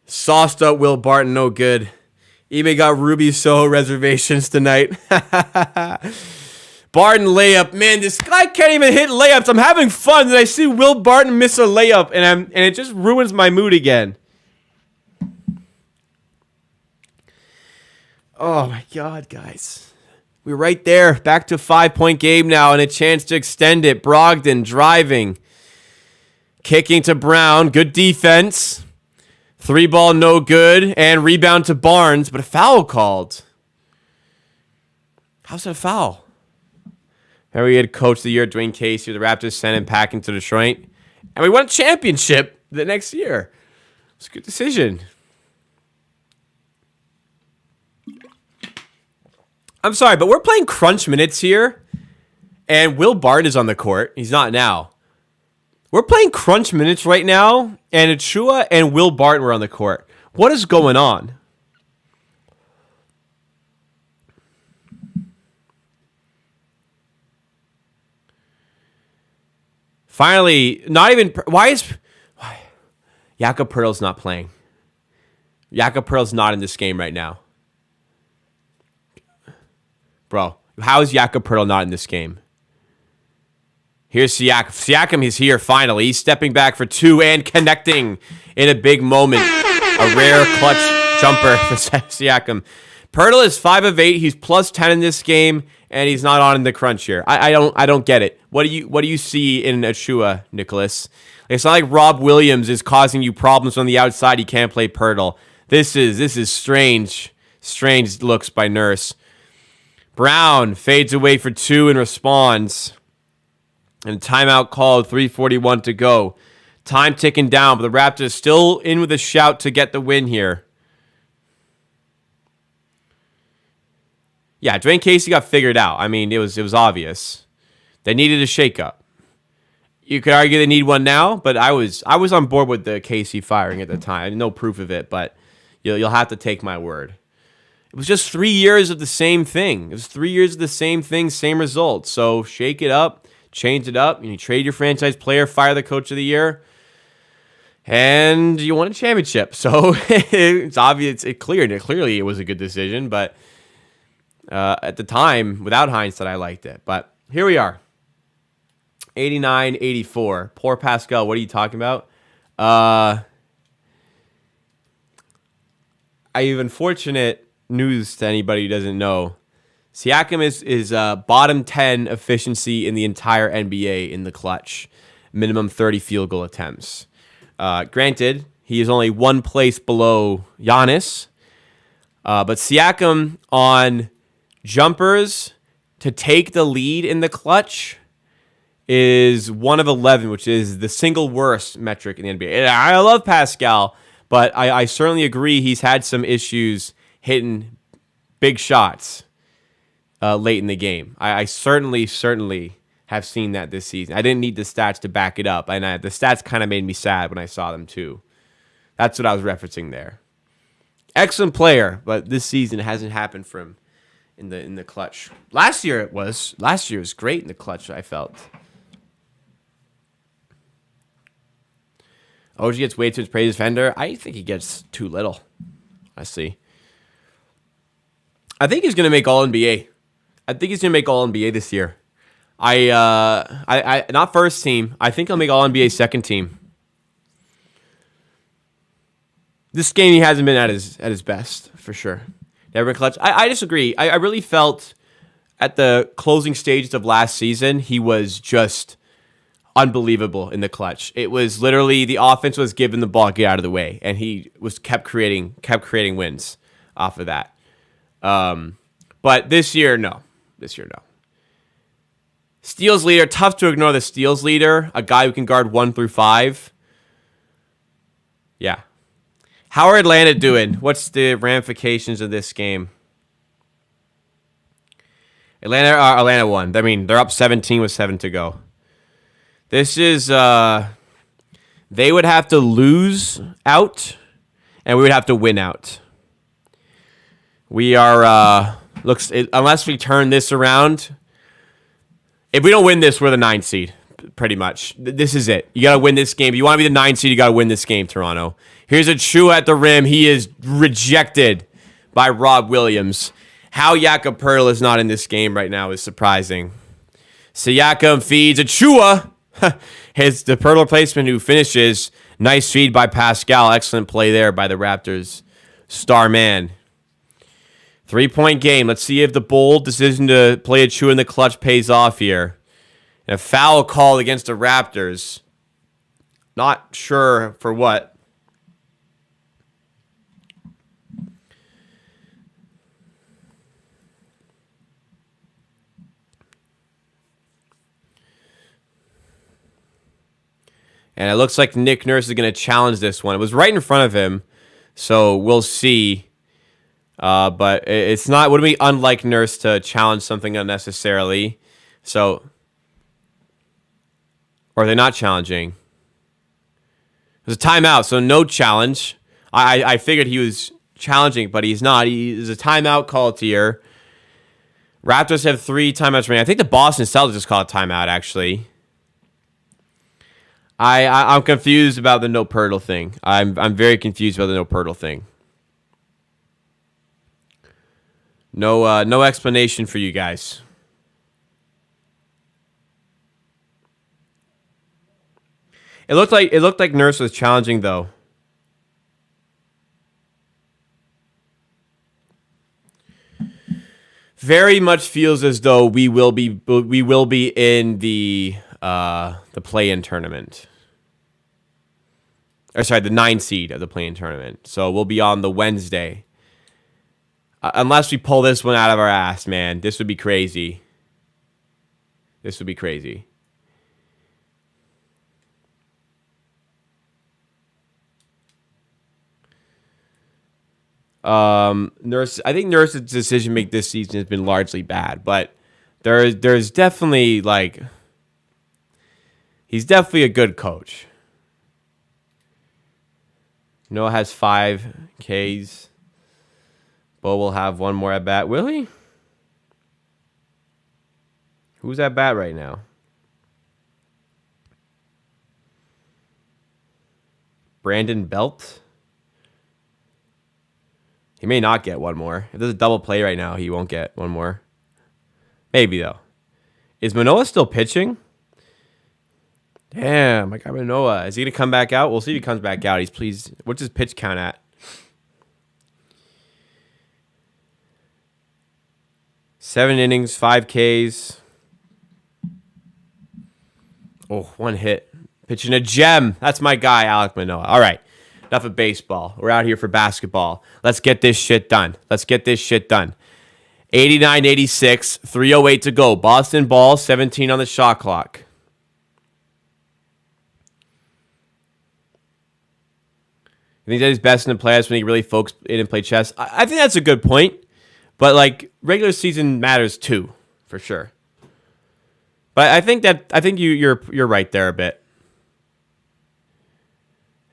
Sauced up Will Barton. No good. Ime got Ruby Soho reservations tonight. Barton layup. Man, this guy can't even hit layups. I'm having fun. Then I see Will Barton miss a layup, and it just ruins my mood again. Oh, my God, guys. We're right there. Back to a 5-point game now and a chance to extend it. Brogdon driving. Kicking to Brown. Good defense. 3-ball, no good. And rebound to Barnes, but a foul called. How's that a foul? And we had Coach of the Year, Dwayne Casey. The Raptors sent him packing to Detroit. And we won a championship the next year. It's a good decision. I'm sorry, but we're playing crunch minutes here. And Will Barton is on the court. He's not now. We're playing crunch minutes right now. And Achua and Will Barton were on the court. What is going on? Finally, not even... Why Jakob Poeltl's not playing? Jakob Poeltl's not in this game right now. Bro, how is Jakob Poeltl not in this game? Here's Siakam. Siakam is here finally. He's stepping back for 2 and connecting in a big moment. A rare clutch jumper for Siakam. Poeltl is 5 of 8. He's +10 in this game, and he's not on in the crunch here. I don't get it. What do you see in Achua, Nicholas? It's not like Rob Williams is causing you problems on the outside. He can't play Poeltl. This is strange looks by Nurse. Brown fades away for 2 and responds. And timeout called. 3:41 to go. Time ticking down, but the Raptors still in with a shout to get the win here. Yeah, Dwayne Casey got figured out. I mean, it was obvious. They needed a shakeup. You could argue they need one now, but I was on board with the Casey firing at the time. I had no proof of it, but you'll have to take my word. It was just 3 years of the same thing. It was 3 years of the same thing, same results. So shake it up, change it up. You trade your franchise player, fire the coach of the year, and you won a championship. So it's obvious, clearly it was a good decision, but at the time, without hindsight, I liked it. But here we are. 89-84. Poor Pascal, what are you talking about? I have unfortunate news to anybody who doesn't know. Siakam is bottom 10 efficiency in the entire NBA in the clutch. Minimum 30 field goal attempts. Granted, he is only one place below Giannis. But Siakam on jumpers to take the lead in the clutch is 1 of 11, which is the single worst metric in the NBA. And I love Pascal, but I certainly agree he's had some issues hitting big shots late in the game. I certainly have seen that this season. I didn't need the stats to back it up, and the stats kind of made me sad when I saw them too. That's what I was referencing there. Excellent player, but this season it hasn't happened for him in the clutch. Last year was great in the clutch, I felt. OG gets way too much praise defender. I think he gets too little. I see. I think he's gonna make All NBA. I think he's gonna make All NBA this year. I not first team. I think he'll make All NBA second team. This game he hasn't been at his best for sure. Never been clutch. I disagree. I really felt at the closing stages of last season he was just unbelievable in the clutch. It was literally the offense was given the ball, get out of the way, and he kept creating wins off of that. But this year, no. Steals leader, tough to ignore the steals leader, a guy who can guard 1 through 5. Yeah. How are Atlanta doing? What's the ramifications of this game? Atlanta won. I mean, they're up 17 with 7 to go. This is, they would have to lose out, and we would have to win out. We are, unless we turn this around, if we don't win this, we're the 9th seed, pretty much. This is it. You got to win this game. If you want to be the 9th seed, you got to win this game, Toronto. Here's a Chua at the rim. He is rejected by Rob Williams. How Jakob Poeltl is not in this game right now is surprising. Siakam feeds a Chua. The Poeltl replacement who finishes. Nice feed by Pascal. Excellent play there by the Raptors star man. 3-point game. Let's see if the bold decision to play a Chua in the clutch pays off here. And a foul called against the Raptors. Not sure for what. And it looks like Nick Nurse is going to challenge this one. It was right in front of him, so we'll see. But it's not, would be unlike Nurse to challenge something unnecessarily. So, or are they not challenging? There's a timeout, so no challenge. I figured he was challenging, but he's not. There's a timeout called here. Raptors have 3 timeouts remaining. I think the Boston Celtics just called a timeout, actually. I'm confused about the no Poeltl thing. I'm very confused about the no Poeltl thing. No explanation for you guys. It looked like Nurse was challenging though. Very much feels as though we will be in the play-in tournament. Or sorry, the 9 seed of the play-in tournament. So we'll be on the Wednesday. Unless we pull this one out of our ass, man. This would be crazy. This would be crazy. Nurse, I think Nurse's decision make this season has been largely bad, but there's definitely like he's definitely a good coach. Noah has 5 Ks. Bo will have 1 more at bat. Will he? Who's at bat right now? Brandon Belt. He may not get 1 more. If there's a double play right now, he won't get 1 more. Maybe, though. Is Manoah still pitching? Damn, I got Manoah. Is he going to come back out? We'll see if he comes back out. He's pleased. What's his pitch count at? 7 innings, 5 Ks. Oh, 1 hit. Pitching a gem. That's my guy, Alek Manoah. All right. Enough of baseball. We're out here for basketball. Let's get this shit done. 89-86, 3:08 to go. Boston ball, 17 on the shot clock. I think that he's best in the playoffs when he really focus in and play chess. I think that's a good point, but like regular season matters too, for sure. But I think you're right there a bit.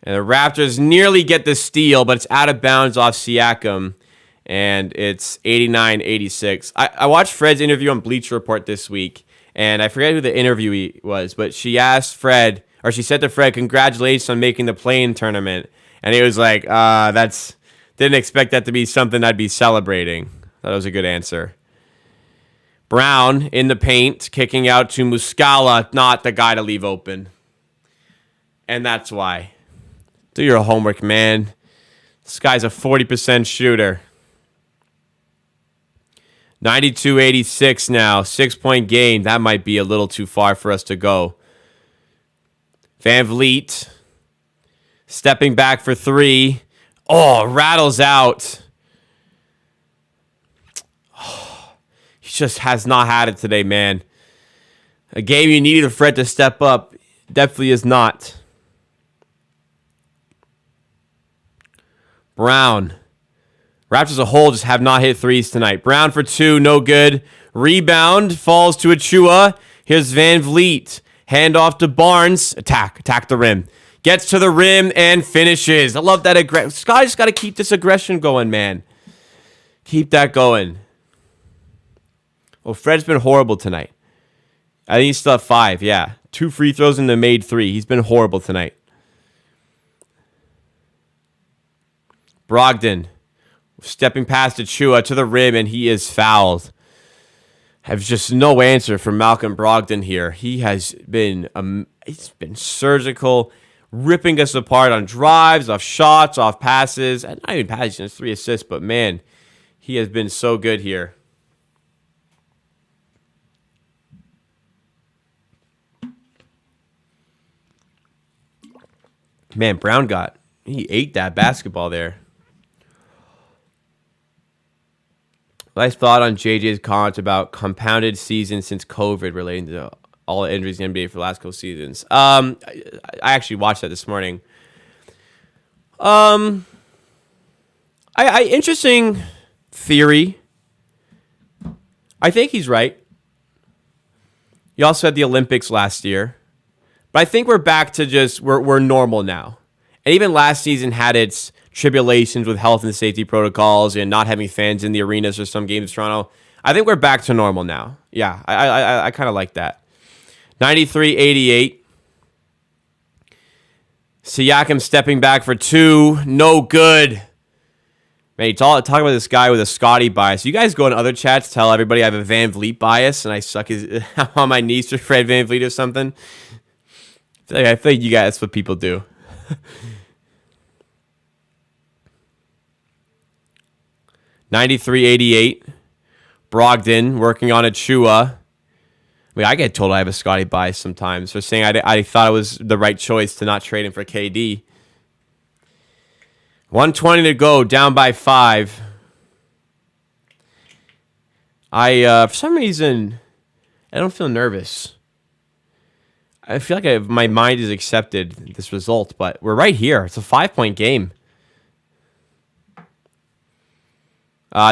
And the Raptors nearly get the steal, but it's out of bounds off Siakam, and it's 89-86. I watched Fred's interview on Bleacher Report this week, and I forget who the interviewee was, but she asked Fred, or she said to Fred, "Congratulations on making the play-in tournament." And he was like, didn't expect that to be something I'd be celebrating. That was a good answer. Brown in the paint, kicking out to Muscala, not the guy to leave open. And that's why. Do your homework, man. This guy's a 40% shooter. 92-86 now. 6-point game. That might be a little too far for us to go. Van Vliet stepping back for 3. Oh, rattles out. Oh, he just has not had it today, man. A game you needed Fred to step up. Definitely is not. Brown. Raptors as a whole just have not hit threes tonight. Brown for 2, no good. Rebound, falls to Achua. Here's Van Vliet. Hand off to Barnes. Attack the rim. Gets to the rim and finishes. I love that aggression. Scott just got to keep this aggression going, man. Keep that going. Oh, Fred's been horrible tonight. I think he's still at 5, yeah. 2 free throws and the made 3. He's been horrible tonight. Brogdon stepping past Achua to the rim, and he is fouled. Have just no answer for Malcolm Brogdon here. He has been he's been surgical, ripping us apart on drives, off shots, off passes. And not even passes, just 3 assists, but man, he has been so good here. Man, Brown he ate that basketball there. Nice thought on JJ's comments about compounded season since COVID relating to all the injuries in the NBA for the last couple seasons. I actually watched that this morning. Interesting theory. I think he's right. You also had the Olympics last year. But I think we're back to just, we're normal now. And even last season had its tribulations with health and safety protocols and not having fans in the arenas for some games in Toronto. I think we're back to normal now. Yeah, I kind of like that. 93-88. Siakam stepping back for 2. No good. Man, talk about this guy with a Scotty bias. You guys go in other chats, tell everybody I have a Van Vliet bias and I suck on my knees for Fred Van Vliet or something. I feel like you guys, that's what people do. 93-88. Brogdon working on Achua. I mean, I get told I have a Scotty bias sometimes for saying I thought it was the right choice to not trade him for KD. 1:20 to go, down by 5. For some reason, I don't feel nervous. I feel like my mind has accepted this result, but we're right here. It's a 5-point game.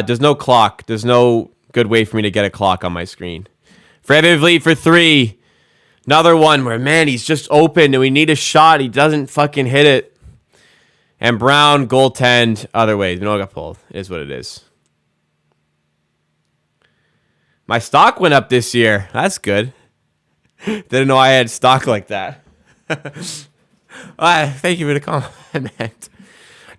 There's no clock. There's no good way for me to get a clock on my screen. Fred VanVleet for 3. Another one where, man, he's just open and we need a shot. He doesn't fucking hit it. And Brown, goaltend, other way. No, I got pulled. It is what it is. My stock went up this year. That's good. Didn't know I had stock like that. Thank you for the compliment.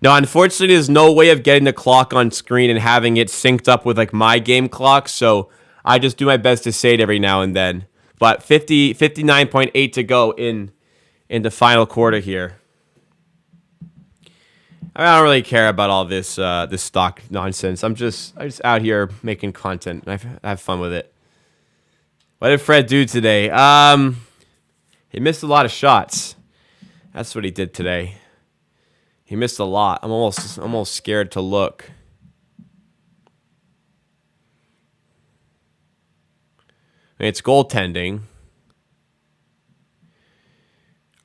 No, unfortunately, there's no way of getting the clock on screen and having it synced up with like my game clock. So I just do my best to say it every now and then. But 59.8 to go in the final quarter here. I don't really care about all this this stock nonsense. I'm just out here making content. I have fun with it. What did Fred do today? He missed a lot of shots. That's what he did today. He missed a lot. I'm almost scared to look. I mean, it's goaltending.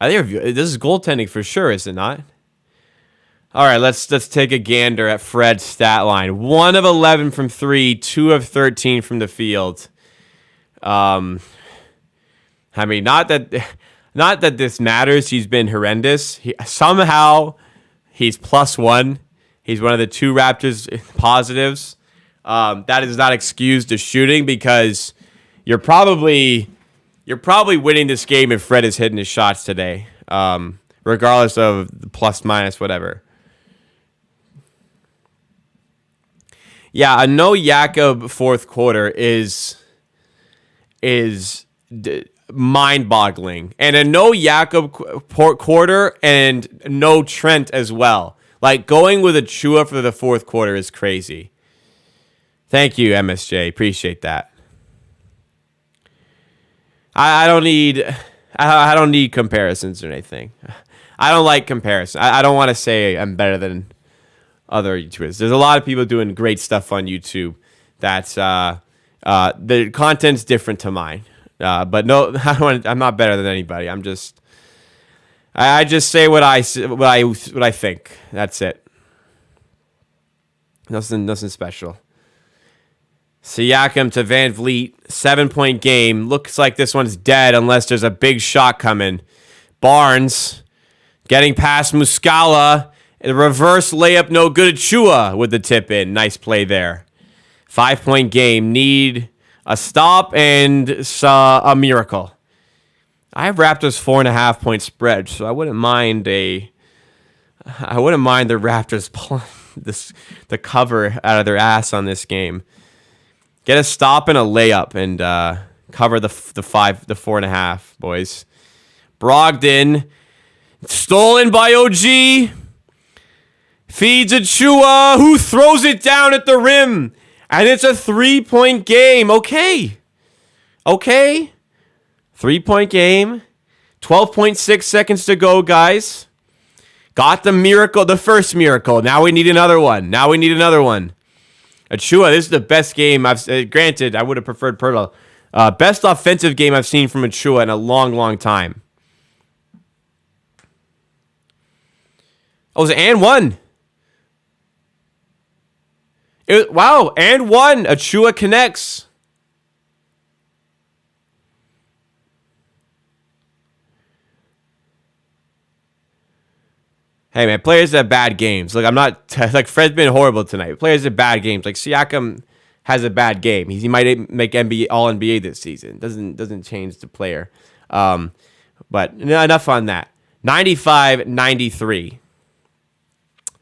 This is goaltending for sure, is it not? All right, let's take a gander at Fred's stat line. 1 of 11 from 3, 2 of 13 from the field. I mean, not that this matters. He's been horrendous. Somehow he's +1. He's one of the 2 Raptors positives. That does not excuse the shooting because you're probably winning this game if Fred is hitting his shots today, regardless of the plus minus whatever. Yeah, a no Jakob fourth quarter is mind-boggling, and a no Jakob quarter and no Trent as well. Like going with Achua for the fourth quarter is crazy. Thank you, MSJ. Appreciate that. I don't need comparisons or anything. I don't like comparison. I don't want to say I'm better than other YouTubers. There's a lot of people doing great stuff on YouTube that's the content's different to mine. But no, I'm not better than anybody. I just say what I think. That's it. Nothing special. Siakam to Van Vliet, 7-point game. Looks like this one's dead unless there's a big shot coming. Barnes getting past Muscala. A reverse layup, no good. Achua with the tip in. Nice play there. 5-point game. Need a stop and a miracle. I have Raptors 4.5-point spread, so I wouldn't mind the Raptors pulling the cover out of their ass on this game. Get a stop and a layup and cover the 4.5, boys. Brogdon stolen by OG. Feeds Achua, who throws it down at the rim. And it's a 3-point game. Okay. 3-point game. 12.6 seconds to go, guys. Got the miracle, the first miracle. Now we need another one. Achua, this is the best game I've... granted, I would have preferred Pirtle. Best offensive game I've seen from Achua in a long, long time. Oh, it was and one. Wow, and one. Achua connects. Hey, man, players have bad games. Look, I'm not... like, Fred's been horrible tonight. Players have bad games. Like, Siakam has a bad game. He might make All-NBA this season. Doesn't change the player. But enough on that. 95-93.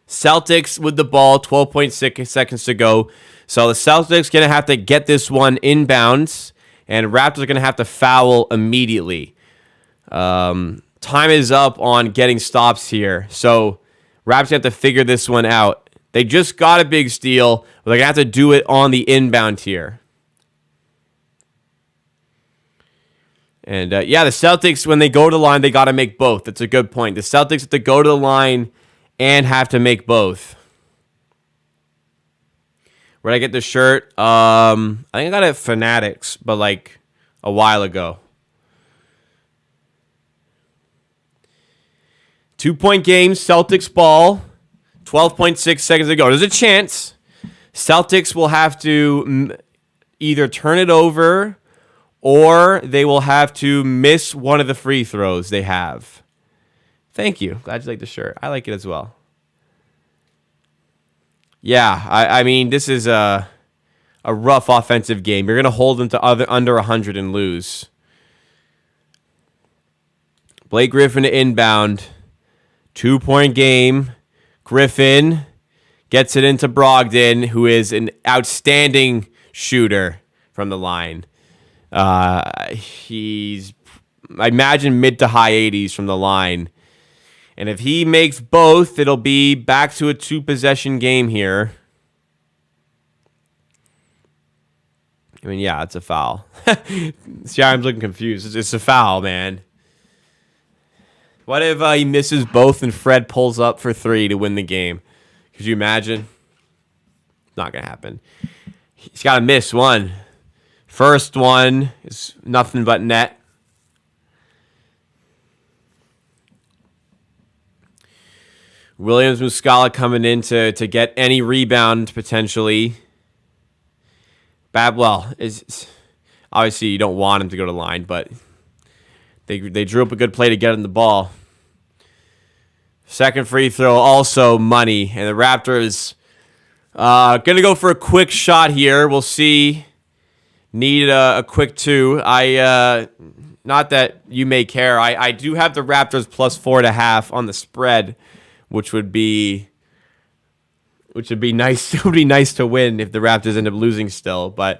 Celtics with the ball, 12.6 seconds to go. So the Celtics going to have to get this one inbounds, and Raptors are going to have to foul immediately. Time is up on getting stops here. So Raptors have to figure this one out. They just got a big steal, but they're going to have to do it on the inbound here. And yeah, the Celtics, when they go to the line, they got to make both. That's a good point. The Celtics have to go to the line and have to make both. Where'd I get the shirt? I think I got it at Fanatics, but like a while ago. 2-point game, Celtics ball. 12.6 seconds to go. There's a chance. Celtics will have to either turn it over or they will have to miss one of the free throws they have. Thank you. Glad you like the shirt. I like it as well. Yeah, I mean, this is a rough offensive game. You're going to hold them to under 100 and lose. Blake Griffin to inbound. 2-point game. Griffin gets it into Brogdon, who is an outstanding shooter from the line. He's, I imagine, mid to high 80s from the line. And if he makes both, it'll be back to a 2-possession game here. I mean, yeah, it's a foul. See, I'm looking confused. It's a foul, man. What if he misses both and Fred pulls up for 3 to win the game? Could you imagine? Not going to happen. He's got to miss one. First one is nothing but net. Williams Muscala coming in to get any rebound potentially. Babwell is obviously you don't want him to go to the line, but they drew up a good play to get him the ball. Second free throw also money, and the Raptors gonna go for a quick shot here. We'll see. Need a quick 2. Not that you may care. I do have the Raptors plus 4.5 on the spread, which would be nice. It would be nice to win if the Raptors end up losing still. But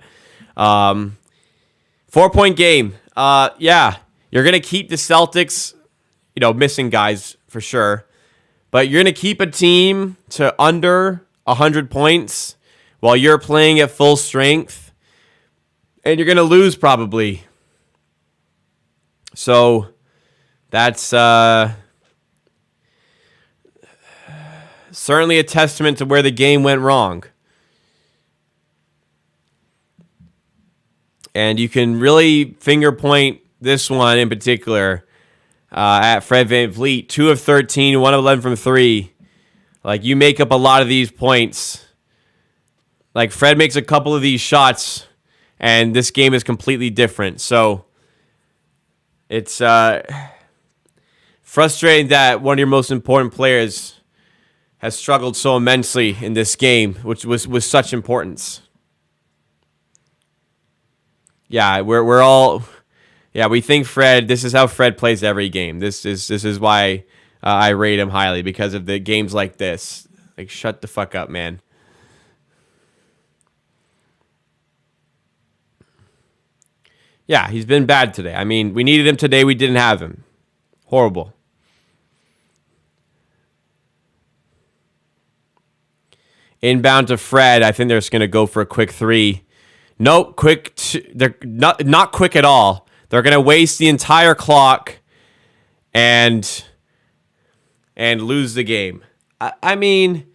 4-point game. Yeah, you're gonna keep the Celtics, missing guys for sure. But you're gonna keep a team to under 100 points while you're playing at full strength, and you're gonna lose probably. So that's certainly a testament to where the game went wrong. And you can really finger point this one in particular at Fred VanVleet. 2 of 13, 1 of 11 from 3. Like, you make up a lot of these points. Like, Fred makes a couple of these shots, and this game is completely different. So it's frustrating that one of your most important players has struggled so immensely in this game, which was with such importance. Yeah, we're all, yeah, we think Fred. This is how Fred plays every game. This is why I rate him highly, because of the games like this. Like, shut the fuck up, man. Yeah, he's been bad today. I mean, we needed him today. We didn't have him. Horrible. Inbound to Fred. I think they're just going to go for a quick 3. Nope, quick. They're not quick at all. They're going to waste the entire clock and lose the game. I mean,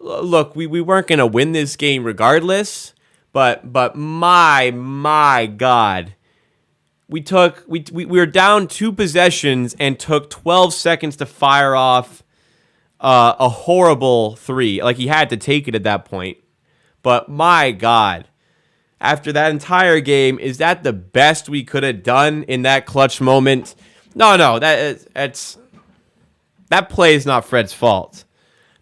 look, we weren't going to win this game regardless, but my God. We were down 2 possessions and took 12 seconds to fire off a horrible 3. Like, he had to take it at that point. But my God, after that entire game, is that the best we could have done in that clutch moment? No, that play is not Fred's fault.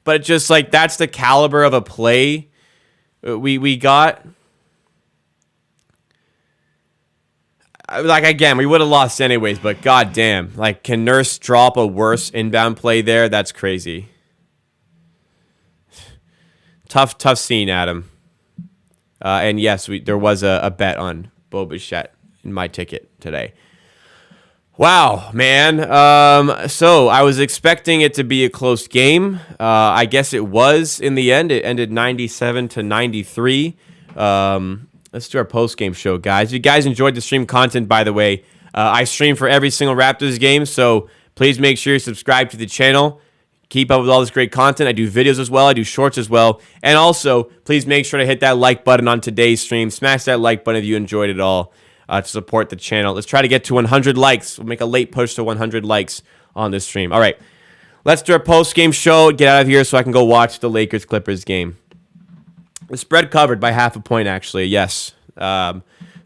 But just like, that's the caliber of a play we got. Like, again, we would have lost anyways, but goddamn, like, can Nurse drop a worse inbound play there? That's crazy. Tough scene, Adam. And yes, there was a bet on Bo Bichette in my ticket today. Wow, man. So I was expecting it to be a close game. I guess it was in the end. It ended 97-93. Let's do our post-game show, guys. If you guys enjoyed the stream content, by the way, I stream for every single Raptors game, so please make sure you subscribe to the channel. Keep up with all this great content. I do videos as well. I do shorts as well. And also, please make sure to hit that like button on today's stream. Smash that like button if you enjoyed it all to support the channel. Let's try to get to 100 likes. We'll make a late push to 100 likes on this stream. All right, let's do our post-game show. Get out of here so I can go watch the Lakers-Clippers game. The spread covered by 0.5 point, actually, yes. So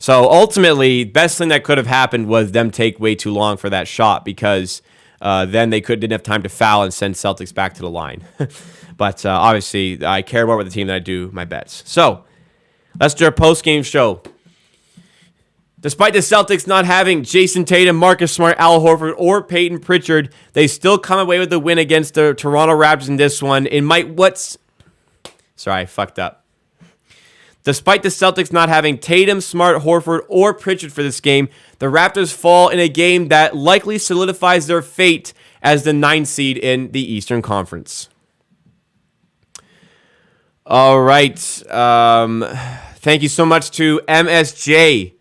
ultimately, best thing that could have happened was them take way too long for that shot, because then they didn't have time to foul and send Celtics back to the line. But obviously, I care more about the team than I do my bets. So let's do our post-game show. Despite the Celtics not having Jayson Tatum, Marcus Smart, Al Horford, or Peyton Pritchard, they still come away with the win against the Toronto Raptors in this one. Sorry, I fucked up. Despite the Celtics not having Tatum, Smart, Horford, or Pritchard for this game, the Raptors fall in a game that likely solidifies their fate as the 9th seed in the Eastern Conference. All right. Thank you so much to MSJ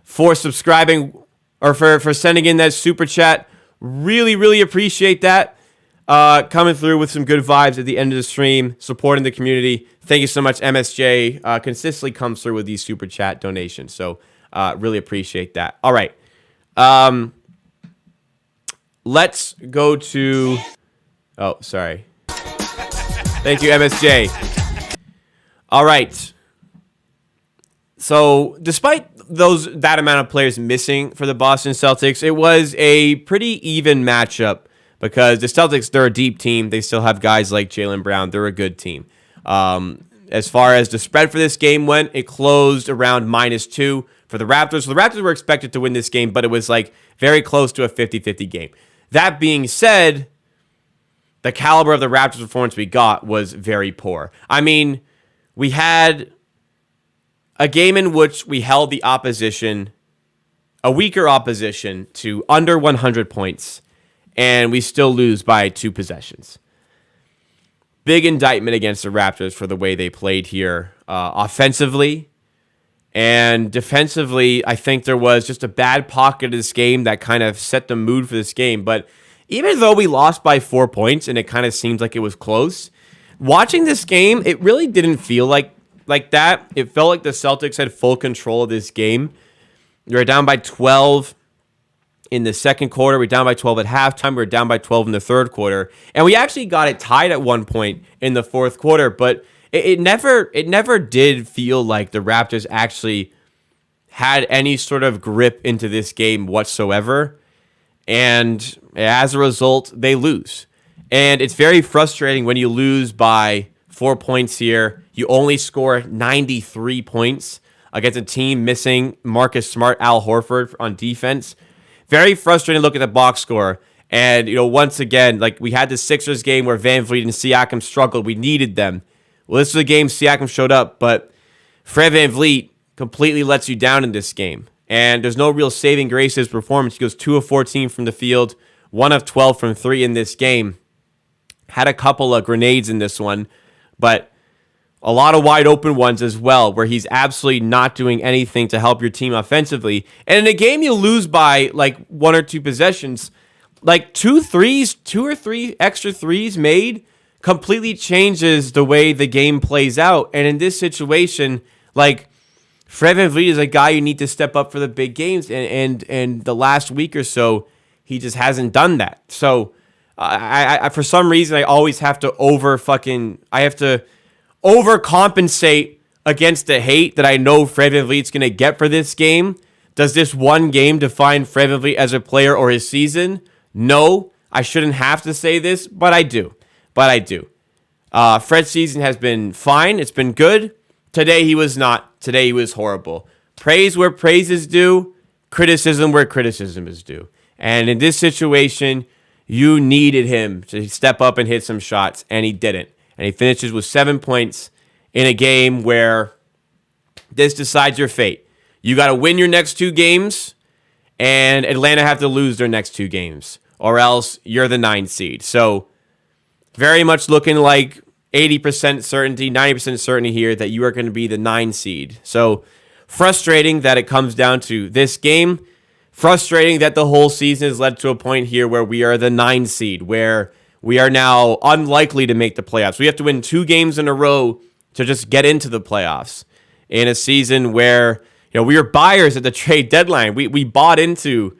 for subscribing or for sending in that super chat. Really, really appreciate that. Coming through with some good vibes at the end of the stream, supporting the community. Thank you so much, MSJ. Consistently comes through with these super chat donations. So really appreciate that. All right. Let's go to... Oh, sorry. Thank you, MSJ. All right. So despite that amount of players missing for the Boston Celtics, it was a pretty even matchup because the Celtics, they're a deep team. They still have guys like Jaylen Brown. They're a good team. As far as the spread for this game went, it closed around -2 for the Raptors. So the Raptors were expected to win this game, but it was like very close to a 50-50 game. That being said, the caliber of the Raptors performance we got was very poor. I mean, we had a game in which we held the opposition, a weaker opposition, to under 100 points, and we still lose by 2 possessions. Big indictment against the Raptors for the way they played here offensively. And defensively, I think there was just a bad pocket of this game that kind of set the mood for this game. But even though we lost by 4 points and it kind of seems like it was close, watching this game, it really didn't feel like that. It felt like the Celtics had full control of this game. We were down by 12 in the second quarter. We were down by 12 at halftime. We were down by 12 in the third quarter. And we actually got it tied at one point in the fourth quarter. But it never did feel like the Raptors actually had any sort of grip into this game whatsoever. And as a result, they lose. And it's very frustrating when you lose by 4 points here. You only score 93 points against a team missing Marcus Smart, Al Horford on defense. Very frustrating to look at the box score. And, once again, like we had the Sixers game where Van Vliet and Siakam struggled. We needed them. Well, this was a game Siakam showed up, but Fred Van Vliet completely lets you down in this game. And there's no real saving grace to his performance. He goes 2 of 14 from the field, 1 of 12 from 3 in this game. Had a couple of grenades in this one, but a lot of wide open ones as well, where he's absolutely not doing anything to help your team offensively. And in a game you lose by like 1 or 2 possessions, like 2 or 3 extra threes made completely changes the way the game plays out. And in this situation, like Fred VanVleet is a guy you need to step up for the big games. And the last week or so, he just hasn't done that. So I for some reason, I always have to overcompensate against the hate that I know Fred VanVleet's going to get for this game. Does this one game define Fred VanVleet as a player or his season? No, I shouldn't have to say this, but I do. Fred's season has been fine. It's been good. Today he was not. Today he was horrible. Praise where praise is due. Criticism where criticism is due. And in this situation, you needed him to step up and hit some shots, and he didn't. And he finishes with 7 points in a game where this decides your fate. You got to win your next 2 games, and Atlanta have to lose their next 2 games, or else you're the 9th seed. So very much looking like 80% certainty, 90% certainty here that you are going to be the 9 seed. So frustrating that it comes down to this game. Frustrating that the whole season has led to a point here where we are the 9 seed, where we are now unlikely to make the playoffs. We have to win 2 games in a row to just get into the playoffs in a season where we were buyers at the trade deadline. We bought into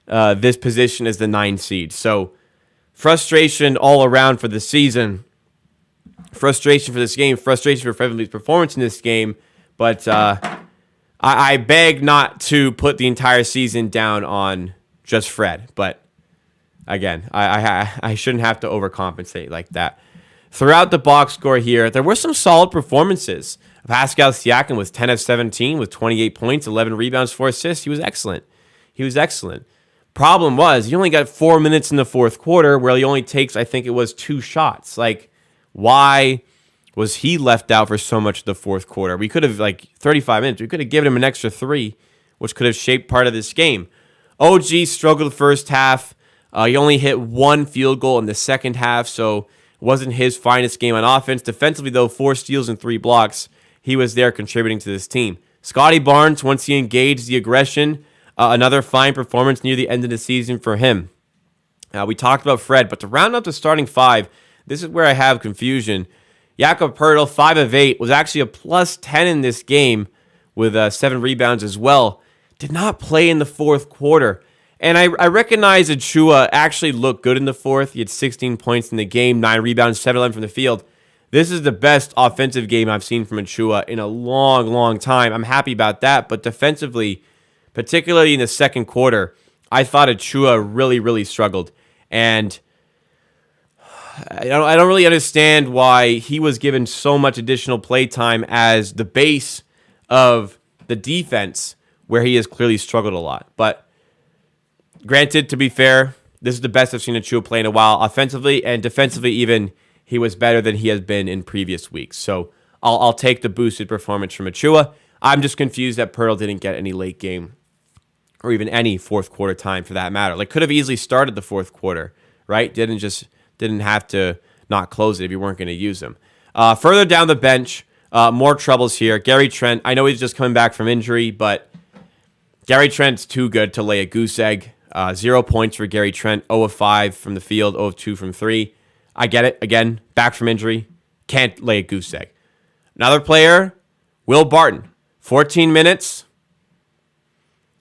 this position as the 9 seed. So frustration all around for the season. Frustration for this game. Frustration for Fred VanVleet's performance in this game. But I beg not to put the entire season down on just Fred. But again, I shouldn't have to overcompensate like that. Throughout the box score here, there were some solid performances. Pascal Siakam was 10 of 17 with 28 points, 11 rebounds, 4 assists. He was excellent. Problem was, he only got 4 minutes in the fourth quarter where he only takes, I think it was 2 shots. Like, why was he left out for so much of the fourth quarter? We could have, 35 minutes. We could have given him an extra 3, which could have shaped part of this game. OG struggled the first half. He only hit one field goal in the second half, so it wasn't his finest game on offense. Defensively, though, 4 steals and 3 blocks. He was there contributing to this team. Scotty Barnes, once he engaged the aggression, another fine performance near the end of the season for him. We talked about Fred, but to round up the starting 5, this is where I have confusion. Jakob Poeltl, 5 of 8, was actually a plus 10 in this game with 7 rebounds as well. Did not play in the fourth quarter. And I recognize Achua actually looked good in the fourth. He had 16 points in the game, 9 rebounds, 7-11 from the field. This is the best offensive game I've seen from Achua in a long, long time. I'm happy about that. But defensively, particularly in the second quarter, I thought Achua really, really struggled. And I don't really understand why he was given so much additional play time as the base of the defense, where he has clearly struggled a lot. But granted, to be fair, this is the best I've seen Achua play in a while. Offensively and defensively even, he was better than he has been in previous weeks. So I'll take the boosted performance from Achua. I'm just confused that Poeltl didn't get any late game or even any fourth quarter time for that matter. Like, could have easily started the fourth quarter, right? Didn't have to not close it if you weren't going to use him. Further down the bench, more troubles here. Gary Trent, I know he's just coming back from injury, but Gary Trent's too good to lay a goose egg. 0 points for Gary Trent, 0 of 5 from the field, 0 of 2 from 3. I get it. Again, back from injury. Can't lay a goose egg. Another player, Will Barton. 14 minutes,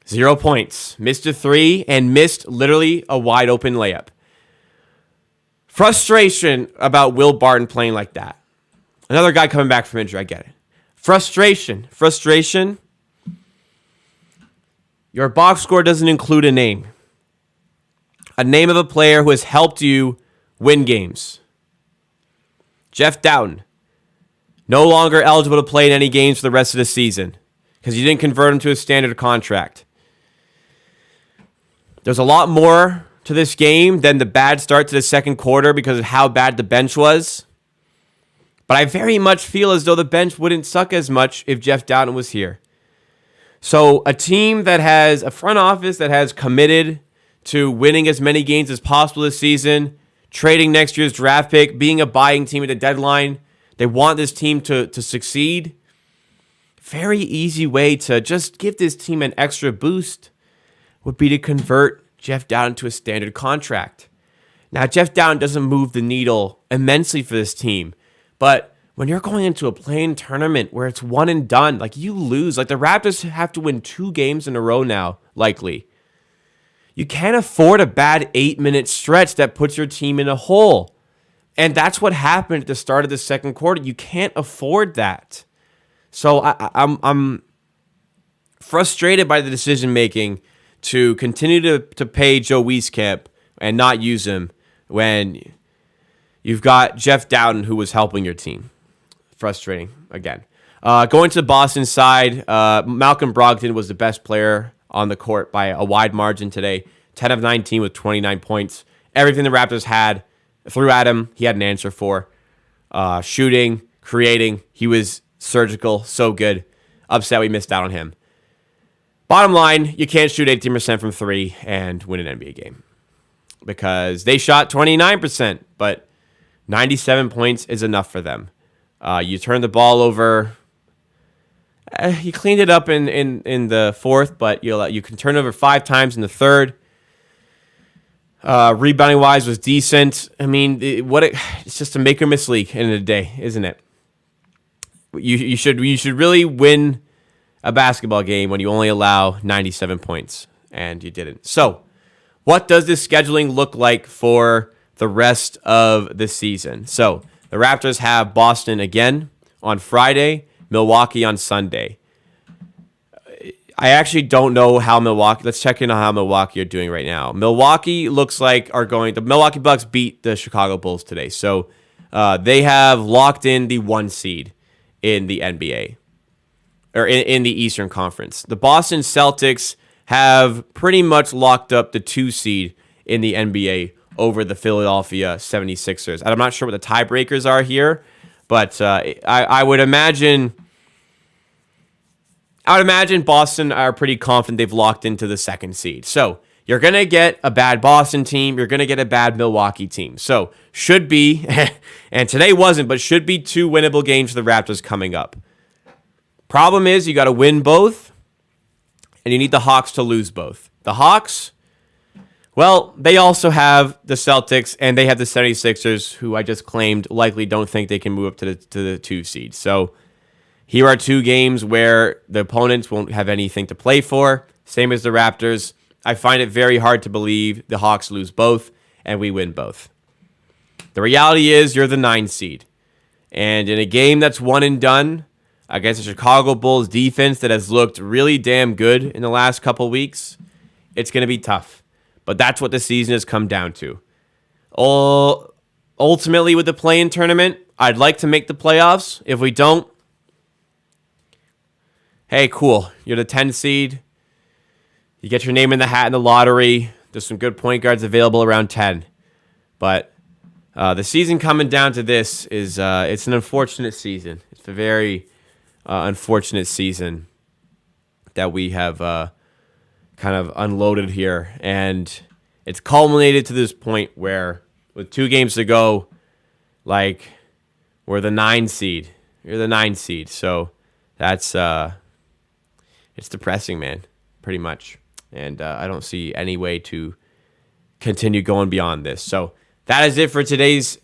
0 points. Missed a 3 and missed literally a wide open layup. Frustration about Will Barton playing like that. Another guy coming back from injury. I get it. Frustration. Your box score doesn't include a name. A name of a player who has helped you win games. Jeff Doughton, no longer eligible to play in any games for the rest of the season because you didn't convert him to a standard contract. There's a lot more to this game than the bad start to the second quarter because of how bad the bench was. But I very much feel as though the bench wouldn't suck as much if Jeff Doughton was here. So a team that has a front office that has committed to winning as many games as possible this season, trading next year's draft pick, being a buying team at the deadline, they want this team to succeed. Very easy way to just give this team an extra boost would be to convert Jeff Doughton to a standard contract. Now, Jeff Doughton doesn't move the needle immensely for this team, but when you're going into a play-in tournament where it's one and done, like you lose, like the Raptors have to win 2 games in a row now, likely. You can't afford a bad 8-minute stretch that puts your team in a hole. And that's what happened at the start of the second quarter. You can't afford that. So I'm frustrated by the decision-making to continue to pay Joe Wieskamp and not use him when you've got Jeff Doughton who was helping your team. Frustrating, again. Going to the Boston side, Malcolm Brogdon was the best player on the court by a wide margin today. 10 of 19 with 29 points. Everything the Raptors had threw at him, he had an answer for. Shooting, creating, he was surgical, so good. Upset we missed out on him. Bottom line, you can't shoot 18% from 3 and win an NBA game. Because they shot 29%, but 97 points is enough for them. You turn the ball over. He cleaned it up in the fourth, but you can turn over 5 times in the third. Rebounding wise was decent. I mean, it's just a make or miss league in a day, isn't it? You should really win a basketball game when you only allow 97 points, and you didn't. So, what does this scheduling look like for the rest of the season? So, the Raptors have Boston again on Friday, Milwaukee on Sunday. I actually don't know how Milwaukee... Let's check in on how Milwaukee are doing right now. Milwaukee looks like the Milwaukee Bucks beat the Chicago Bulls today. So they have locked in the 1 seed in the NBA. Or in the Eastern Conference. The Boston Celtics have pretty much locked up the 2 seed in the NBA over the Philadelphia 76ers. And I'm not sure what the tiebreakers are here, but I would imagine Boston are pretty confident they've locked into the 2nd seed. So you're going to get a bad Boston team. You're going to get a bad Milwaukee team. So should be, and today wasn't, but should be 2 winnable games for the Raptors coming up. Problem is you got to win both, and you need the Hawks to lose both. The Hawks, well, they also have the Celtics, and they have the 76ers, who I just claimed likely don't think they can move up to the 2 seed. So here are 2 games where the opponents won't have anything to play for, same as the Raptors. I find it very hard to believe the Hawks lose both and we win both. The reality is you're the 9 seed. And in a game that's one and done against the Chicago Bulls defense that has looked really damn good in the last couple weeks, it's going to be tough. But that's what the season has come down to. Ultimately, with the play-in tournament, I'd like to make the playoffs. If we don't, hey, cool. You're the 10 seed. You get your name in the hat in the lottery. There's some good point guards available around 10. But the season coming down to this is it's an unfortunate season. It's a very unfortunate season that we have kind of unloaded here. And it's culminated to this point where with 2 games to go, like, we're the 9 seed. You're the 9 seed. So that's it's depressing, man, pretty much. And I don't see any way to continue going beyond this. So that is it for today's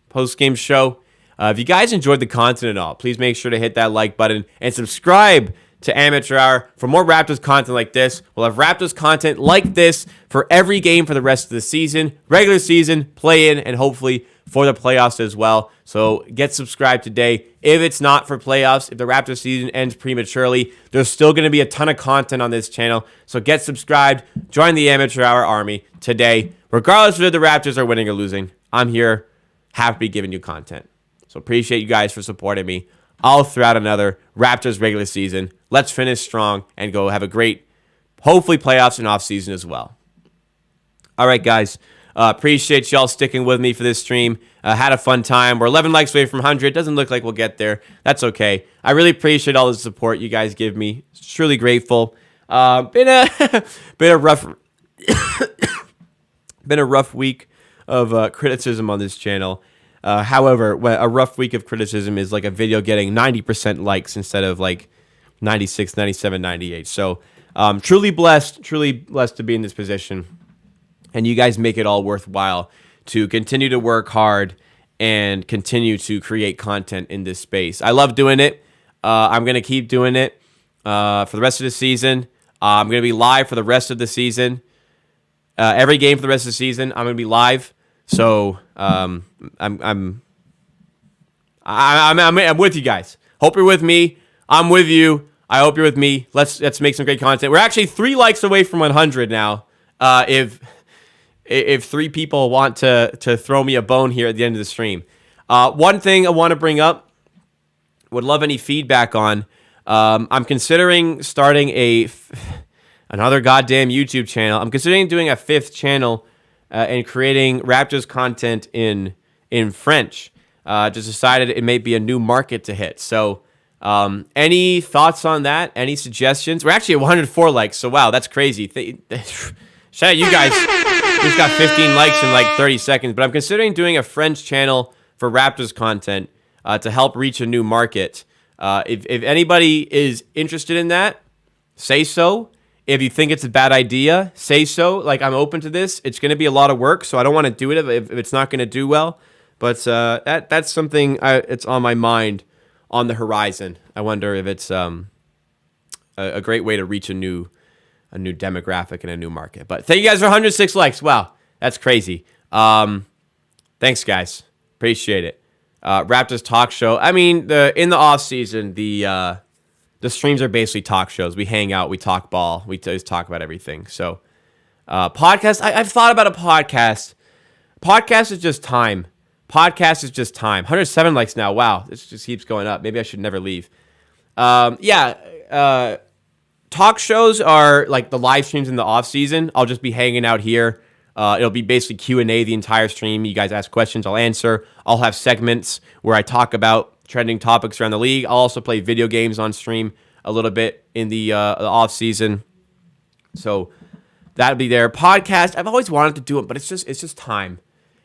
post-game show. If you guys enjoyed the content at all, please make sure to hit that like button and subscribe to Amateur Hour for more Raptors content like this. We'll have Raptors content like this for every game for the rest of the season, regular season, play-in, and hopefully for the playoffs as well. So get subscribed today. If it's not for playoffs, if the Raptors season ends prematurely, there's still going to be a ton of content on this channel. So get subscribed. Join the Amateur Hour Army today. Regardless of if the Raptors are winning or losing, I'm here, happy giving you content. So appreciate you guys for supporting me all throughout another Raptors regular season. Let's finish strong and go have a great, hopefully, playoffs and offseason as well. All right, guys. Appreciate y'all sticking with me for this stream. Had a fun time. We're 11 likes away from 100. Doesn't look like we'll get there. That's okay. I really appreciate all the support you guys give me. Truly grateful. Been a rough been a rough week of criticism on this channel. However, a rough week of criticism is like a video getting 90% likes instead of like 96, 97, 98. So truly blessed to be in this position. And you guys make it all worthwhile to continue to work hard and continue to create content in this space. I love doing it. I'm going to keep doing it for the rest of the season. I'm going to be live for the rest of the season. Every game for the rest of the season, I'm going to be live. So I'm with you guys. Hope you're with me. I'm with you. I hope you're with me. Let's make some great content. We're actually 3 likes away from 100 now. If 3 people want to throw me a bone here at the end of the stream. One thing I want to bring up, would love any feedback on. I'm considering starting another goddamn YouTube channel. I'm considering doing a 5th channel and creating Raptors content in French. Just decided it may be a new market to hit. So any thoughts on that? Any suggestions? We're actually at 104 likes, so wow, that's crazy. Shout out you guys. Just got 15 likes in like 30 seconds. But I'm considering doing a French channel for Raptors content to help reach a new market. If anybody is interested in that, say so. If you think it's a bad idea, say so. Like, I'm open to this. It's going to be a lot of work, so I don't want to do it if it's not going to do well. But that's something it's on my mind on the horizon. I wonder if it's a great way to reach a new demographic and a new market. But thank you guys for 106 likes. Wow, that's crazy. Thanks, guys. Appreciate it. Raptors talk show. I mean, in the off season, the streams are basically talk shows. We hang out, we talk ball, we just talk about everything. So, podcast. I've thought about a podcast. Podcast is just time. 107 likes now. Wow, this just keeps going up. Maybe I should never leave. Talk shows are like the live streams in the off season. I'll just be hanging out here. It'll be basically Q&A the entire stream. You guys ask questions, I'll answer. I'll have segments where I talk about trending topics around the league. I'll also play video games on stream a little bit in the off season. So That'll be there. Podcast. I've always wanted to do it, but it's just time.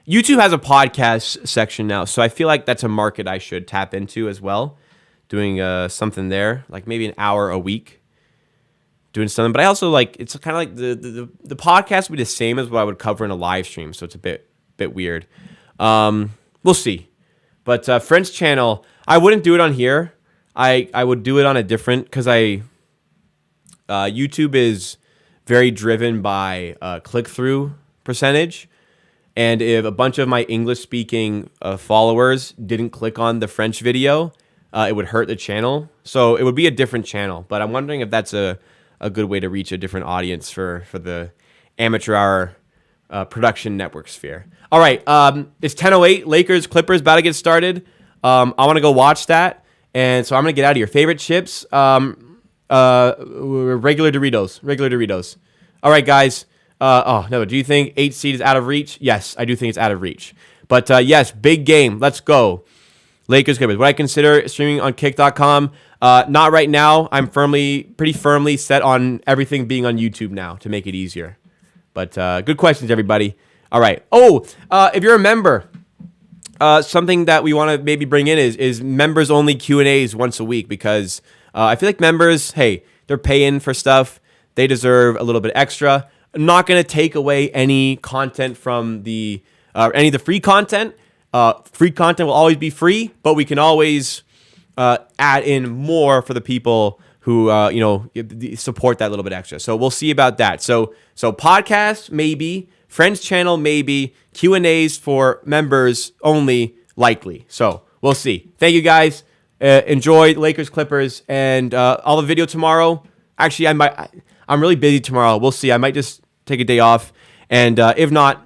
YouTube has a podcast section now, so I feel like that's a market I should tap into as well. Doing something there, like maybe an hour a week, doing something. But I also like it's kind of like the podcast would be the same as what I would cover in a live stream, so it's a bit weird. We'll see. But French channel, I wouldn't do it on here. I would do it on a different because YouTube is very driven by click-through percentage. And if a bunch of my English-speaking followers didn't click on the French video, it would hurt the channel. So it would be a different channel. But I'm wondering if that's a good way to reach a different audience for the amateur hour production network sphere. All right, it's 10:08. Lakers, Clippers, about to get started. I want to go watch that. And so I'm going to get out of here. Favorite chips? Regular Doritos. All right, guys. No. Do you think 8 seed is out of reach? Yes, I do think it's out of reach. But yes, big game. Let's go. Lakers, Clippers. Would I consider streaming on kick.com? Not right now. I'm pretty firmly set on everything being on YouTube now to make it easier. But good questions, everybody. All right. If you're a member, something that we want to maybe bring in is members only Q&As once a week because I feel like members, hey, they're paying for stuff. They deserve a little bit extra. I'm not going to take away any content from any of the free content. Free content will always be free, but we can always add in more for the people who support that little bit extra. So we'll see about that. So podcast maybe, Friends channel maybe, Q&As for members only likely. So we'll see. Thank you guys. Enjoy Lakers Clippers and I'll have a video tomorrow. Actually, I'm really busy tomorrow. We'll see. I might just take a day off, and if not,